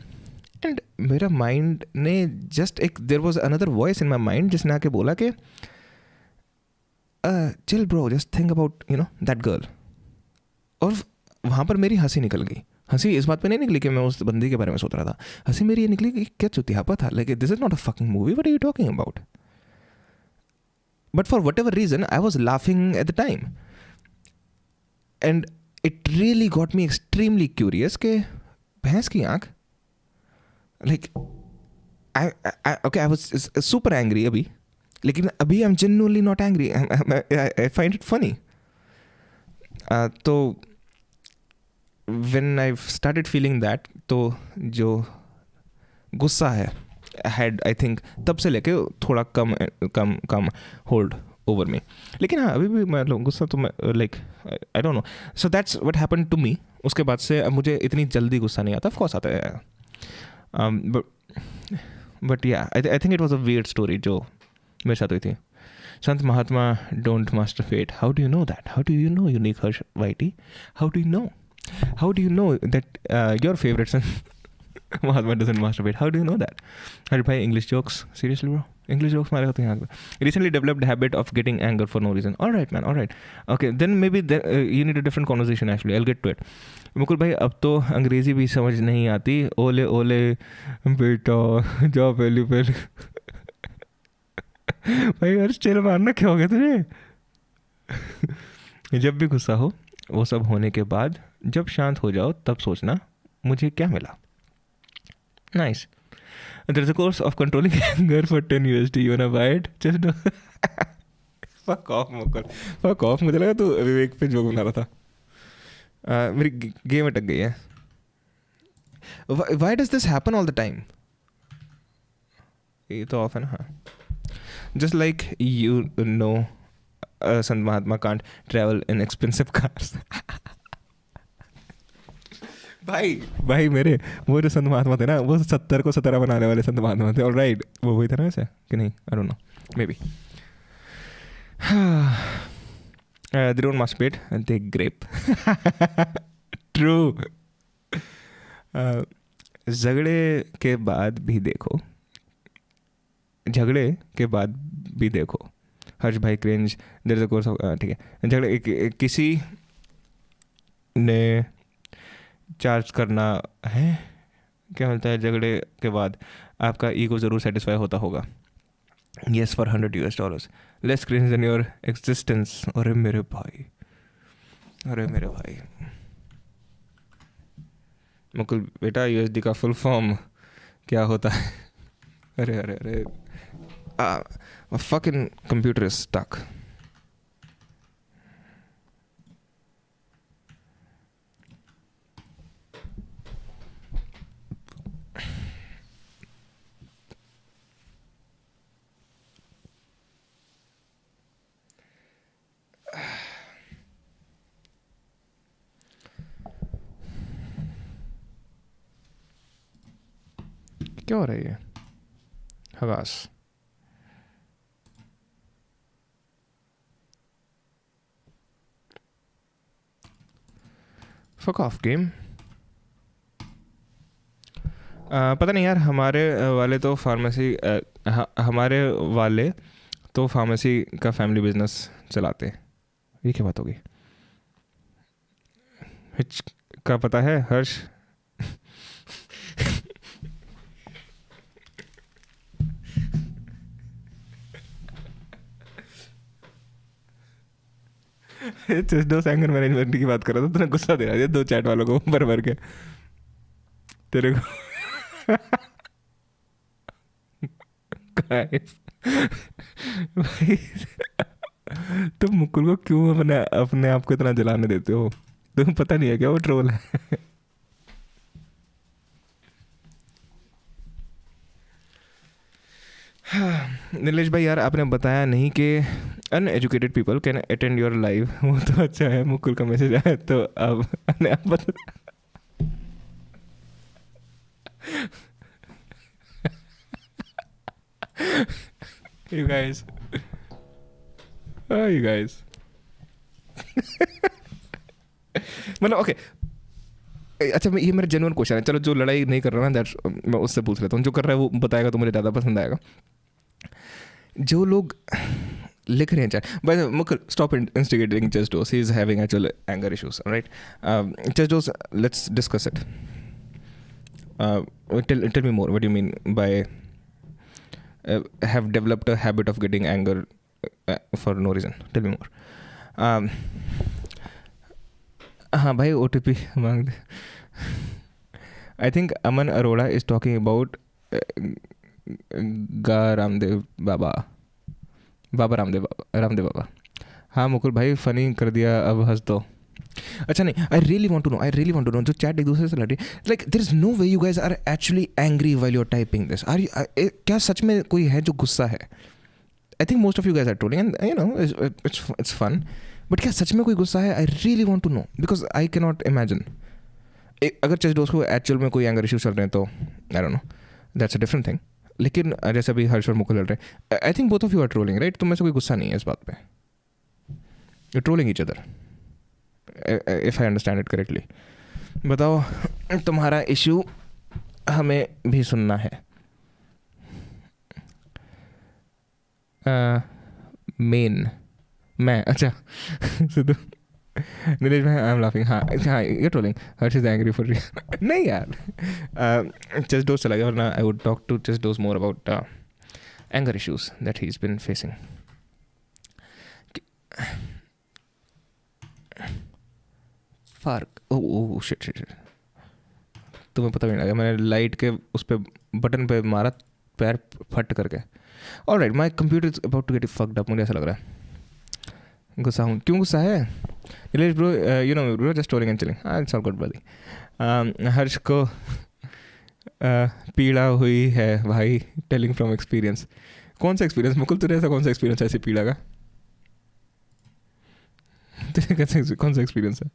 एंड मेरा माइंड ने just there was another voice in my mind जिसने आके बोला कि chill bro, just think about that girl. और वहाँ पर मेरी हंसी निकल गई। हंसी इस बात पे नहीं निकली कि मैं उस बंदी के बारे में सोच रहा था, हंसी मेरी ये निकली कि क्या चुतियापा था, like this is not a fucking movie, what are you talking about? But for whatever reason I was laughing at the time, and it really got me extremely curious कि भैंस की आँख, like I was super angry अभी, लेकिन अभी I am genuinely not angry, I find it funny. तो when I've started feeling that, तो जो गुस्सा है had I think तब से लेके थोड़ा कम होल्ड ओवर में। लेकिन हाँ, अभी भी मतलब गुस्सा तो मैं like I don't know, so that's what happened to me. उसके बाद से अब मुझे इतनी जल्दी गुस्सा नहीं आता, ऑफ कोर्स आता है, बट या I think it was a weird story जो मेरे साथ हुई थी। संत महात्मा don't master fate, how do you know that? How do you know unique Harsh whitey? How do you know that your favorite Mahatma doesn't masturbate. How do you know that? Harsh bhai, English jokes. Seriously, bro? English jokes मारे होते हैं यहाँ पे. Recently developed habit of getting anger for no reason. All right, man. All right. Okay, then maybe you need a different conversation actually. I'll get to it. Mukul भाई, अब तो अंग्रेजी भी समझ नहीं आती. ओले ओले बेटा जाओ पहली पहली. भाई हर्ष चिल मारना, क्या हो गया तुझे? जब भी गुस्सा हो, वो सब होने के बाद जब शांत हो जाओ तब सोचना मुझे क्या मिला. Nice. There's a course of controlling anger for 10 USD. You wanna buy it? Just do. Fuck off, Mukul. Fuck off. मुझे लगा तू विवेक पे जोक बना रहा था. मेरी गेम अटक गई है. Why does this happen all the time? ये तो ऑफ है ना. हाँ. Just like you know, Sant Mahatma can't travel in expensive cars. भाई मेरे वो जो संत महात्मा थे ना, वो 70 को 17 बनाने वाले संत महात्मा थे. ऑलराइट, वो वही था ना वैसे कि नहीं? आई don't no, may be. They don't masturbate, they grape. True. झगड़े के बाद भी देखो. हर्ष भाई cringe. There is a course of, ठीक है. झगड़े किसी ने चार्ज करना है, क्या मिलता है झगड़े के बाद? आपका ईगो ज़रूर सेटिस्फाई होता होगा. Yes for $100 less cringe than your existence. अरे मेरे भाई. मुकुल बेटा, USD का फुल फॉर्म क्या होता है? अरे my fucking computer is stuck. क्या हो रही है? हवास. Fuck off game. पता नहीं यार, हमारे वाले तो फार्मेसी का फैमिली बिजनेस चलाते हैं. ये क्या बात होगी? हिच का पता है हर्ष? दो एंगर मैनेजमेंट की बात कर रहा था, तूने गुस्सा दे रहा है 2 चैट वालों को भर के तेरे को. भाई तुम मुकुल को क्यों अपने आप को इतना जलाने देते हो? तुम्हें पता नहीं है क्या वो ट्रोल है? नीलेश भाई यार, आपने बताया नहीं कि uneducated people can attend your live. वो तो अच्छा है, मुकुल का मैसेज आया तो अब आप बता. You guys. मतलब ओके. अच्छा, ये मेरा जेन्युइन क्वेश्चन है. चलो, जो लड़ाई नहीं कर रहा ना, दैट्स मैं उससे पूछ लेता हूँ. जो कर रहा है वो बताएगा तो मुझे ज़्यादा पसंद आएगा. जो लोग लिख रहे हैं chat. By the way, Mukul, stop instigating just Doze. He is having actual anger issues, right? Just Doze, let's discuss it. Tell me more. What do you mean by have developed a habit of getting anger for no reason? Tell me more. हाँ भाई, OTP मांग दे. I think Aman Arora is talking about Ramdev Baba. Ramdev Baba. हाँ मुकुल भाई, funny कर दिया, अब हंस दो. अच्छा नहीं, I really want to know जो चैट एक दूसरे से लड़ रही, like there is no way you guys are actually angry while you are typing this. Are you, क्या सच में कोई है जो गुस्सा है? I think most of you guys are trolling and you know it's fun, but क्या सच में कोई गुस्सा है? I really want to know, because I can not imagine. अगर चेस दोस्त को एक्चुअल में कोई एंगर इश्यूज चल रहे हैं तो I don't know, that's a different thing. लेकिन जैसे अभी हर्ष और मुकुल लड़ रहे हैं, I think both of you are trolling, right? तुम में से कोई गुस्सा नहीं है इस बात पे. You trolling each other, if I understand it correctly. बताओ तुम्हारा इशू हमें भी सुनना है. मेन मैं अच्छा सिद्धू नीलेश भाई आई एम लाफिंग. हाँ you're trolling. Harsh is angry for real. नहीं यार, चेस डोज चला गया, वरना I would talk to Chess Doze more about anger issues that he's been facing. फार्क ओह शिट. तुम्हें पता भी नहीं लगा, मैंने लाइट के उस पे बटन पे मारा पैर फट करके. Alright, my computer is about to get fucked up. मुझे ऐसा लग रहा है. गुस्सा हूँ. क्यों गुस्सा है Nilesh bro? You know bro, just storing and chilling. It's all good brother. Harsh को पीड़ा हुई है भाई, टेलिंग फ्रॉम एक्सपीरियंस. कौन सा एक्सपीरियंस मुकुल? तुझे ऐसा कौन सा एक्सपीरियंस है ऐसी पीड़ा का? तुझे कैसे कौन सा एक्सपीरियंस है?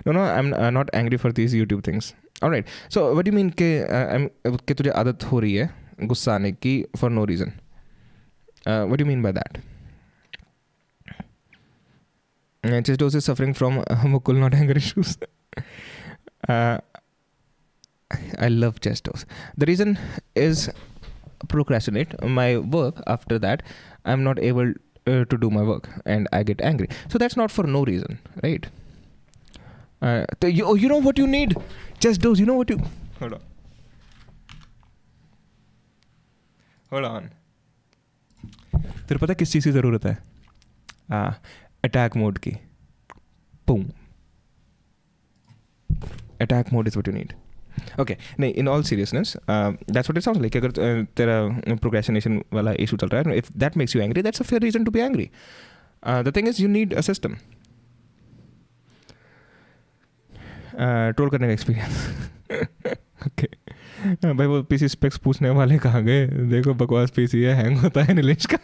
No, I'm not angry for these YouTube things. All right. So, what do you mean कि तुझे आदत हो रही है गुस्सा आने की for no reason? What do you mean by that? Chess dose is suffering from Mukul, not anger issues. I love chess dose. The reason is procrastinate my work. After that, I'm not able to do my work and I get angry. So that's not for no reason, right? You know what you need? Chess dose, you know what you... Hold on. तेरे पता किस चीज़ की ज़रूरत है? Attack mode की. Boom. Attack mode is what you need. Okay. नहीं, in all seriousness, that's what it sounds like. अगर तेरा procrastination वाला issue चल रहा है, if that makes you angry, that's a fair reason to be angry. The thing is, you need a system. Troll करने का experience. Okay भाई, वो पीसी स्पेक्स पूछने वाले कहाँ गए? देखो बकवास पीसी है, हैंग होता है नीलेश का.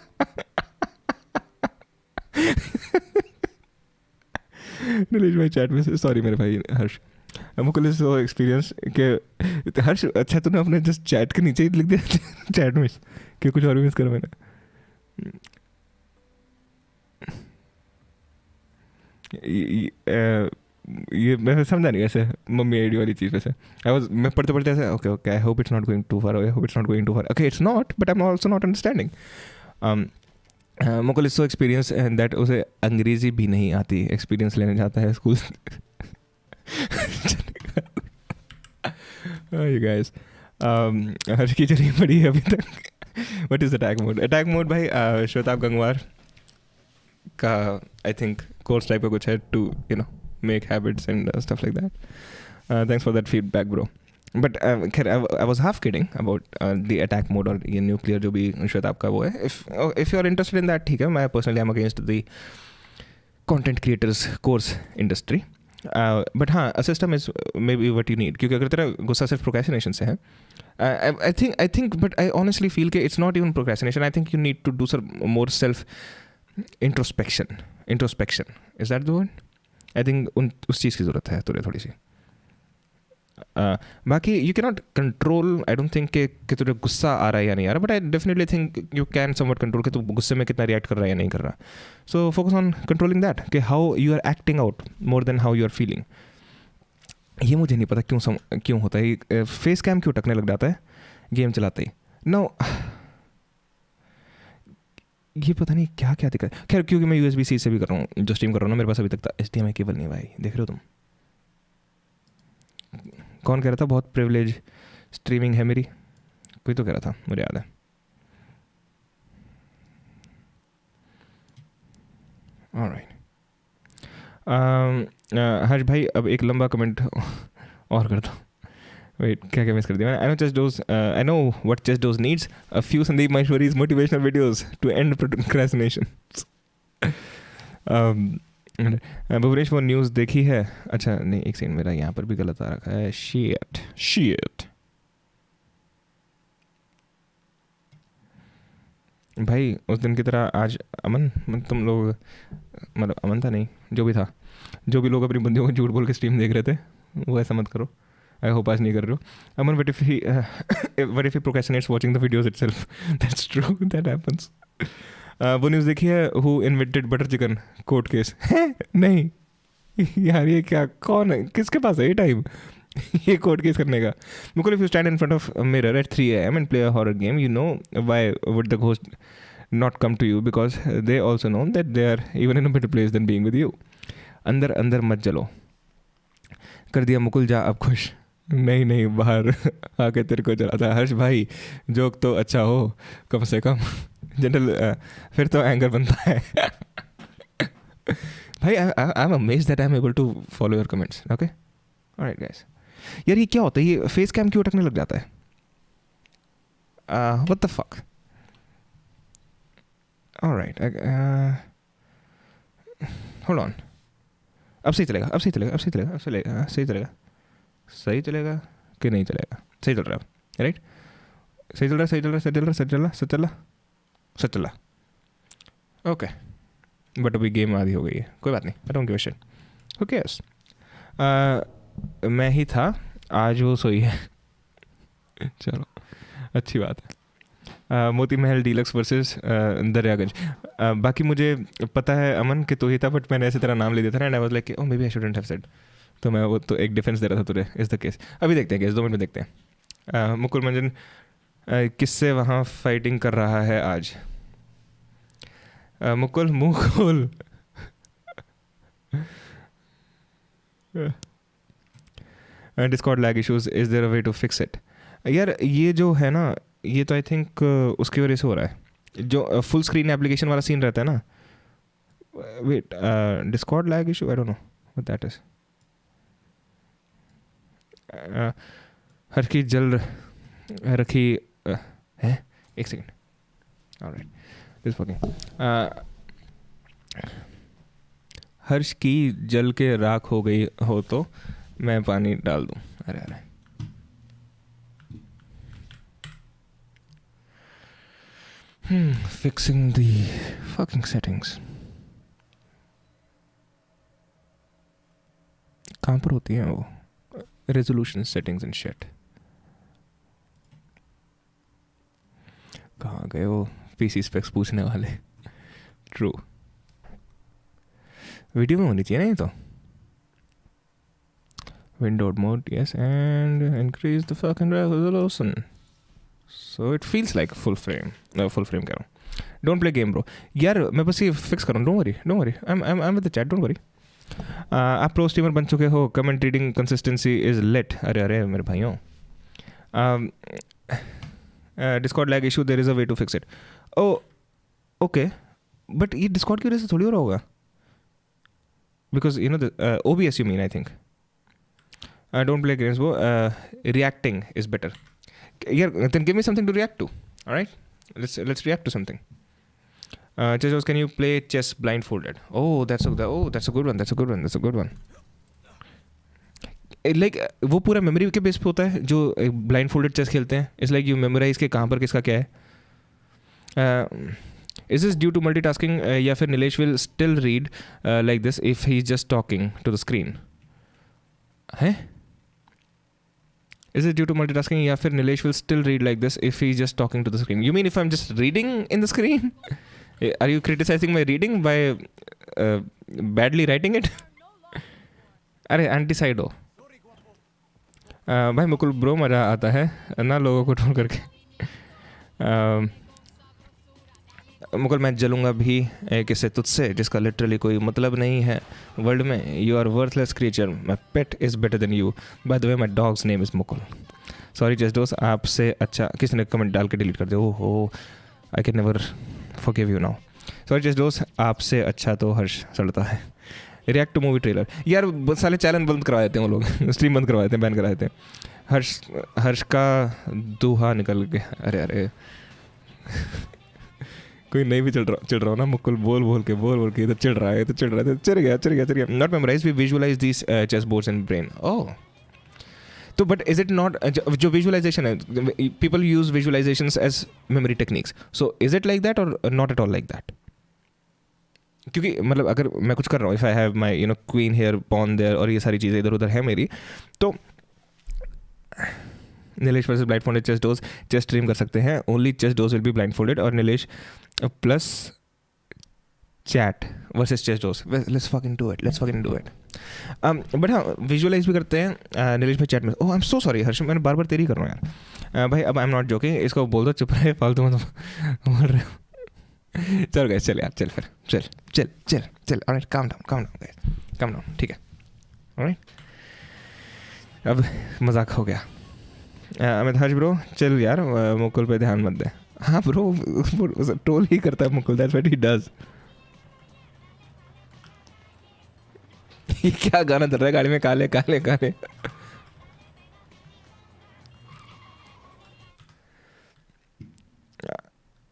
नीलेश भाई चैट में, सॉरी मेरे भाई हर्ष, मुकुल इज सो एक्सपीरियंस के हर्ष. अच्छा तूने अपने जस्ट चैट के नीचे ही लिख दिया चैट में कि कुछ और भी मिस करा मैंने. ये मैं समझा नहीं ऐसे मम्मी आईडी वाली चीज़ वैसे. मैं पढ़ते पढ़ते ऐसे okay I hope it's not going too far, I hope it's not going too far. Okay it's not, but I am also not understanding. Mukul is so experience and that उसे अंग्रेजी भी नहीं आती. एक्सपीरियंस लेने जाता है स्कूल. यू गाइस, हर्ष की जरी पड़ी है अभी तक. What is attack mode? Attack mode भाई श्वेताब गंगवार का आई थिंक कोर्स टाइप का कुछ है, to you know make habits and stuff like that. Thanks for that feedback, bro. But I was half kidding about the attack mode or ये nuclear जो भी श्वेताब का वो है. If you are interested in that, ठीक है. मैं personally am against the content creators course industry. But हाँ, a system is maybe what you need. क्योंकि अगर तेरा गुस्सा सिर्फ procrastination से है, I think, but I honestly feel कि it's not even procrastination. I think you need to do some more self introspection. Is that the word? I think उस चीज़ की ज़रूरत है तुझे थोड़ी सी. बाकी you can not control, I don't think कि तुझे गुस्सा आ रहा है या नहीं आ रहा, but I definitely think you can somewhat control कि तू गुस्से में कितना रिएक्ट कर रहा है या नहीं कर रहा. So focus on controlling that, कि how you are acting out more than how you are feeling. ये मुझे नहीं पता क्यों होता है. फेस कैम क्यों टकने लग जाता है गेम चलाते ही? नो, ये पता नहीं क्या क्या दिक्कत. खैर, क्योंकि मैं USB-C से भी कर रहा हूँ, जो स्ट्रीम कर रहा हूँ ना, मेरे पास अभी तक HDMI केबल नहीं भाई. देख रहे हो तुम? कौन कह रहा था बहुत प्रिविलेज स्ट्रीमिंग है मेरी? कोई तो कह रहा था, मुझे याद है. ऑलराइट. हर्ष भाई अब एक लंबा कमेंट और करता हूँ. Wait, क्या मिस कर दिया मैंने? I know what chess dose needs. A few Sandeep Maheshwari's motivational videos to end procrastination. Bhuvnesh वो न्यूज़ देखी है? अच्छा नहीं, एक सेकंड, मेरा यहाँ पर भी गलत आ रखा है. Shit. भाई उस दिन की तरह आज अमन, तुम लोग मतलब अमन था नहीं, जो भी था, जो भी लोग अपनी बंदियों को झूठ बोल के स्ट्रीम देख रहे थे, वो ऐसा मत करो. I hope आज नहीं कर रहे हो. Aman, what if he procrastinates watching the videos itself? That's true, that happens. वो न्यूज़ देखी है, who invented butter chicken court case? नहीं यार, ये क्या, कौन है, किसके पास है ये टाइम? ये कोर्ट केस करने का. Mukul, if you stand in front of a mirror at 3 a.m. and play a horror game, you know why would the ghost not come to you? Because they also know that they are even in a better place than being with you. अंदर अंदर मत जलो. कर दिया मुकुल, जा अब खुश. नहीं बाहर आके तेरे को जलाता. हर्ष भाई जोक तो अच्छा हो कम से कम. जनरल फिर तो एंगर बनता है. भाई I am amazed that I am able to follow your comments. Okay alright guys. यार ये क्या होता है, ये फेस कैम क्यों अटकने लग जाता है? What the fuck. Alright hold on. अब सही चलेगा सही चलेगा कि नहीं चलेगा? सही चल रहा है राइट. सही चल रहा. ओके बट अभी गेम आधी हो गई है. कोई बात नहीं. I don't give a shit. Who cares. मैं ही था, आज वो सोई है. चलो अच्छी बात है. Moti Mahal deluxe versus Daryaganj. बाकी मुझे पता है अमन कि तो ही था, बट मैंने ऐसे तेरा नाम ले दिया था and I was like oh maybe I shouldn't have said. तो मैं वो तो एक डिफेंस दे रहा था तुझे. Is the case. अभी देखते हैं केस, 2 मिनट में देखते हैं. मुकुल मंजन किससे वहाँ फाइटिंग कर रहा है आज? मुकुल मुँह खोल. Discord lag issues, is there a way to fix it? यार ये जो है ना, ये तो आई थिंक उसकी वजह से हो रहा है. जो फुल स्क्रीन एप्लीकेशन वाला सीन रहता है ना. Wait, Discord lag issue, I don't know what that is. हर की जल रखी है. एक second. Alright this fucking. Harsh की जल के राख हो गई हो तो मैं पानी डाल दूं. अरे फिक्सिंग द फकिंग सेटिंग्स. कहाँ पर होती हैं वो रेजोल्यूशन सेटिंग्स एंड शिट? कहाँ गए वो पीसी स्पेक्स पूछने वाले? ट्रू, वीडियो में होनी चाहिए नहीं तो. Windowed mode yes and increase the fucking resolution so it feels like full frame कह रहा हूँ. Don't play game bro. यार मैं बस ये फिक्स कर रहा हूँ. Don't worry I am with the chat. Don't worry. आप प्रो स्ट्रीमर बन चुके हो. Comment reading consistency is late. अरे मेरे भाइयों. Discord lag issue, there is a way to fix it. Okay but ये डिस्कॉर्ड की वजह से थोड़ी हो रहा होगा. Because you know OBS you mean I think. Don't play games bro. Reacting is better. यार then give me something to react to. All right, let's react to something. Chess, can you play chess blindfolded? Oh, that's a good one. Like वो पूरा memory के base पे होता है जो blindfolded chess खेलते हैं. It's like you memorize के कहाँ पर किसका क्या है. Is this due to multitasking या फिर Nilesh will still read like this if he's just talking to the screen? है? Is it due to multitasking या फिर Nilesh will still read like this if he's just talking to the screen? You mean if I'm just reading in the screen? Are you criticizing my reading by badly writing it? अरे anti-side हो. भाई Mukul bro मज़ा आता है ना लोगों को troll करके. मुकुल मैं जलूँगा भी किससे? तुझसे जिसका लिटरली कोई मतलब नहीं है वर्ल्ड में. You are worthless creature. My pet is better than you. By the way my dog's name is Mukul. Sorry just दोस्त, आपसे अच्छा. किसी ने कमेंट डाल के डिलीट कर दिया. ओहो, I can never forgive you now. Sorry just दोस्त, आपसे अच्छा तो हर्ष सड़ता है. React to movie trailer. यार साले चैनल बंद करवा देते हैं वो लोग. स्ट्रीम बंद करवा देते हैं, बैन करा देते हैं. हर्ष का दूहा निकल गया. अरे कोई नहीं भी चल रहा हो ना मुकुल, बोल के इधर चढ़ रहा है तो चढ़ गया. Not memorize, we visualize this chess boards in brain. Oh तो बट इज इट नॉट जो विजुअलाइजेशन है, people use visualizations as memory techniques. So is it like that और not at all like that? क्योंकि मतलब अगर मैं कुछ कर रहा हूँ, if I have my queen here pawn there और ये सारी चीज़ें इधर उधर है मेरी, तो Nilesh versus blindfolded chess dose chess stream कर सकते हैं. Only chess dose will be blindfolded और Nilesh plus chat versus chess dose. Let's fucking do it. But हाँ विजुअलाइज भी करते हैं नीलेश भाई चैट में. ओह आई एम सो सॉरी हर्ष, मैंने बार बार तेरी कर रहा हूँ यार. भाई अब आई एम नॉट जोकिंग, इसको बोल दो चुप रहे, फालतू में बोल रहे हो. चल गए, चल यार, चल फिर, चल चल चल चल. Alright, calm down guys, calm down, ठीक है. ऑलराइट, अब मजाक हो गया. अमित हर्ष ब्रो चल यार, मुकुल पे ध्यान मत दे. हाँ ब्रो, ट्रोल ही करता है Mukul, that's what he does. ये क्या गाना चल रहा है गाड़ी में, काले काले काले.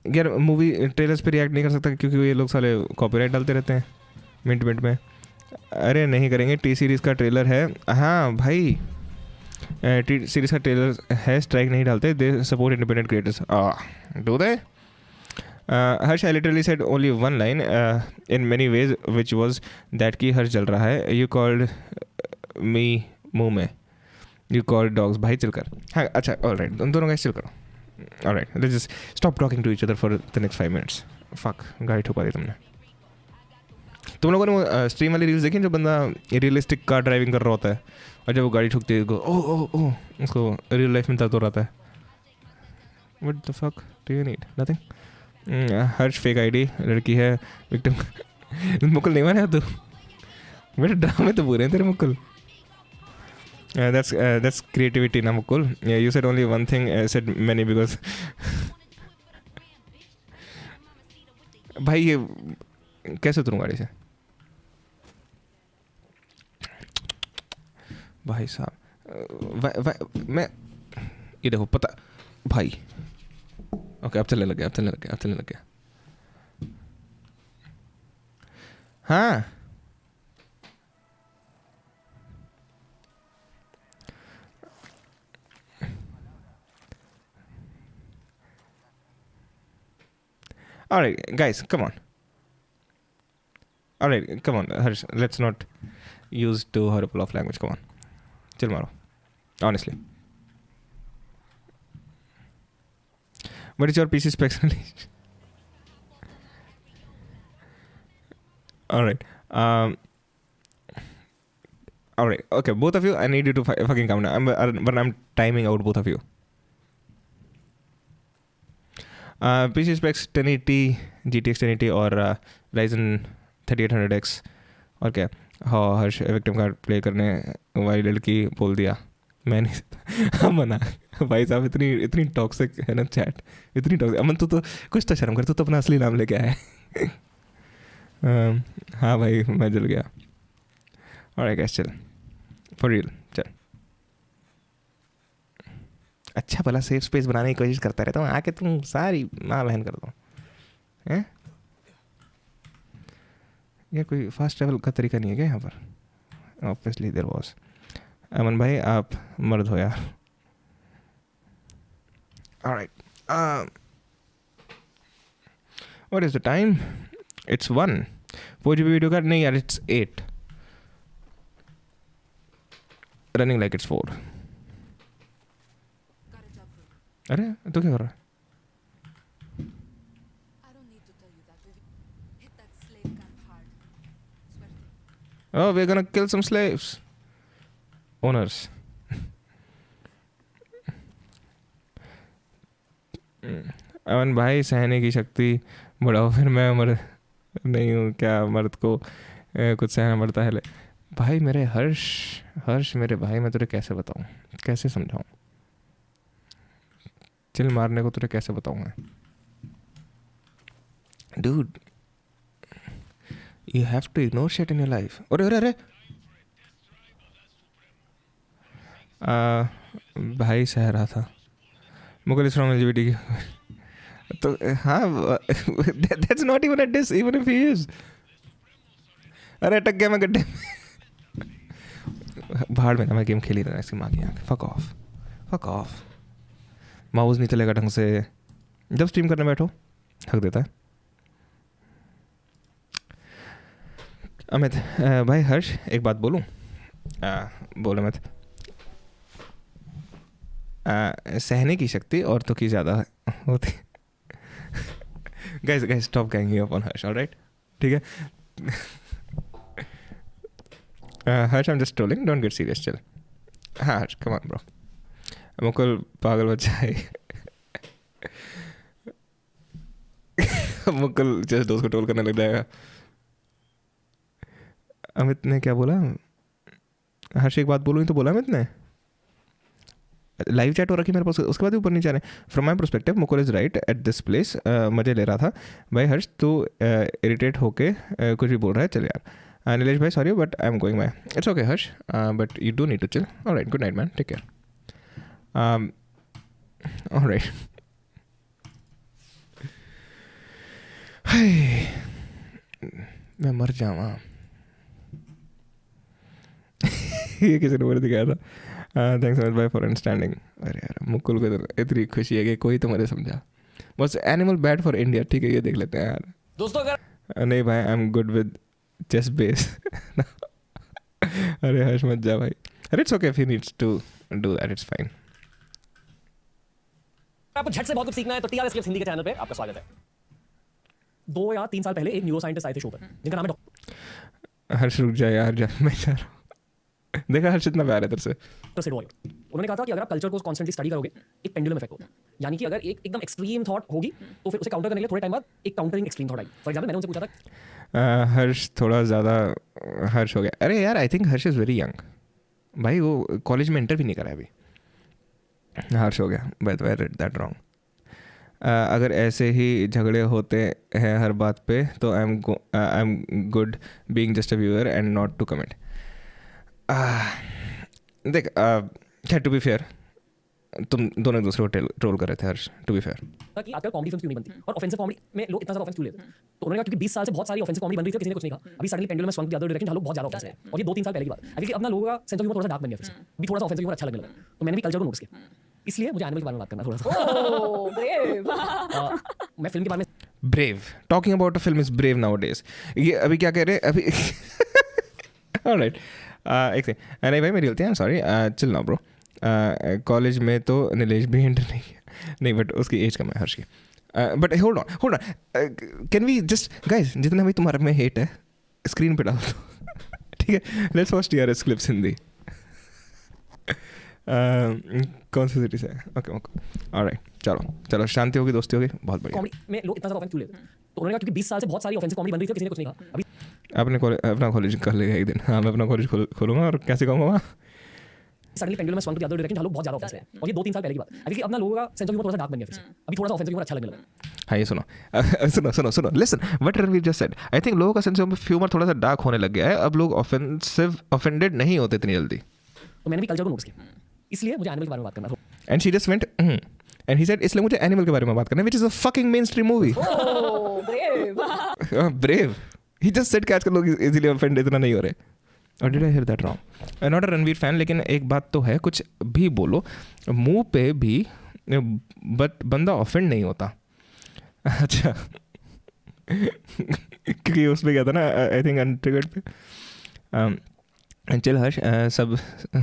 यार मूवी ट्रेलर्स पे रिएक्ट नहीं कर सकता क्योंकि ये लोग साले कॉपीराइट डालते रहते हैं मिनट मिनट में. अरे नहीं करेंगे, टी सीरीज़ का ट्रेलर है. हाँ भाई, टी सीरीज़ का ट्रेलर है, स्ट्राइक नहीं डालते, they support independent creators. Do they? Harsh, I literally said only one line in many ways which was that कि हर्ष जल रहा है. यू कॉल्ड मी मुँह में, यू कॉल्ड डॉग्स. भाई चल कर. हाँ अच्छा, ऑलराइट, उन दोनों का चिल करो. Alright, let's just stop talking to each other for the next 5 minutes. Fuck, गाड़ी ठुका दी तुमने. तुम लोगों ने स्ट्रीम वाली रील्स देखी जो बंदा रियलिस्टिक कार ड्राइविंग कर रहा होता है और जब वो गाड़ी ठुकती है ओ उसको रियल लाइफ में दर्द हो रहा है. What the fuck do you need? Nothing. Harsh fake ID, लड़की है विक्टिम. मुकुल नहीं माना तू, मेरे ड्रामे तो बुरे हैं तेरे मुकुल. That's creativity ना Mukul. You said only one thing, I said many because भाई ये कैसे उतरूँ गाड़ी से भाई साहब. मैं ये देखो पता भाई. ओके, अब चलने लग गया. हाँ alright guys, come on. Alright, come on Harsh, let's not use too horrible of language. Come on, chill maro, honestly. What is your PC specs? Alright, alright, okay, both of you, I need you to fucking calm down. I'm timing out both of you. PC specs 1080, GTX 1080 और Ryzen 3800X. और क्या, हाँ हर्ष victim card play करने वाली लड़की बोल दिया, मैं नहीं. हाँ मना भाई साहब, इतनी टॉक्सिक है ना चैट, इतनी टॉक्सिक. अमन तू तो कुछ तो शर्म कर, तू तो अपना असली नाम लेके आया है. हाँ भाई मैं जल गया. ऑलराइट गाइस, चल फॉर रियल, चल. अच्छा भला सेफ स्पेस बनाने की कोशिश करता रहता हूँ, आके तुम सारी माँ बहन कर दो हैं. यार कोई फास्ट ट्रैवल का तरीका नहीं है क्या यहाँ पर? Obviously there was. अमन भाई आप मर्द हो यार. Alright, what is the time? It's 1. 4GB video card नहीं यार, इट्स 8. Running like it's 4. अरे तू क्या कर रहा है? Oh, we're gonna kill some slaves. Owners. अमन भाई, सहने की शक्ति बढ़ाओ, फिर मैं मर्द नहीं हूँ क्या? मर्द को कुछ सहना पड़ता है. भाई मेरे हर्ष मेरे भाई, मैं तुझे कैसे बताऊँ, कैसे समझाऊँ? चिल मारने को तुझे कैसे बताऊँ मैं? Dude, you have to ignore shit in your life. अरे भाई सह रहा था. मुकुल इज फ्रॉम LGBT तो हाँ, that's not even a diss, even if he is. अरे अटक गया मैं गड्ढे में. भाड़ में ना, मैं गेम खेल ही रहा इसकी माँ की आँख. Fuck off. माउस नहीं चलेगा ढंग से, जब स्ट्रीम करने बैठो थक देता है. अमित भाई, हर्ष एक बात बोलूं? बोलो अमित. सहने की शक्ति औरतों की ज़्यादा होती. Guys stop ganging up on Harsh, alright? ठीक है. Harsh, I'm just trolling. Don't get serious, chill. हाँ Harsh, come on, bro. Mukul पागल बच्चा है. मुकुल जस्ट दोस्त को ट्रोल करने लग जाएगा. अमित ने क्या बोला? हर्ष एक बात बोलूँ तो बोला अमित ने. लाइव चैट हो रखी मेरे पास, उसके बाद ऊपर नीचे आ रहे. From my perspective Mukul is right at this place. मज़े ले रहा था. भाई हर्ष तू इरिटेट होके कुछ भी बोल रहा है, चल यार. नीलेश भाई sorry but I am going my. It's okay Harsh but you do need to chill. Alright, good night man, take care. Alright. मैं मर जाऊँ. ये किसी ने मुझे दिखाया था. थैंक्स अमित भाई फॉर अंडरस्टैंडिंग. अरे यार मुकुल को तो इतनी खुशी है कि कोई तो मुझे समझा. बस एनिमल बैड फॉर इंडिया. ठीक है ये देख लेते हैं यार. दोस्तों अगर नहीं भाई I am good with chest base. अरे हर्ष मत जा भाई. अरे it's okay if he needs to do that, it's fine. आपको झट से बहुत कुछ सीखना है तो TRS क्लिप्स हिंदी के चैनल पे आपका स्वागत है. 2 या 3 साल पहले एक न्यूरो साइंटिस्ट आए थे शो पर जिनका नाम है डॉक्टर हर्ष रुक जा यार, जा मैं जा रहा हूँ. देखा हर्ष इतना प्यार है तेरे से. सिडोयो. उन्होंने कहा था कि अगर आप कल्चर को कॉन्स्टेंटली स्टडी करोगे एक पेंडुलम इफेक्ट होगा. यानी कि अगर एक एकदम एक्सट्रीम थॉट होगी तो फिर उसे काउंटर करने के लिए थोड़े टाइम बाद एक countering extreme thought I. For example मैंने उनसे पूछा था हर्ष थोड़ा ज़्यादा हर्ष हो गया. अरे यार आई think Harsh is very young भाई. वो कॉलेज में इंटर भी नहीं करा है अभी. हर्ष हो गया. But I read that wrong. अगर ऐसे ही झगड़े होते हैं हर बात पे तो I am good being just a viewer and not to comment. देख क्या टू बी फेयर तुम दोनों एक दूसरे को ट्रोल कर रहे थे हर्ष. टू बी फेयर कि आजकल कॉमेडी फिल्म क्यों नहीं बनती और ऑफेंसिव कॉमेडी में लोग इतना ज्यादा ऑफेंस क्यों लेते हैं. तो उन्होंने कहा क्योंकि 20 साल से बहुत सारी ऑफेंसिव कॉमेडी बन रही थी, किसी ने कुछ नहीं कहा. अभी सडनली पेंडुलम में स्वंग द अदर डायरेक्शन जहां लोग बहुत ज्यादा ऑफेंस है. और ये 2-3 साल पहले की बात है. अभी अपना लोगों का सेंस ऑफ ह्यूमर थोड़ा सा डार्क बन गया. फिर से अभी थोड़ा सा ऑफेंसिव ह्यूमर अच्छा लगने लगा. तो मैंने भी कल्चर को नोटिस किया. इसलिए मुझे एनिमल के बारे में बात करना थोड़ा सा. मैं फिल्म के बारे में brave. Talking about a film is brave nowadays. ये अभी क्या कह रहे हैं अभी. ऑलराइट एक सेकंड. नहीं भाई मेरी गलती है, सॉरी. चिल ना ब्रो. कॉलेज में तो नीलेश भी एंटर नहीं बट उसकी एज कम है हर्ष की. But hold on can we just guys जितना भी तुम्हारे में हेट है स्क्रीन पे डाल दो. ठीक है. Let's watch TRS clips Hindi. कौन सी सिटी से? Okay alright. चलो शांति होगी, दोस्ती होगी, बहुत बढ़िया. कॉमेडी में लोग इतना ज्यादा ऑफेंस क्यों लेते हैं. तो उन्होंने कहा क्योंकि 20 साल से बहुत सारी ऑफेंसिव कॉमेडी बन रही थी, किसी ने कुछ नहीं कहा. अभी अपना कॉलेज कर लेगा एक दिन. हाँ मैं अपना कॉलेज खोलूँगा और कैसे कहूँगा वहाँ. सडनली पेंडुलम में स्वंग द अदर डायरेक्शन जहां लोग बहुत ज्यादा ऑफेंस है. और ये 2-3 साल पहले की बात है. अभी अपना लोगों का सेंस ऑफ ह्यूमर थोड़ा सा डार्क बन गया. फिर से अभी थोड़ा सा ऑफेंसिव ह्यूमर अच्छा लगने लगा. हाँ ये सुनो listen what Ranveer just said. I think लोगों का सेंस ऑफ ह्यूमर थोड़ा सा डार्क होने लग गया है. अब लोग ऑफेंडेड नहीं होते इतनी जल्दी. तो मैंने भी कल्चर को नोटिस किया. इसलिए मुझे एनिमल के बारे में बात करना था. And she just went and he said इसलिए मुझे एनिमल के बारे में बात करना है which is a fucking mainstream movie. Brave. He just said कि आजकल लोग इजीली ऑफेंड इतना नहीं हो रहे. और did I hear that wrong? Not a Ranveer fan, लेकिन एक बात तो है, कुछ भी बोलो मुंह पे भी बट बंदा ऑफेंड नहीं होता. अच्छा क्योंकि उसमें क्या था ना आई थिंक अनट्रिगर्ड पे. चल हर्ष सब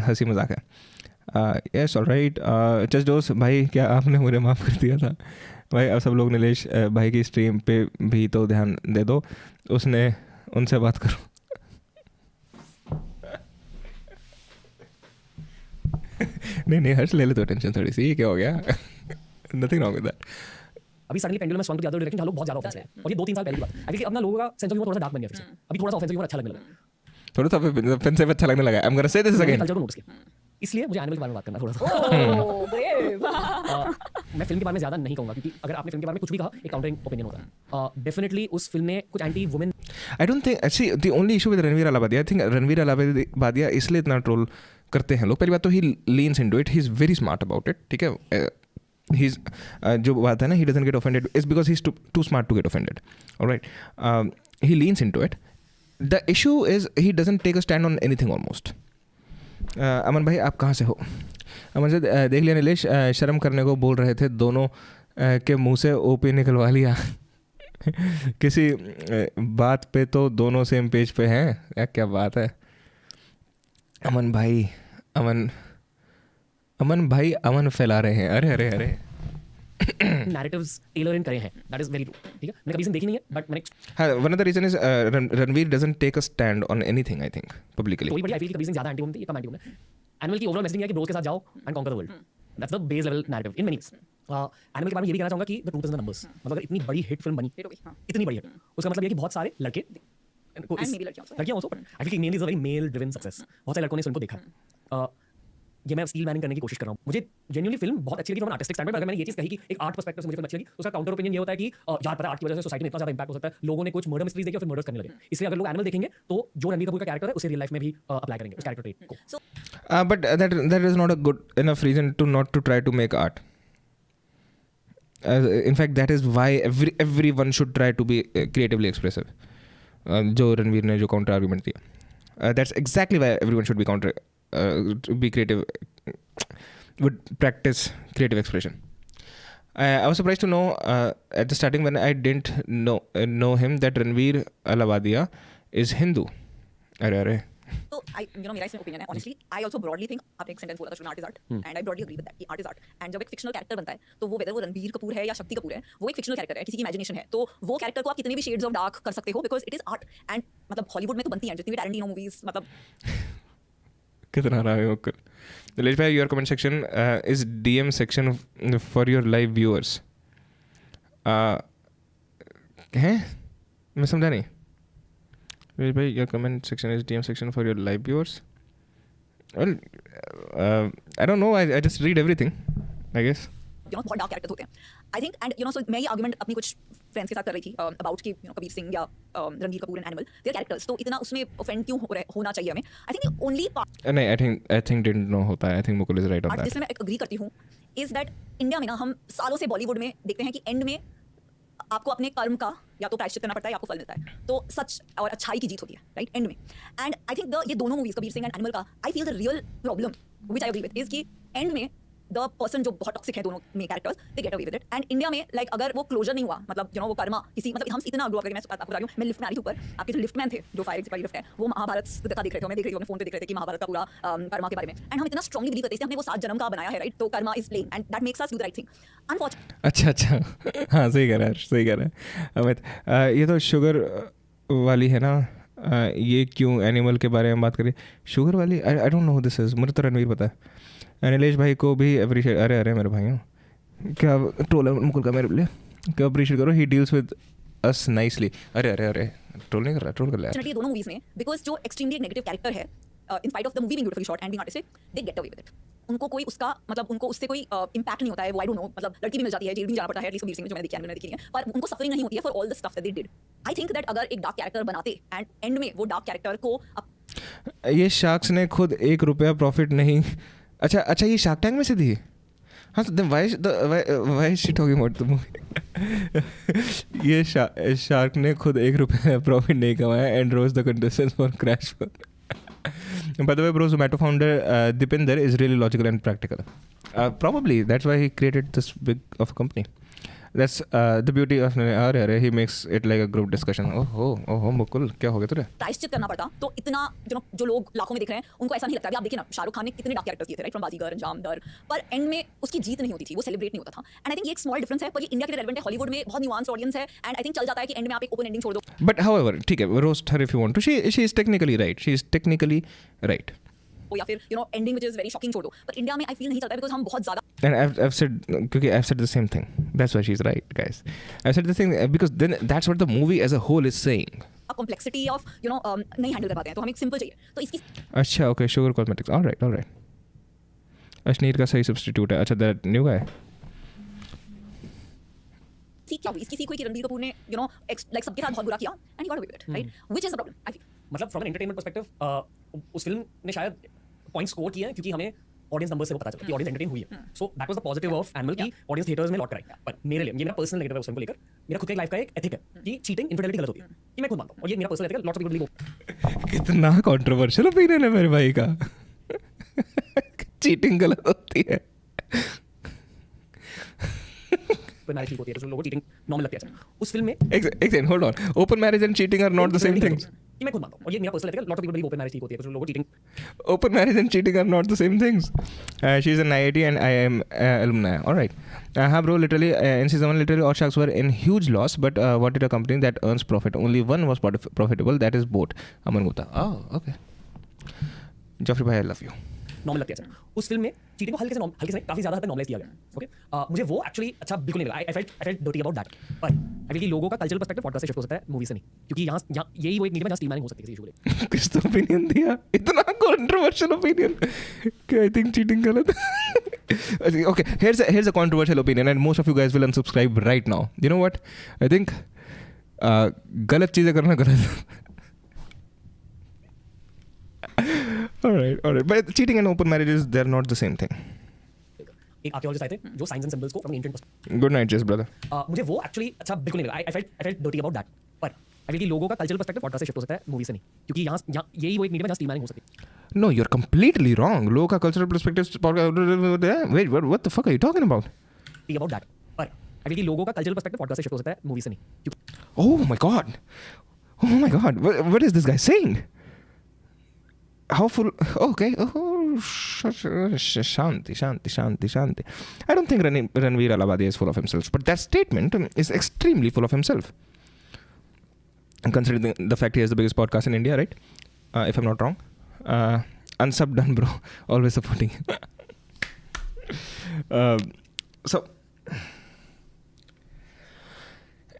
हंसी मजाक है. Yes alright. जस्ट दोस्त भाई क्या आपने मुझे माफ़ कर दिया था भाई. अब सब लोग नीलेश भाई की स्ट्रीम पे भी तो ध्यान दे दो. उसने उनसे बात करो. नहीं हर्ष ले ले तो टेंशन थोड़ी सी. क्या हो गया? Nothing wrong with that. अभी सडनली पेंडुलम में स्वंग द अदर डायरेक्शन जहां लोग बहुत ज्यादा ऑफेंस है. और ये 2-3 साल पहले की बात है. अभी अपना लोगों का सेंस ऑफ ह्यूमर थोड़ा सा डार्क बन गया. फिर से अभी थोड़ा सा ऑफेंसिव ह्यूमर अच्छा लगने लगा. थोड़ा सा ऑफेंसिव अच्छा लगने लगा. I am gonna say this again. Culture को नोटिस किया. इसलिए मुझे एनिमल के बारे में बात करना थोड़ा सा. मैं फिल्म के बारे में ज्यादा नहीं कहूंगा क्योंकि अगर आपने फिल्म के बारे में कुछ भी कहा एक काउंटरिंग ओपिनियन होता है. डेफिनेटली उस फिल्म ने कुछ anti women. I don't think see the only issue with Ranveer Allahabadi. I think Ranveer Allahabadi इसलिए इतना ट्रोल करते हैं लोग. पहली बात तो he leans into it. He is very smart about it. ठीक है. ही इज जो बात है ना he doesn't get offended is because he is too smart to get offended. Alright. He leans into it. The issue is he doesn't take a stand on anything almost. Aman भाई आप कहाँ से हो? अमन से देख लिया नीलेश शर्म करने को बोल रहे थे दोनों के मुंह से ओपी निकलवा लिया. किसी बात पे तो दोनों सेम पेज पे हैं. क्या बात है अमन भाई. अमन फैला रहे हैं. अरे नैरेटिव्स टेलर इन करे हैं, दैट इज वेरी ट्रू, ठीक है। मैंने कभी देखी नहीं है, बट मैंने one of the reason is Ranveer doesn't take a stand on anything, I think, publicly. कोई बड़ी आई फील कभी ज्यादा एंटी होती है, कम एंटी होती है। एनिमल की ओवरऑल मैसेजिंग है कि ब्रोस के साथ जाओ and conquer the world, that's the base level narrative in many. Animal के बारे में ये भी कहना चाहूंगा कि the truth is the numbers, मतलब अगर इतनी बड़ी हिट फिल्म बनी, इतनी बड़ी हिट, उसका मतलब ये कि बहुत सारे लड़के लड़कियां also, but I feel mainly is a very male driven success, बहुत सारे लड़कों ने इस फिल्म को देखा। ये मैं स्टील मैनिंग करने की कोशिश कर रहा हूँ। मुझे जेन्युइनली फिल्म बहुत अच्छी लगी फ्रॉम आर्टिस्टिक स्टैंडपॉइंट। अगर मैंने ये चीज़ कही कि एक आर्ट पर्सपेक्टिव से मुझे फिल्म अच्छी लगी, उसका काउंटर ओपिनियन ये होता है कि यार पता है आर्ट की वजह से सोसाइटी में इतना ज़्यादा इंपैक्ट हो सकता है, लोगों ने कुछ मर्डर मिस्ट्रीज देखी और फिर मर्डर्स करने लगे। इसलिए अगर लोग एनिमल देखेंगे तो जो रणबीर कपूर का कैरेक्टर है उसे रियल लाइफ में भी अप्लाई करेंगे उस कैरेक्टर ट्रेट को। But that is not a good enough reason to not to try to make art. In fact, that is why everyone should try to be creatively expressive. जो रणवीर ने जो counter argument दिया, that's exactly why everyone should be creative, would practice creative expression. I was surprised to know at the starting when I didn't know him that Ranveer Alavadia is Hindu. अरे So मेरा इसमें opinion है honestly, I also broadly think, आपने एक sentence बोला था art is art, and I broadly agree with that कि art is art, and जब एक फिक्शनल कैरेक्टर बनता है तो वो वेदर वो रणबीर कपूर है या शक्ति कपूर है, वो एक फिक्शनल कैरेक्टर है, किसी की इमेजिनेशन है, तो वो कैरेक्टर को आप कितने भी शेड्स ऑफ डार्क कर सकते हो because it is art. And मतलब हॉलीवुड में तो बनती हैं जितनी भी टैरेंटिनो मूवीज, मतलब कितना रहा है ओके। दिलेश भाई, your comment section is DM section for your live viewers. हैं, मैं समझा नहीं। दिलेश भाई, your comment section is DM section for your live viewers. Well, I don't know, I just read everything, I guess. बहुत dark characters होते हैं I think. And so मैं ये आर्गुमेंट अपनी कुछ फ्रेंड्स के साथ कर रही थी अबाउट कि कबीर सिंह या Ranbir Kapoor and animal, their characters, तो इतना उसमें ऑफेंड क्यों होना चाहिए हमें। आई थिंक ओनली पार्ट नहीं, I think didn't know होता है। I think Mukul is right on that. जिसमें मैं एग्री करती हूँ इज दैट इंडिया में ना हम सालों से बॉलीवुड में देखते हैं कि एंड में आपको अपने कर्म का या तो प्रायश्चित करना पड़ता है या आपको फल मिलता है, तो सच और अच्छाई की जीत होती है राइट एंड में। एंड आई थिंक ये दोनों movies Kabir Singh and Animal का I feel the real problem which I agree with is कि एंड में द पर्सन जो बहुत टॉक्सिक है दोनों में characters, they get away with it. And India में लाइक अगर वो क्लोजर नहीं हुआ, मतलब वो कर्मा किसी, मतलब हम इतना ग्रो अप करके, मैं आपको बता रही हूँ, मैं लिफ्ट में आ रही थी ऊपर, आपके जो लिफ्टमैन थे जो फायर एक्सिट वाली लिफ्ट है, वो महाभारत कथा देख रहे थे, मैं देख रही थी अपने फोन पे देख रहे थे कि महाभारत का पूरा कर्मा के बारे में। एंड हम इतना स्ट्रांगली बिलीव करते हैं, हमने वो 7 जन्म का बनाया है राइट, तो Karma is playing and that makes us do the right thing. Unfortunately अच्छा हाँ, सही कह रहा है अमित। ये तो शुगर वाली है ना, ये क्यों एनिमल के बारे में बात करें? शुगर वाली आई don't know who this is, मुझे तो रणवीर पता है। नीलेश भाई को भी अप्रिशिएट, अरे मेरे भाइयों, क्या ट्रोल है मुकुल का मेरे लिए, क्या अप्रिशिएट करो, he deals with us nicely. अरे ट्रोल नहीं कर रहा, ट्रोल कर लिया ये दोनों मूवीज में बिकॉज जो एक्सट्रीमली नेगेटिव कैरेक्टर है in spite of the movie being beautifully shot and being artistic, they get away with it. उनको कोई उसका मतलब उनको उससे कोई इंपैक्ट नहीं होता है, वो आई डोंट नो, मतलब लड़की भी मिल जाती है, जेल भी जाना पड़ता है, एटलीस्ट कबीर सिंह जो मैंने देखी है, मैंने देखी है, पर उनको सफरिंग नहीं होती है for all the stuff that they did. I think that अगर एक डार्क कैरेक्टर बनाते एंड एंड में वो डार्क कैरेक्टर को ये शार्क्स ने खुद ₹1 प्रॉफिट नहीं, अच्छा ये शार्क टैंक में से थी। हाँ, तो then why is she talking about the movie? ये शार्क ने खुद ₹1 प्रॉफिट नहीं कमाया and rose the contestants for crash fund. By the way, bro, Zomato founder Dipinder is really logical and practical. Probably that's why he created this big of a company. That's the beauty of he makes it like a group discussion. Oh Mukul, क्या हो गया तुझे? प्रायश्चित करना पड़ता तो इतना जो लोग लाखों में देख रहे हैं उनको ऐसा नहीं लगता। अभी आप देखिए ना, शाहरुख खान ने कितने डार्क कैरेक्टर्स किए थे राइट, फ्रॉम बाजीगर, अंजाम, डर, पर एंड में उसकी जीत नहीं होती थी, वो सेलिब्रेट नहीं होता था। एंड आई थिंक ये एक स्मॉल डिफरेंस है, पर ये इंडिया के लिए रेलेवेंट है, हॉलीवुड में बहुत न्यूआंस्ड ऑडियंस है एंड आई थिंक चल जाता है कि एंड में आप एक ओपन एंडिंग छोड़ दो। But however, ठीक है, roast her if you want to. She is technically right. She is technically right. या फिर ending which is very shocking छोड़ दो, पर इंडिया में आई फील नहीं चलता है बिकॉज़ हम बहुत ज्यादा And I've said, क्योंकि I've said the same thing. That's why she's right, guys. I've said the thing because then that's what the movie as a whole is saying. Complexity of नहीं handle कर पाते हैं, तो हमें एक simple चाहिए, तो इसकी अच्छा, okay, sugar cosmetics. All right. Ashneer का सही सब्स्टिट्यूट है। अच्छा, that new guy. सीख क्या हुई इसकी? सीख हुई कि रणबीर कपूर ने लाइक सबके साथ बहुत बुरा किया and he got away with it right, which is the problem I feel. मतलब फ्रॉम एन एंटरटेनमेंट पर्सपेक्टिव उस फिल्म ने शायद पॉइंट स्कोर किए हैं क्योंकि हमें ऑडियंस नंबर से वो पता चला कि ऑडियंस एंटरटेन हुई है। So that was the positive of animal की ऑडियंस थिएटर्स में लौट कर आई। पर मेरे लिए, ये मेरा पर्सनल नेगेटिव है उस फिल्म को लेकर, मेरा खुद का लाइफ का एक एथिक है कि चीटिंग इनफिडेलिटी गलत होती है, ये मैं खुद मानता हूं और ये मेरा पर्सनल एथिक है। Lots of people believe. कितना कंट्रोवर्शियल ओपिनियन है मेरे भाई का। चीटिंग गलत होती है, मैरिज ठीक होती है, तो लोगों को चीटिंग नॉर्मल लगती है। उस फिल्म में एक second, hold on, open marriage and cheating are not the same things. कि मैं खुद मानता हूँ, और ये मेरा personal ethical, lot of people believe open marriage ठीक होती है, कुछ लोगों को cheating Open marriage and cheating are not the same things. She's an IIT and I am alumni. All right. Bro, literally, in season 1, literally all sharks were in huge loss, but wanted a company that earns profit. Only one was profitable, that is Boat. Aman Gupta. Oh, okay. Joffrey bhai, I love you. Normal लगती है। उस film में cheating को हल्के से काफी ज्यादा हद तक नॉर्मलाइज किया गया। ओके, मुझे वो एक्चुअली अच्छा बिल्कुल नहीं लगा। I felt dirty about that. पर आई फील कि लोगों का कल्चरल पर्सपेक्टिव पॉडकास्ट से शिफ्ट हो सकता है, मूवी से नहीं, क्योंकि यहाँ यही वो एक मीडियम है जहाँ स्ट्रीमलाइनिंग हो सकती है किसी इशू के लिए। किस तो ओपिनियन दिया, इतना कंट्रोवर्शियल ओपिनियन कि आई थिंक चीटिंग गलत। Okay, here's a controversial opinion and most of you guys will unsubscribe right now. You know what? I think गलत चीजें करना गलत। All right. But cheating and open marriages, they're not the same thing. एक archaeologist आए थे जो science and symbols को from ancient perspective. Good night, Jess brother. मुझे वो एक्चुअली अच्छा बिल्कुल नहीं लगा। I felt dirty about that. पर आई फील कि लोगों का कल्चरल पर्सपेक्टिव पॉडकास्ट से शिफ्ट हो सकता है, मूवी से नहीं, क्योंकि यहाँ यही वो एक मीडियम है जहाँ स्ट्रीमलाइनिंग हो सकती है। No, you're completely wrong. लोगों का cultural perspective. Wait, what the fuck are you talking about? About that. पर आई फील कि लोगों का कल्चरल पर्सपेक्टिव पॉडकास्ट से शिफ्ट हो सकता है, मूवी से नहीं, क्योंकि Oh my god. What is this guy saying? How full? Okay. Oh, shanti. I don't think Ranveer Alabadi is full of himself, but that statement is extremely full of himself. Considering the fact he has the biggest podcast in India, right? If I'm not wrong. Unsub done, bro. Always supporting. So,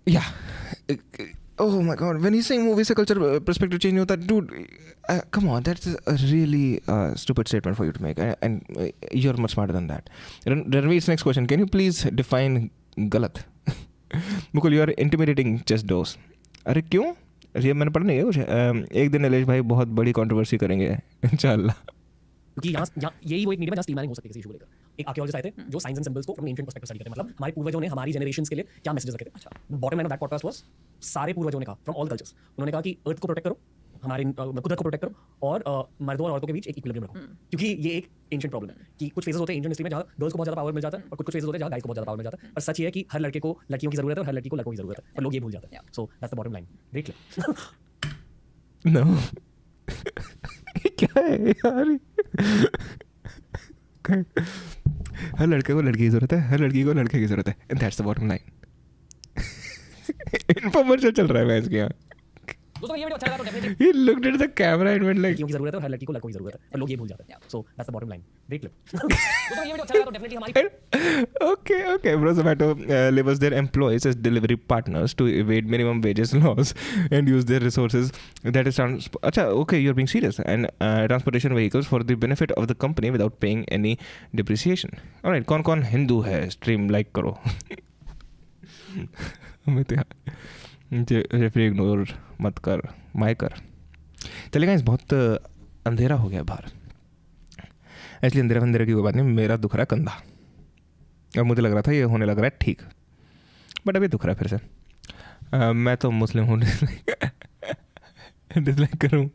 yeah. Oh my god, when he's saying movies से culture perspective change होता है, dude, come on, that's a really stupid statement for you to make, and you're much smarter than that. Ranveer's next question, can you please define गलत? Mukul, you are intimidating chess doors. अरे क्यों? ये मैंने पढ़ा नहीं है कुछ। एक दिन नीलेश भाई बहुत बड़ी कंट्रोवर्सी करेंगे इंशाल्लाह। क्योंकि यहाँ यही वो एक मीडियम है जहाँ स्ट्रीमलाइनिंग हो सकती है किसी इशू को लेकर। एक आर्कियोलॉजिस्ट आए थे जो साइंस एंड सिंबल्स को फ्रॉम एंशिएंट पर्सपेक्टिव स्टडी करते हैं, मतलब हमारे पूर्वजों ने हमारी जनरेशंस के लिए क्या मैसेजेस रखे थे। अच्छा, bottom line of that podcast was, सारे पूर्वजों ने कहा फ्रॉम ऑल कल्चर्स, उन्होंने कहा कि अर्थ को प्रोटेक्ट करो, हमारे कुदरत को प्रोटेक्ट करो, और मर्दों और औरतों के बीच एक इक्विलिब्रियम रखो, क्योंकि ये एक एंशिएंट प्रॉब्लम है कि कुछ फेजेस होते हैं इंडियन हिस्ट्री में जहाँ गर्ल्स को बहुत ज़्यादा पावर मिल जाता है, और कुछ फेजेस होते हैं जहाँ गाइस को बहुत ज़्यादा पावर मिल जाता है। पर सच ये है कि हर लड़के को लड़कियों की जरूरत है और हर लड़की को लड़कों की जरूरत है, पर लोग ये भूल जाते हैं। So that's the bottom line. देख लो। No. क्या है यार? हर लड़के को लड़की की जरूरत है, हर लड़की को लड़के की जरूरत है, and that's the bottom line. Information चल रहा है मैं इसके यहाँ। दोस्तों ये वीडियो अच्छा लगा तो definitely He looked at the camera and went like, लड़कियों की जरूरत है और हर लड़की को लड़कों की जरूरत है, पर लोग ये भूल जाते हैं। So that's the bottom line. देख लो। दोस्तों ये वीडियो अच्छा लगा तो डेफिनेटली हमारी okay. Bro, Zomato labels their employees as delivery partners to evade minimum wages laws and use their resources. That is okay, you're being serious. And transportation vehicles for the benefit of the company without paying any depreciation. All right, कौन हिंदू है? Stream like करो। Referee ignore मत कर, माइकर। चलेगा, इस बहुत अंधेरा हो गया बाहर। एक्चुअली अंधेरा की कोई बात नहीं, मेरा दुख रहा है कंधा, और मुझे लग रहा था ये होने लग रहा है ठीक, बट अभी दुख रहा है फिर से। मैं तो मुस्लिम हूँ, डिसलाइक करूँ।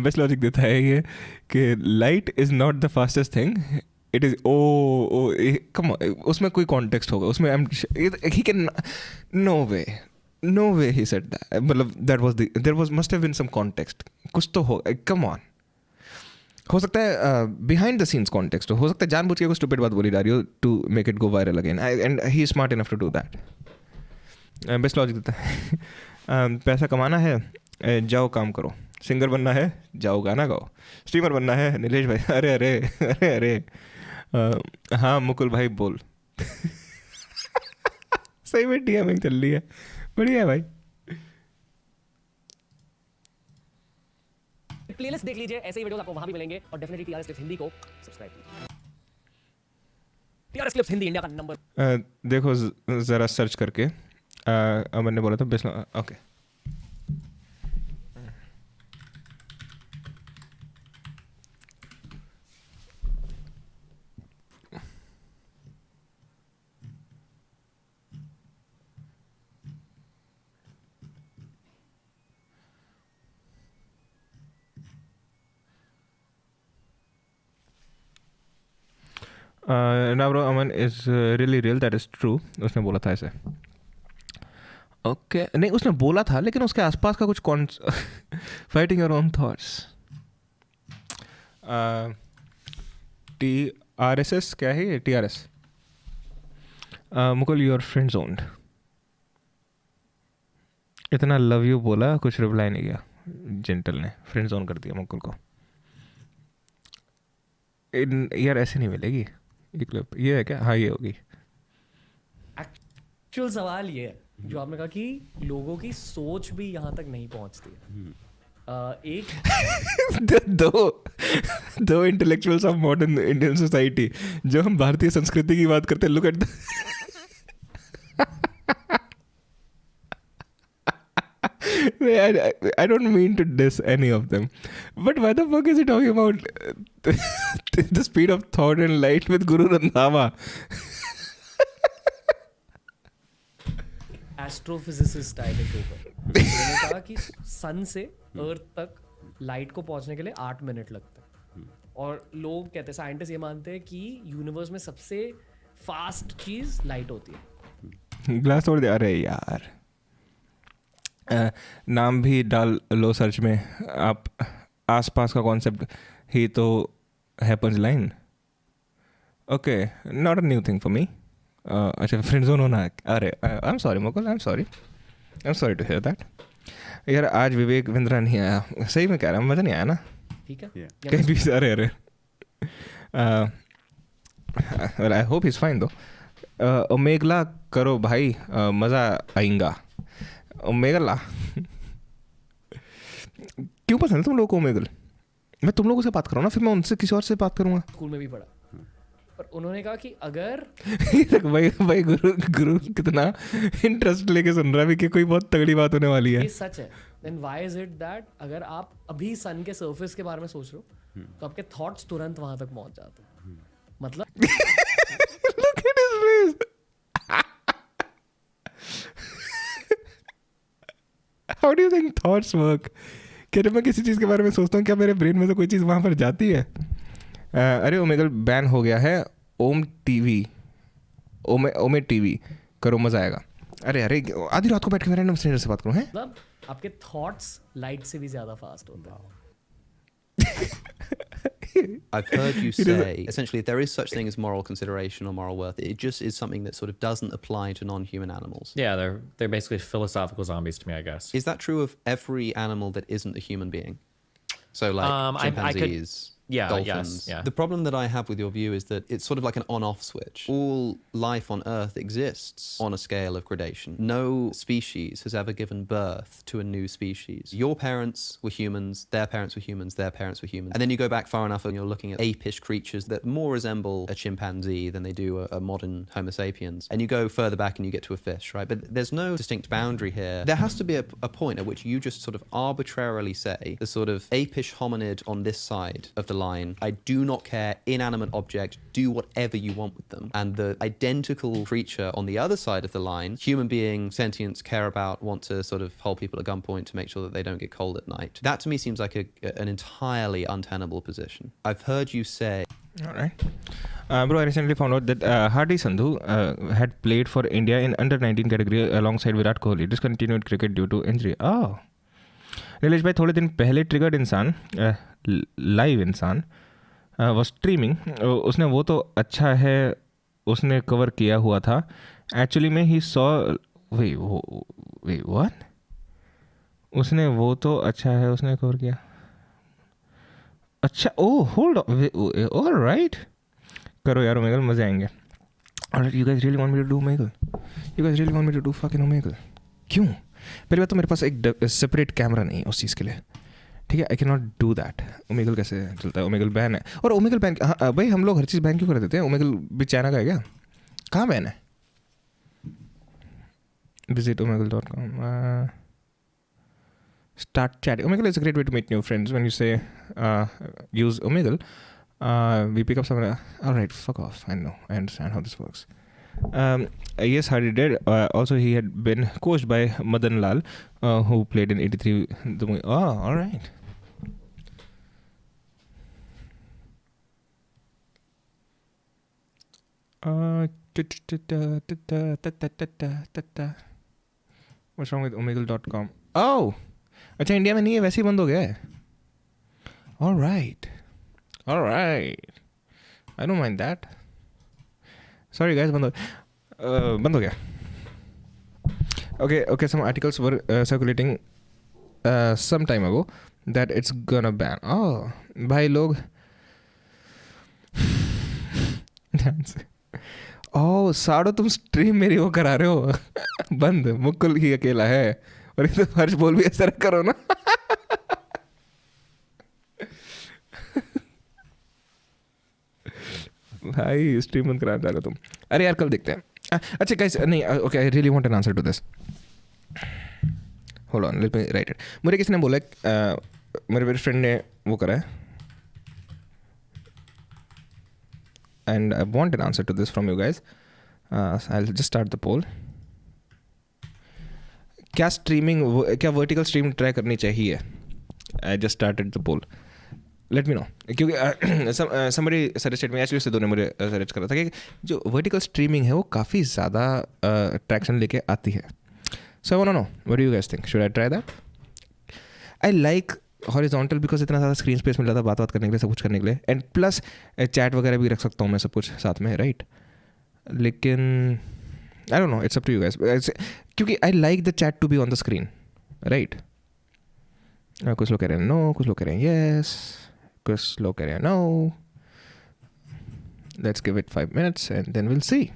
बेस्ट लॉजिक देता है ये कि light is not the fastest thing, it is कम, उसमें कोई कॉन्टेक्स्ट होगा उसमें। He can no way he said that, मतलब there was must have been some context, कुछ तो हो। कम ऑन, हो सकता है बिहाइंड द सीन्स कॉन्टेक्स्ट हो सकता है जानबूझ के कोई स्टूपिड बात बोली जा रही हो to make it go viral again, and he is smart enough to do that. Best logic देता है। पैसा कमाना है, जाओ काम करो। सिंगर बनना है, जाओ गाना गाओ। स्ट्रीमर बनना है, नीलेश भाई अरे हाँ मुकुल भाई बोल। सही में डीएमिंग चल रही है, बढ़िया है भाई। प्लेलिस्ट देख लीजिए, ऐसे ही वीडियोस आपको वहां भी मिलेंगे, और डेफिनेटली टीआरएस क्लिप्स हिंदी को सब्सक्राइब कीजिए। टीआरएस क्लिप्स हिंदी इंडिया का नंबर देखो ज़रा सर्च करके। अमन ने बोला था best, okay. Now bro, Aman is really real, that is true। उसने बोला था ऐसे। ओके नहीं उसने बोला था लेकिन उसके आसपास का कुछ कौन fighting your own thoughts TRSS क्या है ये TRS Mukul your friend zoned इतना लव यू बोला कुछ रिप्लाई नहीं किया जेंटल ने फ्रेंड जोन कर दिया मुकुल को यार ऐसे नहीं मिलेगी ये क्लिप ये है क्या हाँ ये होगी एक्चुअल सवाल ये है जो आपने कहा कि लोगों की सोच भी यहाँ तक नहीं पहुँचती है एक दो intellectuals of modern Indian society जो हम भारतीय संस्कृति की बात करते हैं look at I don't mean to diss any of them, but why the fuck is he talking about the speed of thought and light with Guru Randhawa? Astrophysicist आए थे शो पर उन्होंने कहा कि सन से अर्थ तक लाइट को पहुंचने के लिए 8 मिनट लगते हैं और लोग कहते हैं साइंटिस्ट ये मानते हैं कि यूनिवर्स में सबसे फास्ट चीज लाइट होती है ग्लास तोड़ दे अरे यार नाम भी डाल लो सर्च में आप आसपास का कॉन्सेप्ट ही तो है punch line okay not a new thing for me अच्छा फ्रेंड जोन होना है अरे I am sorry Mukul I am sorry to hear that यार आज विवेक विंद्रा नहीं आया सही में कह रहा हूँ मज़ा नहीं आया ना ठीक है कहीं भी अरे अरे आई होप इज़ फाइन दो ओमेगला करो भाई मज़ा आएगा ओमेगला क्यों पसंद है तुम लोगों को ओमेगल मैं तुम लोगों से बात करूँ ना फिर मैं उनसे किसी और से बात करूँगा स्कूल में भी पढ़ा पर उन्होंने कहा कि अगर भाई गुरु कितना इंटरेस्ट लेके सुन रहा है कि कोई बहुत तगड़ी बात होने वाली है ये सच है then why is it that अगर आप अभी सन के सरफेस के बारे में सोच रहे हो तो आपके थॉट्स तुरंत वहां तक पहुंच जाते हैं मतलब Look at his face. How do you think thoughts work? क्या जब मैं किसी चीज़ के बारे में सोचता हूँ क्या मेरे ब्रेन में से कोई चीज़ वहाँ पर जाती है अरे ओमेगल बैन हो गया है ओमे टीवी करो मज़ा आएगा अरे आधी रात को बैठ के मैं रैंडम स्ट्रेंजर से बात करूँ हैं मतलब आपके थॉट्स लाइट से भी ज्यादा फास्ट होते हैं I've heard you say, essentially, there is such thing as moral consideration or moral worth. It just is something that sort of doesn't apply to non-human animals. Yeah, they're basically philosophical zombies to me, I guess. Is that true of every animal that isn't a human being? So, like chimpanzees, dolphins. Yeah. The problem that I have with your view is that it's sort of like an on-off switch. All life on Earth exists on a scale of gradation. No species has ever given birth to a new species. Your parents were humans, their parents were humans, their parents were humans. And then you go back far enough and you're looking at apish creatures that more resemble a chimpanzee than they do a modern Homo sapiens. And you go further back and you get to a fish, right? But there's no distinct boundary here. There has to be a point at which you just sort of arbitrarily say the sort of apish hominid on this side of the line, I do not care, inanimate object, do whatever you want with them. And the identical creature on the other side of the line, human being, sentience, care about, want to sort of hold people at gunpoint to make sure that they don't get cold at night. That to me seems like an entirely untenable position. I've heard you say... Alright. Bro, I recently found out that Hardy Sandhu had played for India in under-19 category alongside Virat Kohli. Discontinued cricket due to injury. Oh. Nilesh भाई थोड़े दिन पहले triggered इंसान live इंसान वो streaming उसने वो तो अच्छा है उसने कवर किया हुआ था एक्चुअली में ही सॉ वे व्हाट उसने वो तो अच्छा है उसने कवर किया अच्छा ओह होल्ड ऑलराइट करो यार ओमेगल मज़े आएंगे alright you guys really want me to do Omegle you guys really want me to do fucking Omegle क्यों पहली बात तो मेरे पास एक सेपरेट कैमरा नहीं है उस चीज़ के लिए ठीक है आई can not do that Omegle कैसे चलता है ओमेगल बैन है और ओमेगल बैन हाँ भाई हम लोग हर चीज़ बैन क्यों कर देते हैं ओमेगल भी चाइना का है क्या कहाँ बैन है visit omegle.com start chatting omegle is a great way to meet new friends when you say use omegle we pick up someone all right fuck off I know I understand how this works yes Hardy did also he had been coached by Madan Lal who played in 83 the movie oh all right What's wrong with omegle.com? Oh! अच्छा India में नहीं है, वैसे ही बंद हो गया है. All right. I don't mind that. Sorry guys, बंद हो गया. Okay, some articles were circulating some time ago that it's gonna ban. Oh, भाई लोग ध्यान से. Oh, साड़ो तुम स्ट्रीम मेरी वो करा रहे हो बंद. मुकुल ही अकेला है और ये तो हर्ष बोल भी ऐसा करो ना. भाई स्ट्रीम बंद कराना चाह रहे हो तुम. अरे यार कल देखते हैं. अच्छा गाइस, नहीं okay, I really want an answer to this. Hold on, let me write it. मुझे किसी ने बोला, मेरे फ्रेंड ने वो करा है and I want an answer to this from you guys. I will just start the poll. क्या वर्टिकल स्ट्रीम ट्राई करनी चाहिए? I just started the poll. Let me know, क्योंकि somebody suggested me, actually Sidhu ने मुझे suggest करा था कि जो वर्टिकल स्ट्रीमिंग है वो काफ़ी ज़्यादा ट्रैक्शन लेके आती है. So I want to know, what do you guys think? Should I try that? I like horizontal because इतना ज़्यादा स्क्रीन स्पेस मिल जाता है बात करने के लिए, सब कुछ करने के लिए, एंड प्लस चैट वगैरह भी रख सकता हूँ मैं सब कुछ साथ में, राइट? लेकिन I don't know, it's up to you guys, क्योंकि I like the chat to be on the screen, right? कुछ लोग कह रहे हैं नो, कुछ लोग कह रहे हैं येस, कुछ लोग कह रहे हैं no. Let's give it 5 minutes and then we'll see.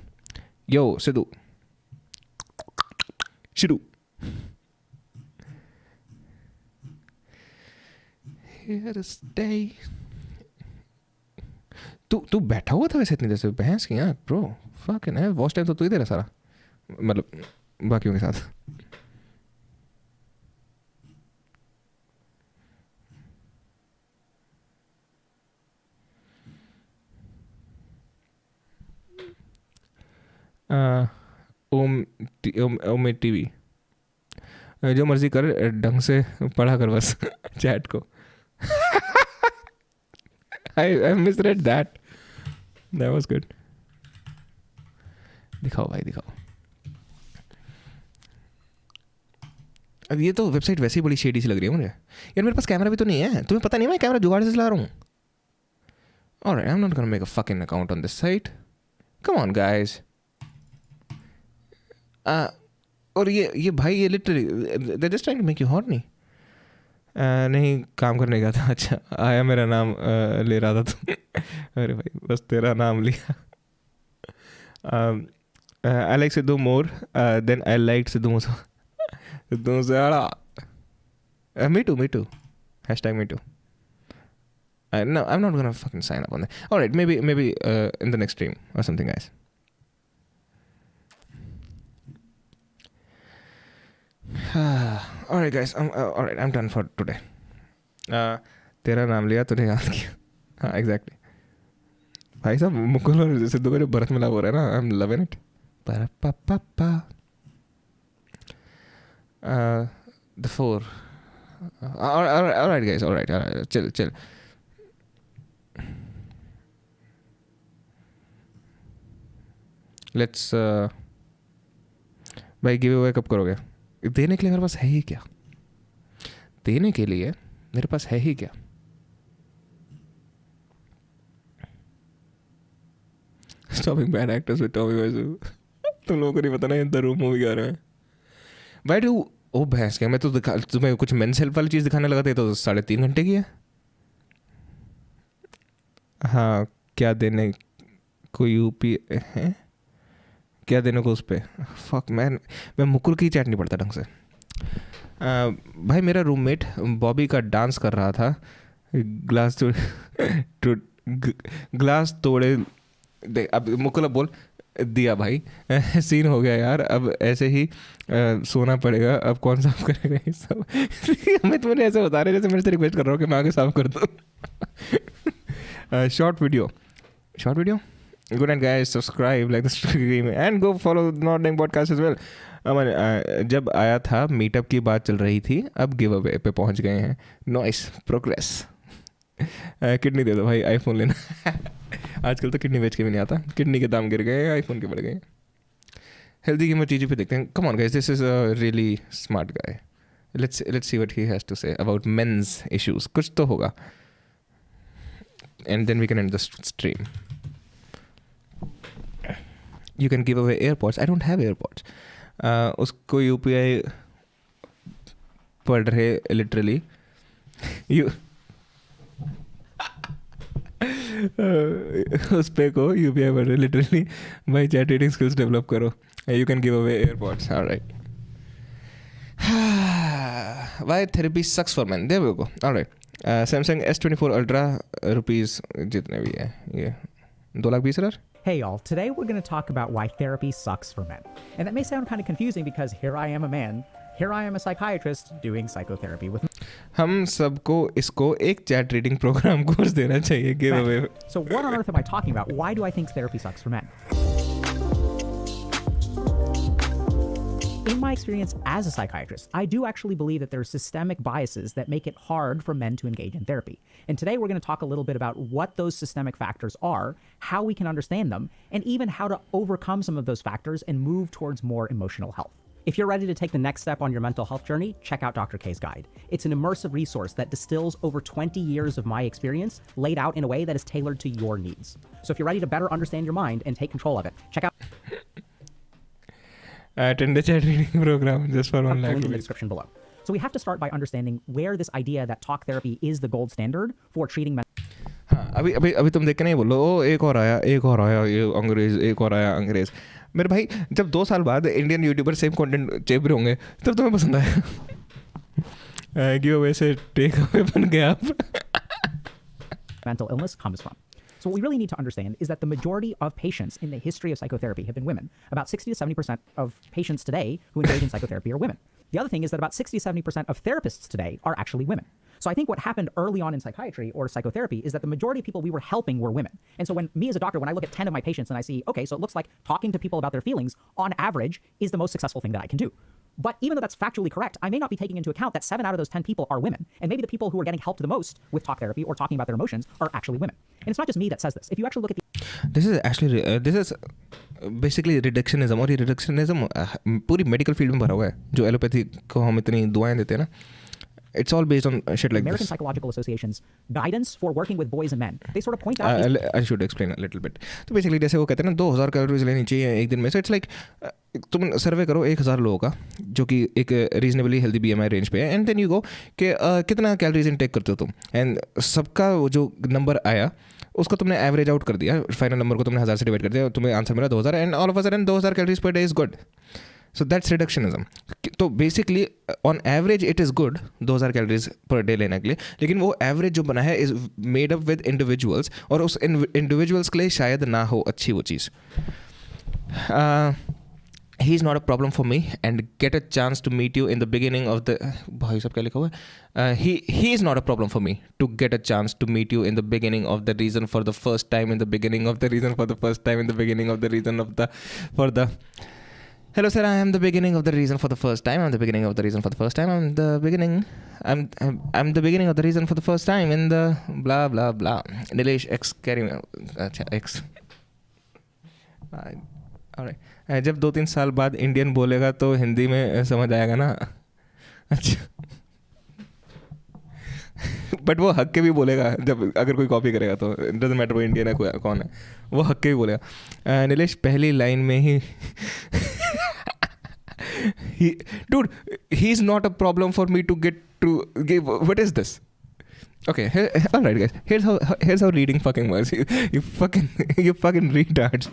Yo, Sidhu. Shidu. Here to stay. तू बैठा हुआ था वैसे इतनी देर से, बहस की यार bro. fucking hell, watch time तो तू ही दे रहा सारा, मतलब बाकियों के साथ. ओमे टीवी, जो मर्जी कर, ढंग से पढ़ा कर बस चैट को. I misread that. That was good. दिखाओ भाई दिखाओ. अब ये तो वेबसाइट वैसे ही बड़ी शेडी सी लग रही है मुझे यार. मेरे पास कैमरा भी तो नहीं है, तुम्हें पता नहीं मैं कैमरा जुगाड़ से चला रहा हूँ. Alright, I'm not gonna make a fucking account on this site. Come on guys. और ये भाई ये literally they just trying to make you horny. नहीं काम करने का था. अच्छा आया मेरा नाम ले रहा था तुम. अरे भाई बस तेरा नाम लिया. I like Sidhu more than I like Sidhu Moosewala. Me too. #me too. No, I'm not gonna fucking sign up on that. Alright, maybe in the next stream or something guys. Alright guys, alright, I'm done for today. तेरा नाम लिया तूने याद किया. हाँ exactly. भाई साहब मुकुल और सिद्धू का जो भरत मिलाप हो रहा है ना, I am loving it. The 4. Alright guys, alright, chill. Let's भाई गिव अवे कब करोगे? देने के लिए मेरे पास है ही क्या? Stopping bad actors with Tommy Wiseau. तुम लोगों को नहीं पता ना, इन द रूम मूवी आ रहा है. Why do ओ भैंस क्या, मैं तो तुम्हें कुछ मेंस हेल्प वाली चीज़ दिखाने लगा था, तो 3.5 घंटे की है. हाँ क्या देने को यूपी है, क्या देने को उस पर. फक मैं मुकुल की चैट नहीं पढ़ता ढंग से. भाई मेरा रूममेट बॉबी का डांस कर रहा था, ग्लास तोड़े. अब मुकुल अब बोल दिया भाई. सीन हो गया यार, अब ऐसे ही सोना पड़ेगा. अब कौन साफ करेगा ये सब? मैं तुम्हें ऐसे बता रहे जैसे मेरे से रिक्वेस्ट कर रहा हूँ कि मैं आगे साफ कर दूँ. Short video. Good night guys, subscribe, like this stream and go follow Not Dying Podcast as well. जब आया था मीटअप की बात चल रही थी, अब गिव अवे पे पहुंच गए हैं. Noise progress. किडनी दे दो भाई, आईफोन लेना. आजकल तो किडनी बेच के भी नहीं आता. किडनी के दाम गिर गए, आईफोन के बढ़ गए. हेल्दी गेमर चीज़ पे देखते हैं. Come on guys, this is a really smart guy. Let's see what he has to say about men's issues. कुछ तो होगा. And then we can end the stream. You can give away AirPods. I don't have AirPods. उसको UPI पढ़ रहे literally. उस पे को UPI पढ़ रहे literally. भाई chat reading skills develop करो. You can give away AirPods. All right. Why therapy sucks for men? There we go. All right. Samsung S24 Ultra rupees जितने भी है ये 2,20,000. Hey y'all, today we're going to talk about why therapy sucks for men. And that may sound kind of confusing because here I am a man, here I am a psychiatrist doing psychotherapy with हम सबको इसको एक chat reading program course देना चाहिए giveaway. So what on earth am I talking about? Why do I think therapy sucks for men? In my experience as a psychiatrist, I do actually believe that there are systemic biases that make it hard for men to engage in therapy. And today we're going to talk a little bit about what those systemic factors are, how we can understand them, and even how to overcome some of those factors and move towards more emotional health. If you're ready to take the next step on your mental health journey, check out Dr. K's Guide. It's an immersive resource that distills over 20 years of my experience laid out in a way that is tailored to your needs. So if you're ready to better understand your mind and take control of it, check out Attend the chat reading program just for 1 lakh link in the rupees. description below. So we have to start by understanding where this idea that talk therapy is the gold standard for treating mental. हाँ अभी तुम देख के नहीं बोलो ओ एक और आया ये अंग्रेज एक और आया अंग्रेज. मेरे भाई जब 2 साल बाद इंडियन यूट्यूबर सेम कंटेंट चेप रहे होंगे तब तुम्हें पसंद आया. गिव अवे से टेक अवे बन गया आप. Mental illness comes from. So what we really need to understand is that the majority of patients in the history of psychotherapy have been women. About 60 to 70% of patients today who engage in psychotherapy are women. The other thing is that about 60 to 70% of therapists today are actually women. So I think what happened early on in psychiatry or psychotherapy is that the majority of people we were helping were women. And so when me as a doctor, when I look at 10 of my patients and I see, okay, so it looks like talking to people about their feelings on average is the most successful thing that I can do. But even though that's factually correct, I may not be taking into account that 7 out of those 10 people are women. And maybe the people who are getting helped the most with talk therapy or talking about their emotions are actually women. And it's not just me that says this. If you actually look at This is actually this is basically reductionism. और ये reductionism पूरी medical field में भरा हुआ है. जो allopathy को हम इतनी दुआएं देते हैं ना. It's all based on shit like American this. Psychological Association's guidance for working with boys and men. They sort of point out I should explain a little bit. तो basically जैसे वो कहते हैं ना 2,000 कैलोरीज लेनी चाहिए एक दिन में. So it's like तुम सर्वे करो 1,000 लोगों का जो कि एक रीजनेबली हेल्दी BMI रेंज पे है. एंड देन यू गो कि कितना कैलोरीज इनटेक करते हो तुम. एंड सबका जो नंबर आया उसको तुमने एवरेज आउट कर दिया. फाइनल नंबर को तुमने 1000 से डिवाइड कर दिया. तुम्हें आंसर मिला 2,000. And all of a sudden 2,000 calories per day is good. So that's reductionism. तो basically on average it is good 2,000 calories per day लेने के लिए. लेकिन वो एवरेज जो बना है is made up with individuals और उस individuals के लिए शायद ना हो अच्छी वो चीज़. He is not a problem for me and get a chance to meet you in the beginning of the भाई सब क्या लिखा हुआ है. He is not a problem for me to get a chance to meet you in the beginning of the reason for the first time in the beginning of the reason for the first time in the beginning of the reason of the for the Hello sir, I am the beginning of the reason for the first time. I'm the beginning of the reason for the first time. I'm the beginning of the reason for the first time in the blah blah blah. Nilesh X carry अच्छा X. Alright. जब 2-3 साल बाद Indian बोलेगा तो हिंदी में समझ आएगा ना. अच्छा. बट वो हक के भी बोलेगा जब अगर कोई कॉपी करेगा तो डजंट मैटर वो इंडियन है कौन है वो हक के भी बोलेगा. नीलेश पहली लाइन में ही dude he's not a problem for me to get to give. What is this? Okay, all right guys, here's how reading fucking works. You fucking retards.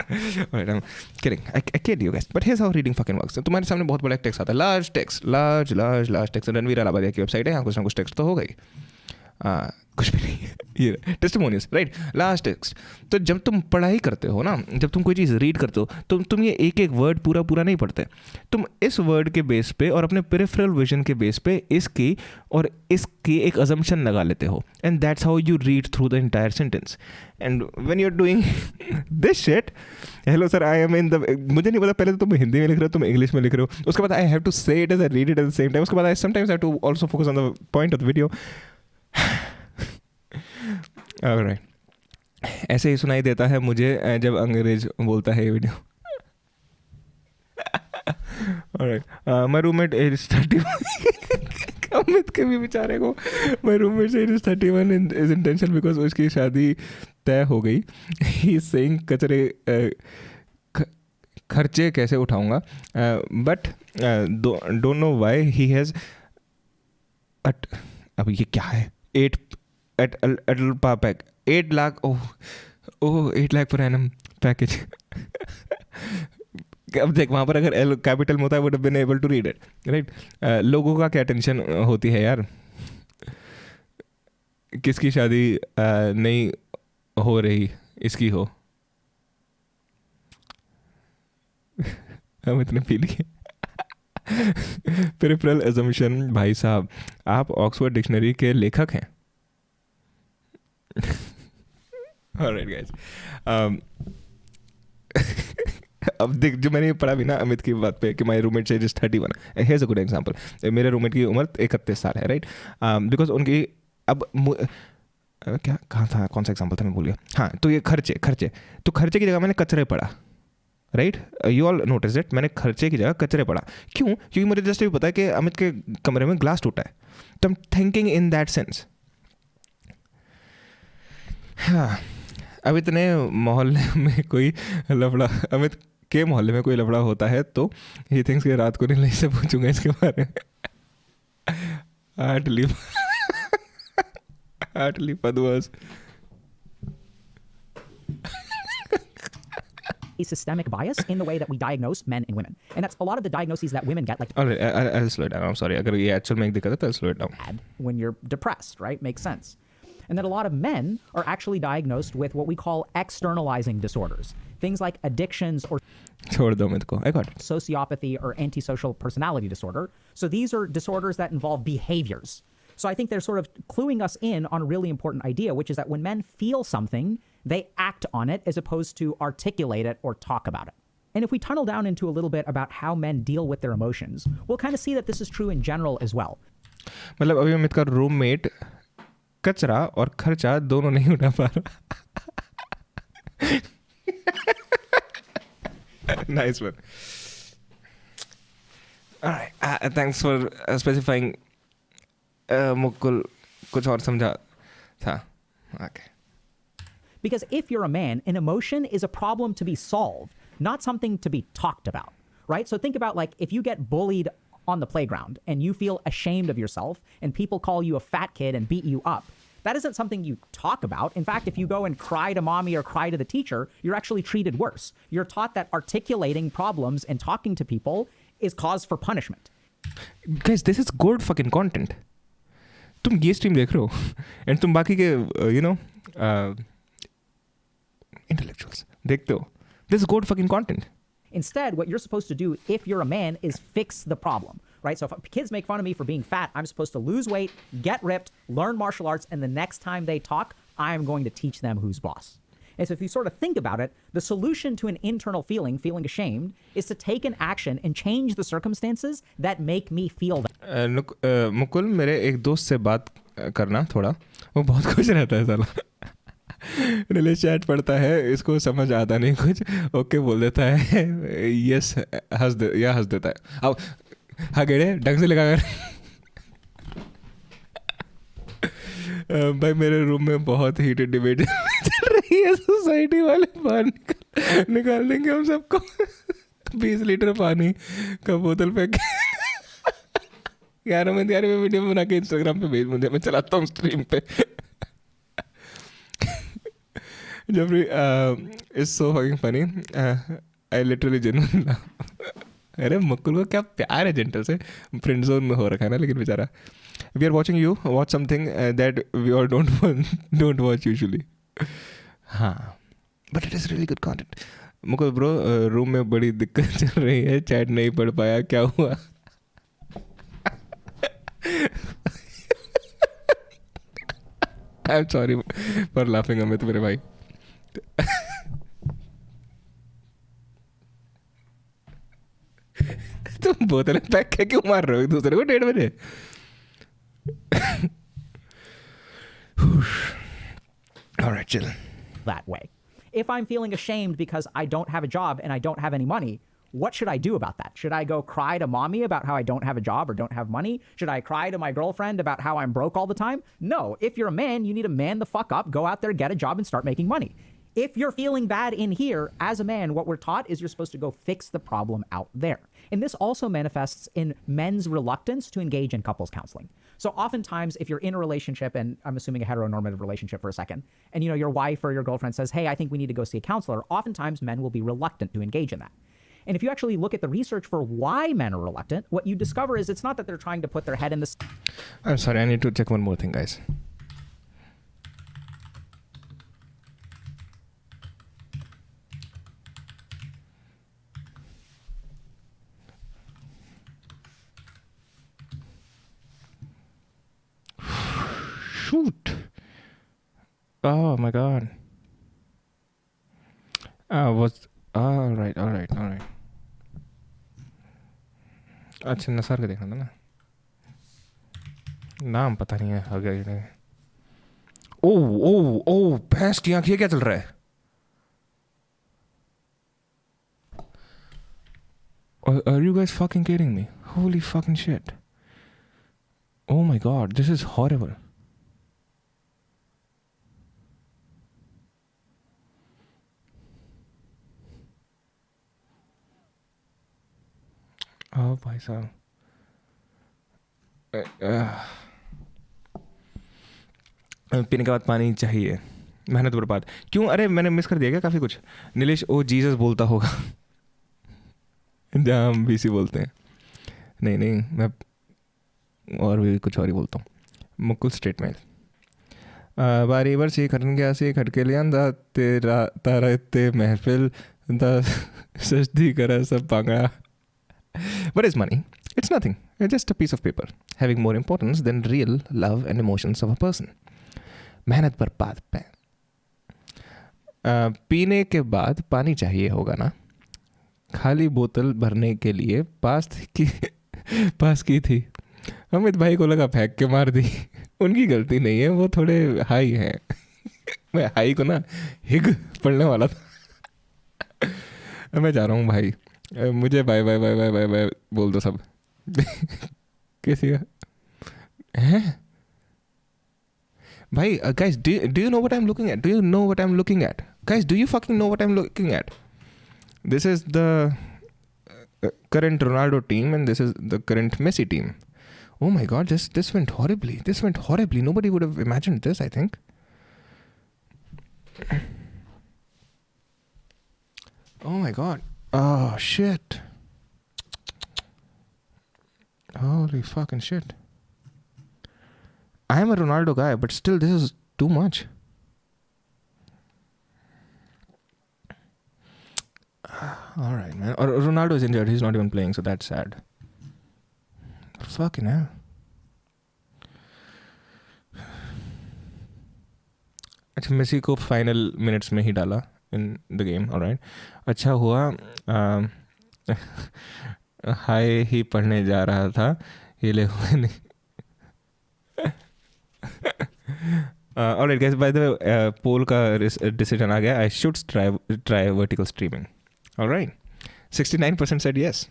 Alright, I'm kidding. I kid you guys. But here's how reading fucking works. तुम्हारे सामने बहुत बड़ा text आता है. Large text. Ranveer Allahbadia की website है. यहाँ कुछ ना कुछ टेक्स्ट तो होगा ही. कुछ भी नहीं. ये टेस्टिमोनियल्स राइट. Last text. तो जब तुम पढ़ाई करते हो ना, जब तुम कोई चीज़ रीड करते हो तुम ये एक एक वर्ड पूरा नहीं पढ़ते. तुम इस वर्ड के बेस पे और अपने पेरिफेरल विजन के बेस पे इसकी और इसकी एक अजम्पशन लगा लेते हो. And that's how you read through the entire sentence. And when you are doing this shit, hello sir I am in the, मुझे नहीं पता पहले तो तुम हिंदी में लिख रहे हो तुम इंग्लिश में लिख रहे हो. उसके बाद I have to say it as I read it at the same time. उसके बाद I sometimes have to also focus on the point of the video. Alright. ऐसे ही सुनाई देता है मुझे जब अंग्रेज बोलता है ये video. Alright. My roommate is 31. Amit के भी बेचारे को my roommate is 31 and is in tension because उसकी शादी तय हो गई. He is saying कचरे खर्चे कैसे उठाऊंगा, but don't know why he has अब ये क्या है 8 pack 8 lakh 8 lakh per annum package. अब देख वहाँ पर अगर एल कैपिटल में होता है would have been able to read it, right. लोगों का क्या टेंशन होती है यार, किसकी शादी नहीं हो रही इसकी हो. हम इतने फील किए. पेरिफेरल असम्पशन, भाई साहब आप ऑक्सफोर्ड डिक्शनरी के लेखक हैं. ऑलराइट गाइस, अब देख जो मैंने पढ़ा भी ना अमित की बात पे कि माय रूममेट से just 31. Here's a good example. मेरे रूममेट की उम्र 31 साल है, राइट. बिकॉज उनकी अब क्या कहाँ था, कौन सा एग्जांपल था मैं भूल गया. हाँ, तो ये खर्चे तो खर्चे की जगह मैंने कचरे पढ़ा, right. You all notice it. मैंने खर्चे की जगह कचरे पढ़ा. क्यों? क्योंकि मुझे जस्ट भी पता है कि अमित के कमरे में ग्लास टूटा है, तो I am thinking in that sense. हाँ, अमित ने मोहल्ले में कोई लफड़ा, अमित के मोहल्ले में कोई लफड़ा होता है तो ये थिंग्स के रात को नीलम से पूछूंगा इसके बारे में. Hartley पदवास. Systemic bias in the way that we diagnose men and women, and that's a lot of the diagnoses that women get, like I'll slow it down. I'm sorry, अगर ये actual में एक दिक्कत है तो I'll slow it down. when you're depressed, right? Makes sense. And that a lot of men are actually diagnosed with what we call externalizing disorders, things like addictions or छोड़ दो मेरे को, I got it. sociopathy or antisocial personality disorder. So these are disorders that involve behaviors. So I think they're sort of cluing us in on a really important idea, which is that when men feel something, they act on it as opposed to articulate it or talk about it. And if we tunnel down into a little bit about how men deal with their emotions, we'll kind of see that this is true in general as well. मतलब अभी अमित का roommate कचरा और खर्चा दोनों नहीं उठा पा रहा. Nice one. All right. Thanks for specifying. Mukul कुछ और समझा था. Okay. Because if you're a man, an emotion is a problem to be solved, not something to be talked about, right? So think about like if you get bullied on the playground and you feel ashamed of yourself and people call you a fat kid and beat you up, that isn't something you talk about. In fact, if you go and cry to mommy or cry to the teacher, you're actually treated worse. You're taught that articulating problems and talking to people is cause for punishment. Guys, this is good fucking content. तुम ये stream देख रहे हो and तुम बाकी के you know intellectuals देखते हो. This is good fucking content. Instead, what you're supposed to do if you're a man is fix the problem, right? So if kids make fun of me for being fat, I'm supposed to lose weight, get ripped, learn martial arts, and the next time they talk, I'm going to teach them who's boss. And so if you sort of think about it, the solution to an internal feeling ashamed, is to take an action and change the circumstances that make me feel that. Mukul मेरे एक दोस्त से बात करना थोड़ा, वो बहुत खुश रहता है साला. रिले चैट पढ़ता है, इसको समझ आता नहीं कुछ, ओके बोल देता है, यस हंस देता है. अब हगेड़े ढंग से लगा कर. भाई मेरे रूम में बहुत हीटेड डिबेट चल रही है. सोसाइटी वाले बाहर निकाल देंगे हम सबको. 20 लीटर पानी का बोतल फेंक 11 में वीडियो बना के इंस्टाग्राम पे भेज मुझे, मैं चलाता हूँ स्ट्रीम पे. Jeffrey is so fucking funny. I literally genuinely laugh. अरे मुकुल को क्या प्यार है जेंटल से. फ्रेंड जोन में हो रखा है ना, लेकिन बेचारा. We are watching you watch something that we all don't watch usually. हाँ, but it is really good content. Mukul bro room में बड़ी दिक्कत चल रही है, चैट नहीं पढ़ पाया, क्या हुआ? I'm sorry for laughing Amit मेरे भाई. तुम बोतलें पैक के क्यों मार रहे हो एक दूसरे को 1:30 बजे? All right, chill. That way. If I'm feeling ashamed because I don't have a job and I don't have any money, What should I do about that? Should I go cry to mommy about how I don't have a job or don't have money? Should I cry to my girlfriend about how I'm broke all the time? No. If you're a man, you need to man the fuck up, go out there, get a job, and start making money. If you're feeling bad in here, as a man, what we're taught is you're supposed to go fix the problem out there. And this also manifests in men's reluctance to engage in couples counseling. So oftentimes, if you're in a relationship, and I'm assuming a heteronormative relationship for a second, and your wife or your girlfriend says, hey, I think we need to go see a counselor, oftentimes men will be reluctant to engage in that. And if you actually look at the research for why men are reluctant, what you discover is it's not that they're trying to put their head in the... I'm sorry, I need to check one more thing, guys. Shoot. Oh my god. All right. अच्छा नसार का देखना था ना, नाम पता नहीं है अगर ओ भैंस की आंख, ये क्या चल रहा है? Are you guys fucking kidding me? Holy fucking shit. Oh my god, this is horrible. Oh भाई साहब, पीने के बाद पानी चाहिए, मेहनत बर्बाद क्यों? अरे मैंने मिस कर दिया क्या काफ़ी कुछ? नीलेश ओ जीसस बोलता होगा जहाँ हम बीसी बोलते हैं। नहीं मैं और भी कुछ और ही बोलता हूँ। मुकुल स्ट्रेट मेल बारी बरसी खटन गया सी खटके लिया तेरा तारा ते महफिल दा सजदी करा सब पांगड़ा। What is money? It's nothing. It's just a piece of paper, having more importance than real love and emotions of a person. मेहनत बर्बाद पे। पीने के बाद पानी चाहिए होगा ना? खाली बोतल भरने के लिए पास की थी। अमित भाई को लगा फेंक के मार दी। उनकी गलती नहीं है, वो थोड़े हाई हैं। मैं हाई को ना हिग पढ़ने वाला था। मैं जा रहा हूँ भाई, मुझे bye bye bye bye bye bye बोल दो सब। किसी का हैं भाई? guys, do you know what I'm looking at? Do you know what I'm looking at? Guys, do you fucking know what I'm looking at? This is the current Ronaldo team and this is the current Messi team. Oh my god, this went horribly. This went horribly. Nobody would have imagined this, I think. Oh my god. Oh shit. Holy fucking shit. I am a Ronaldo guy, but still this is too much. Alright, man. Or Ronaldo is injured. He's not even playing, so that's sad. Fucking hell. अच्छा, Messi को final minutes में ही डाला in the game. Alright, अच्छा हुआ हाय ही पढ़ने जा रहा था, हिले हुए नहीं. Alright guys, by the way poll का डिसीजन आ गया. I should try vertical streaming. Alright, 69% said yes.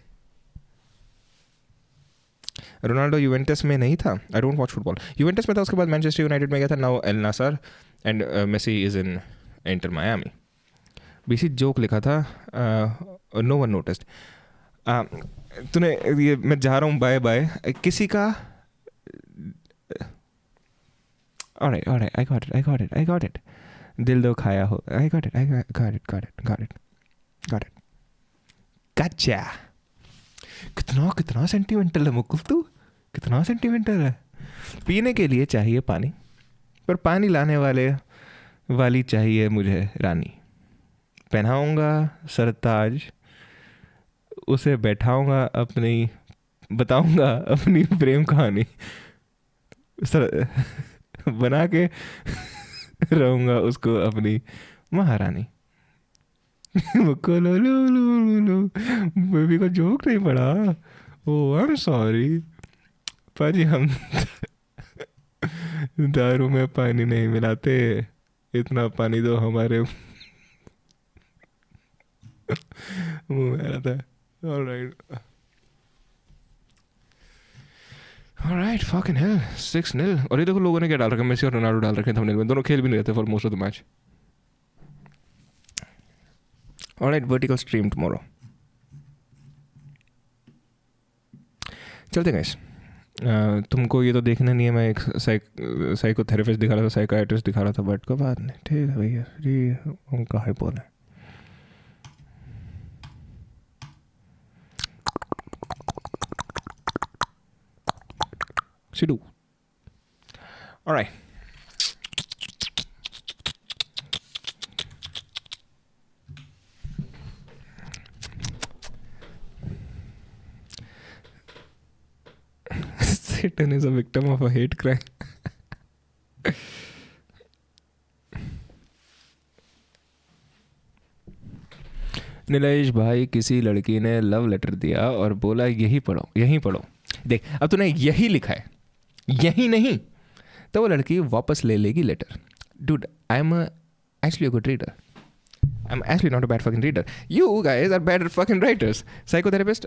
Ronaldo Juventus में नहीं था. I don't watch football. Juventus में था, उसके बाद मैनचेस्टर यूनाइटेड में गया था. Now Al Nassr and Messi is in Inter Miami. BC joke लिखा था, नो वन नोटिस्ड. तूने ये मैं जा रहा हूँ बाय बाय किसी का. Alright, I got it. दिल दो खाया हो. I got it. गॉटचा. कितना सेंटिमेंटल है मुकुल तू, कितना सेंटिमेंटल है. पीने के लिए चाहिए पानी, पर पानी लाने वाली चाहिए मुझे रानी. पहनाऊंगा सरताज, उसे बैठाऊंगा अपनी, बताऊंगा अपनी प्रेम कहानी, बना के रहूंगा उसको अपनी महारानी. मुकुल लो बेबी को जोक नहीं पड़ा. ओ आई एम सॉरी पाजी, हम दारू में पानी नहीं मिलाते. इतना पानी दो हमारे मुंह में आ रहा था. All right, fucking hell, 6-0. और ये देखो लोगों ने क्या डाल रखा है, मेसी और रोनाल्डो डाल रखे हैं थंबनेल में, दोनों खेल भी नहीं रहते for most of the match. All right, vertical stream tomorrow. चलते गाइस. तुमको ये तो देखना नहीं है, मैं एक साइकोथेरेपिस्ट दिखा रहा था, साइकाइट्रिस्ट दिखा रहा था, बट कोई बात नहीं, ठीक है भैया, ये उनका हाइपोल है. Sidhu. All right. Satan is a victim of a hate crime. Nilesh भाई, किसी लड़की ने लव लेटर दिया और बोला यही पढ़ो, यही पढ़ो. देख, अब तूने यही लिखा है, यही नहीं, तो वो लड़की वापस ले लेगी letter. Dude, I'm actually a good reader. I'm actually not a bad fucking reader. You guys are bad fucking writers. Psychotherapist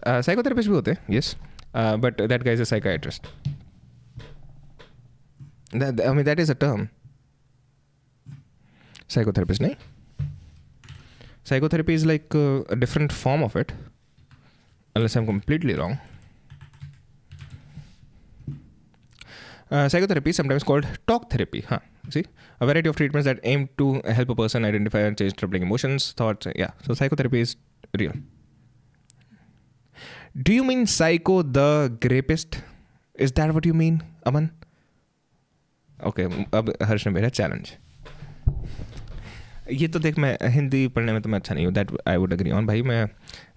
भी होते हैं, yes. But that guy is a psychiatrist. That is a term. Psychotherapist, nahi? Psychotherapy is like a different form of it, unless I'm completely wrong. Psychotherapy is sometimes called talk therapy. See, a variety of treatments that aim to help a person identify and change troubling emotions, thoughts. Yeah, so psychotherapy is real. Do you mean Psycho the Grapist? Is that what you mean, Aman? Okay, अब हर्ष ने भेजा challenge. ये तो देख, मैं हिंदी पढ़ने में तो मैं अच्छा नहीं हूँ, that I would agree on. भाई मैं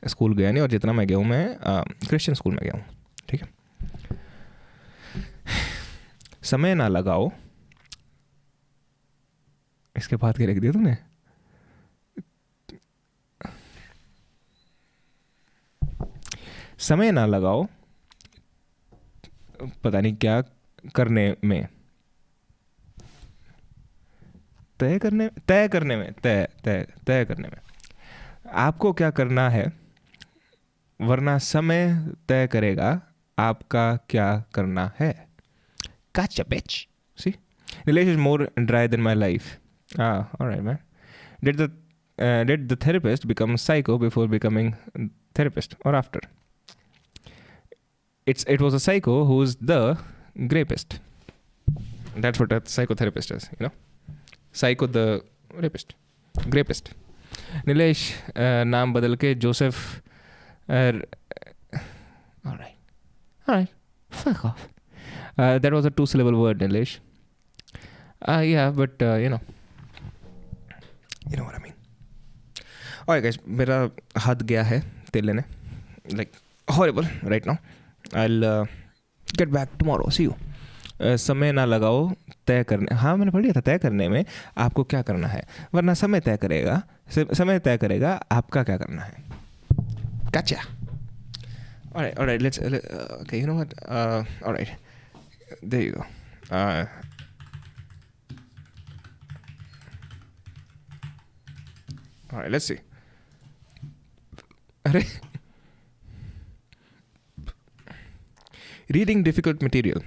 स्कूल गया नहीं, और जितना मैं गया हूँ मैं क्रिश्चियन स्कूल में गया हूँ, ठीक है. समय ना लगाओ, इसके बाद क्या लिख दिया तुमने? समय ना लगाओ पता नहीं क्या करने में, तय करने में आपको क्या करना है, वरना समय तय करेगा आपका क्या करना है. Gotcha, bitch. See, Nilesh is more dry than my life. All right, man. Did the therapist become psycho before becoming therapist or after? It was a psycho who's the grapist. That's what a psychotherapist is, you know. Psycho the rapist, grapist. Nilesh नाम बदल के Joseph. All right, fuck off. That was a 2-syllable word, Nilesh. Yeah, but you know what I mean. Alright, guys, मेरा हाथ गया है तेल लेने. Like horrible right now. I'll get back tomorrow. See you. समय ना लगाओ तय करने. हाँ, मैंने पढ़ लिया था, तय करने में आपको क्या करना है, वरना समय तय करेगा आपका क्या करना है. Gotcha. Alright, let's okay, you know what, alright, there you go. Alright, let's see. Reading difficult material.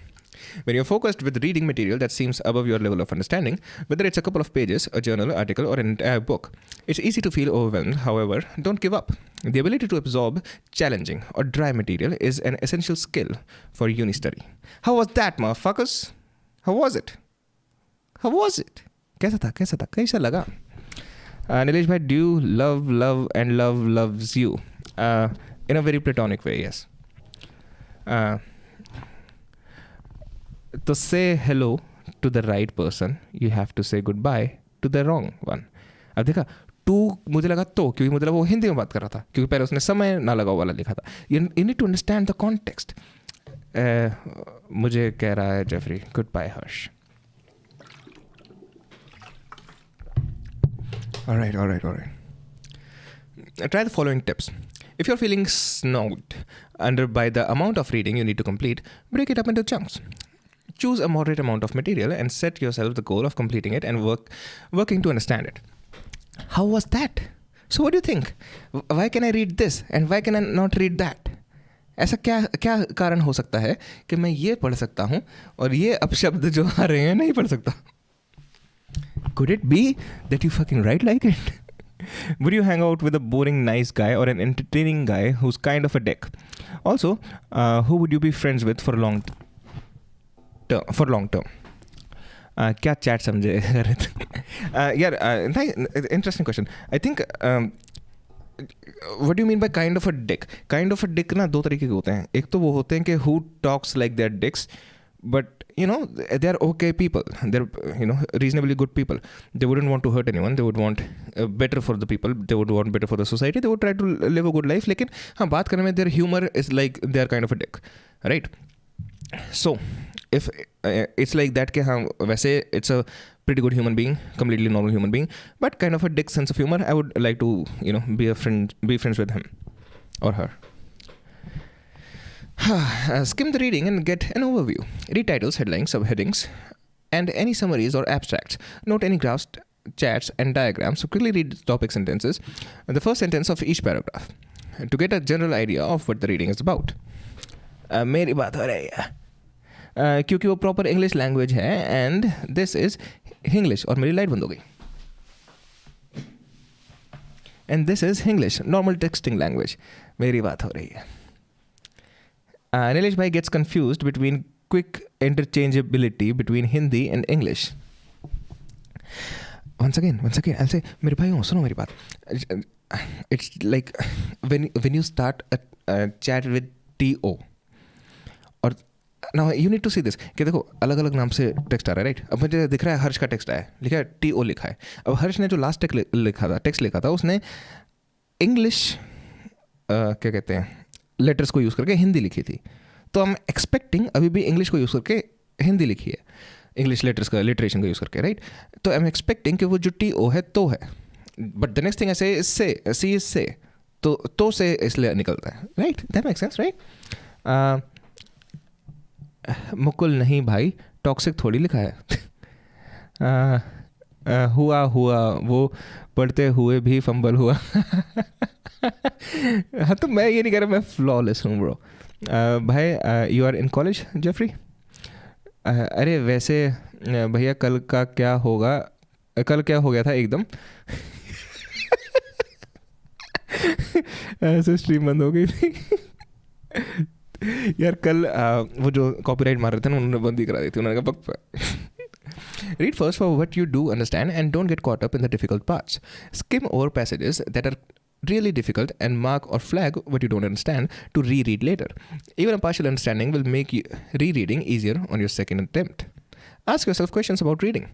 When you're focused with reading material that seems above your level of understanding, whether it's a couple of pages, a journal, article, or an entire book, it's easy to feel overwhelmed. However, don't give up. The ability to absorb challenging or dry material is an essential skill for uni study. How was that, motherfuckers? How was it? कैसा लगा? Nilesh bhai, do you love and love loves you? In a very platonic way, yes. To say hello to the right person, you have to say goodbye to the wrong one. अब देखा, to मुझे लगा तो, क्योंकि मुझे लगा वो हिंदी में बात कर रहा था, क्योंकि पहले उसने समय ना लगाओ वाला लिखा था. You need to understand the context. मुझे कह रहा है Jeffrey, goodbye Harsh. Alright. Try the following tips. If you're feeling snowed under by the amount of reading you need to complete, break it up into chunks. Choose a moderate amount of material and set yourself the goal of completing it and working to understand it. How was that? So what do you think? Why can I read this and why can I not read that? ऐसा क्या क्या कारण हो सकता है कि मैं ये पढ़ सकता हूँ और ये अपशब्द जो आ रहे हैं नहीं पढ़ सकता? Could it be that you fucking write like it? Would you hang out with a boring nice guy or an entertaining guy who's kind of a dick? Also, who would you be friends with for long term? क्या chat समझे यार interesting question I think what do mean by kind of a Dick ना दो तरीके के होते हैं. एक तो वो होते हैं कि who talks like their dicks but you know they are okay people, they're you know reasonably good people, they wouldn't want to hurt anyone, they would want better for the people, they would want better for the society, they would try to live a good life. लेकिन हाँ बात करने में their humor is like they are kind of a dick, right? So if it's like that कि हाँ वैसे it's a pretty good human being, completely normal human being, but kind of a dick sense of humor, I would like to you know be friends with him or her. Skim the reading and get an overview. Read titles, headlines, subheadings, and any summaries or abstracts. Note any graphs, charts, and diagrams. So quickly read the topic sentences and the first sentence of each paragraph to get a general idea of what the reading is about. मेरी बात हो रही है क्योंकि वो proper English language है and this is English. और मेरी लाइट बंद हो गई. And this is English, normal texting language. मेरी बात हो रही है. Nilesh bhai gets confused between quick interchangeability between Hindi and English. Once again, I'll say, मेरे भाई हो सुनो मेरी बात. It's like when you start a chat with TO. और now you need to see this कि देखो अलग अलग नाम से टेक्स्ट आ रहा है राइट. अब मुझे दिख रहा है हर्ष का टेक्स्ट आया, लिखा है TO लिखा है. अब हर्ष ने जो लास्ट टेक्स्ट लिखा था उसने इंग्लिश क्या कहते हैं लेटर्स को यूज़ करके हिंदी लिखी थी. तो आई एम एक्सपेक्टिंग अभी भी इंग्लिश को यूज़ करके हिंदी लिखी है, इंग्लिश लेटर्स का लिटरेशन का यूज़ करके राइट. तो आई एम एक्सपेक्टिंग कि वो जो TO है तो है, बट द नेक्स्ट थिंग ऐसे इससे सी इससे तो से इसलिए निकलता है right. That makes sense right. Mukul नहीं भाई, टॉक्सिक थोड़ी लिखा है. हुआ वो पढ़ते हुए भी फंबल हुआ. हाँ तो मैं ये नहीं कह रहा मैं फ्लॉलेस हूँ ब्रो. भाई you are in college Jeffrey. अरे वैसे भैया कल क्या हो गया था एकदम. ऐसे स्ट्रीम बंद हो गई थी यार कल. वो जो कॉपीराइट मार रहे थे ना उन्होंने बंद ही करा दी थी. उन्होंने कहा पक्का. Read first for what you do understand and don't get caught up in the difficult parts. Skim over passages that are really difficult and mark or flag what you don't understand to reread later. Even a partial understanding will make rereading easier on your second attempt. Ask yourself questions about reading.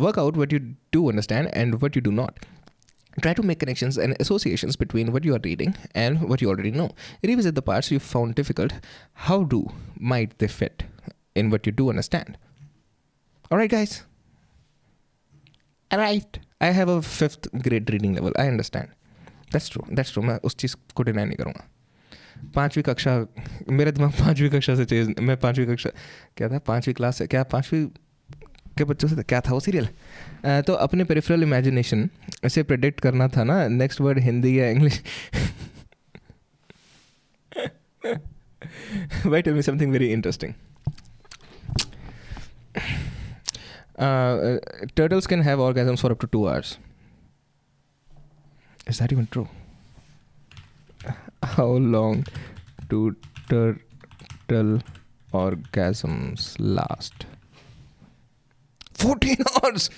Work out what you do understand and what you do not. Try to make connections and associations between what you are reading and what you already know. Revisit the parts you found difficult. How might they fit in what you do understand? Alright guys. Alright. I have a 5th grade reading level. I understand. That's true. मैं उस चीज़ को deny नहीं करूँगा. 5वीं कक्षा मेरा दिमाग 5वीं कक्षा से चेंज. मैं 5वीं कक्षा क्या था 5वीं क्लास से क्या 5वीं के बच्चों से क्या था वो सीरियल. तो अपने पेरिफेरल इमेजिनेशन से प्रेडिक्ट करना था ना नेक्स्ट वर्ड हिंदी या English. Wait, tell me something very interesting. Turtles can have orgasms for up to 2 hours. Is that even true? How long do turtle orgasms last? 14 hours!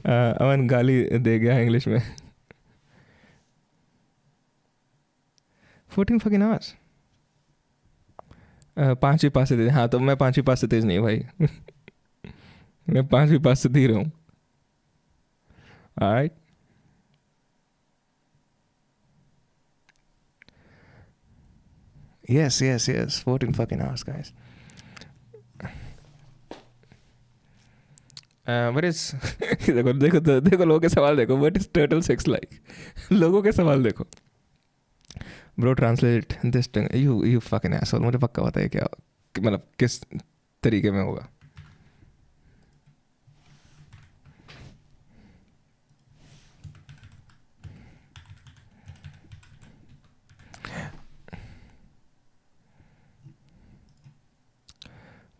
अमन गाली दे गया English में. 14 fucking hours. 5वीं पास से तेज. हाँ तो मैं 5वीं पास से तेज नहीं भाई. मैं 5वीं पास से धीरे हूँ. Alright. Yes. 14 fucking hours, guys. What is देखो लोगों के सवाल देखो. What is turtle sex like? लोगों के सवाल देखो. Bro, translate this thing. You fucking asshole. मुझे पक्का पता है क्या मतलब किस तरीके में होगा.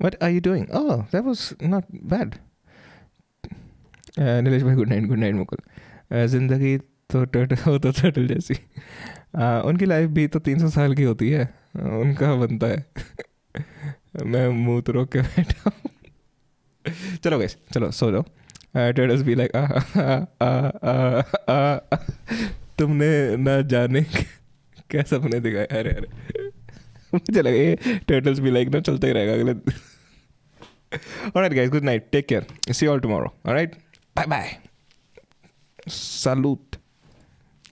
What are you doing? Oh, that was not bad. Nilesh भाई गुड नाइट मुकुल. जिंदगी तो टर्टल जैसी. उनकी लाइफ भी तो 300 साल की होती है. उनका बनता है. मैं मुंह तो रोक के बैठा हूँ. चलो गाइस, चलो सो जाओ. टर्टल्स बी लाइक तुमने ना जाने क्या सपने दिखाए. अरे मुझे लगा ये टर्टल्स भी लाइक ना चलता ही रहेगा अगले. Alright guys, good night, take care, see you all tomorrow. Alright, bye bye, salute.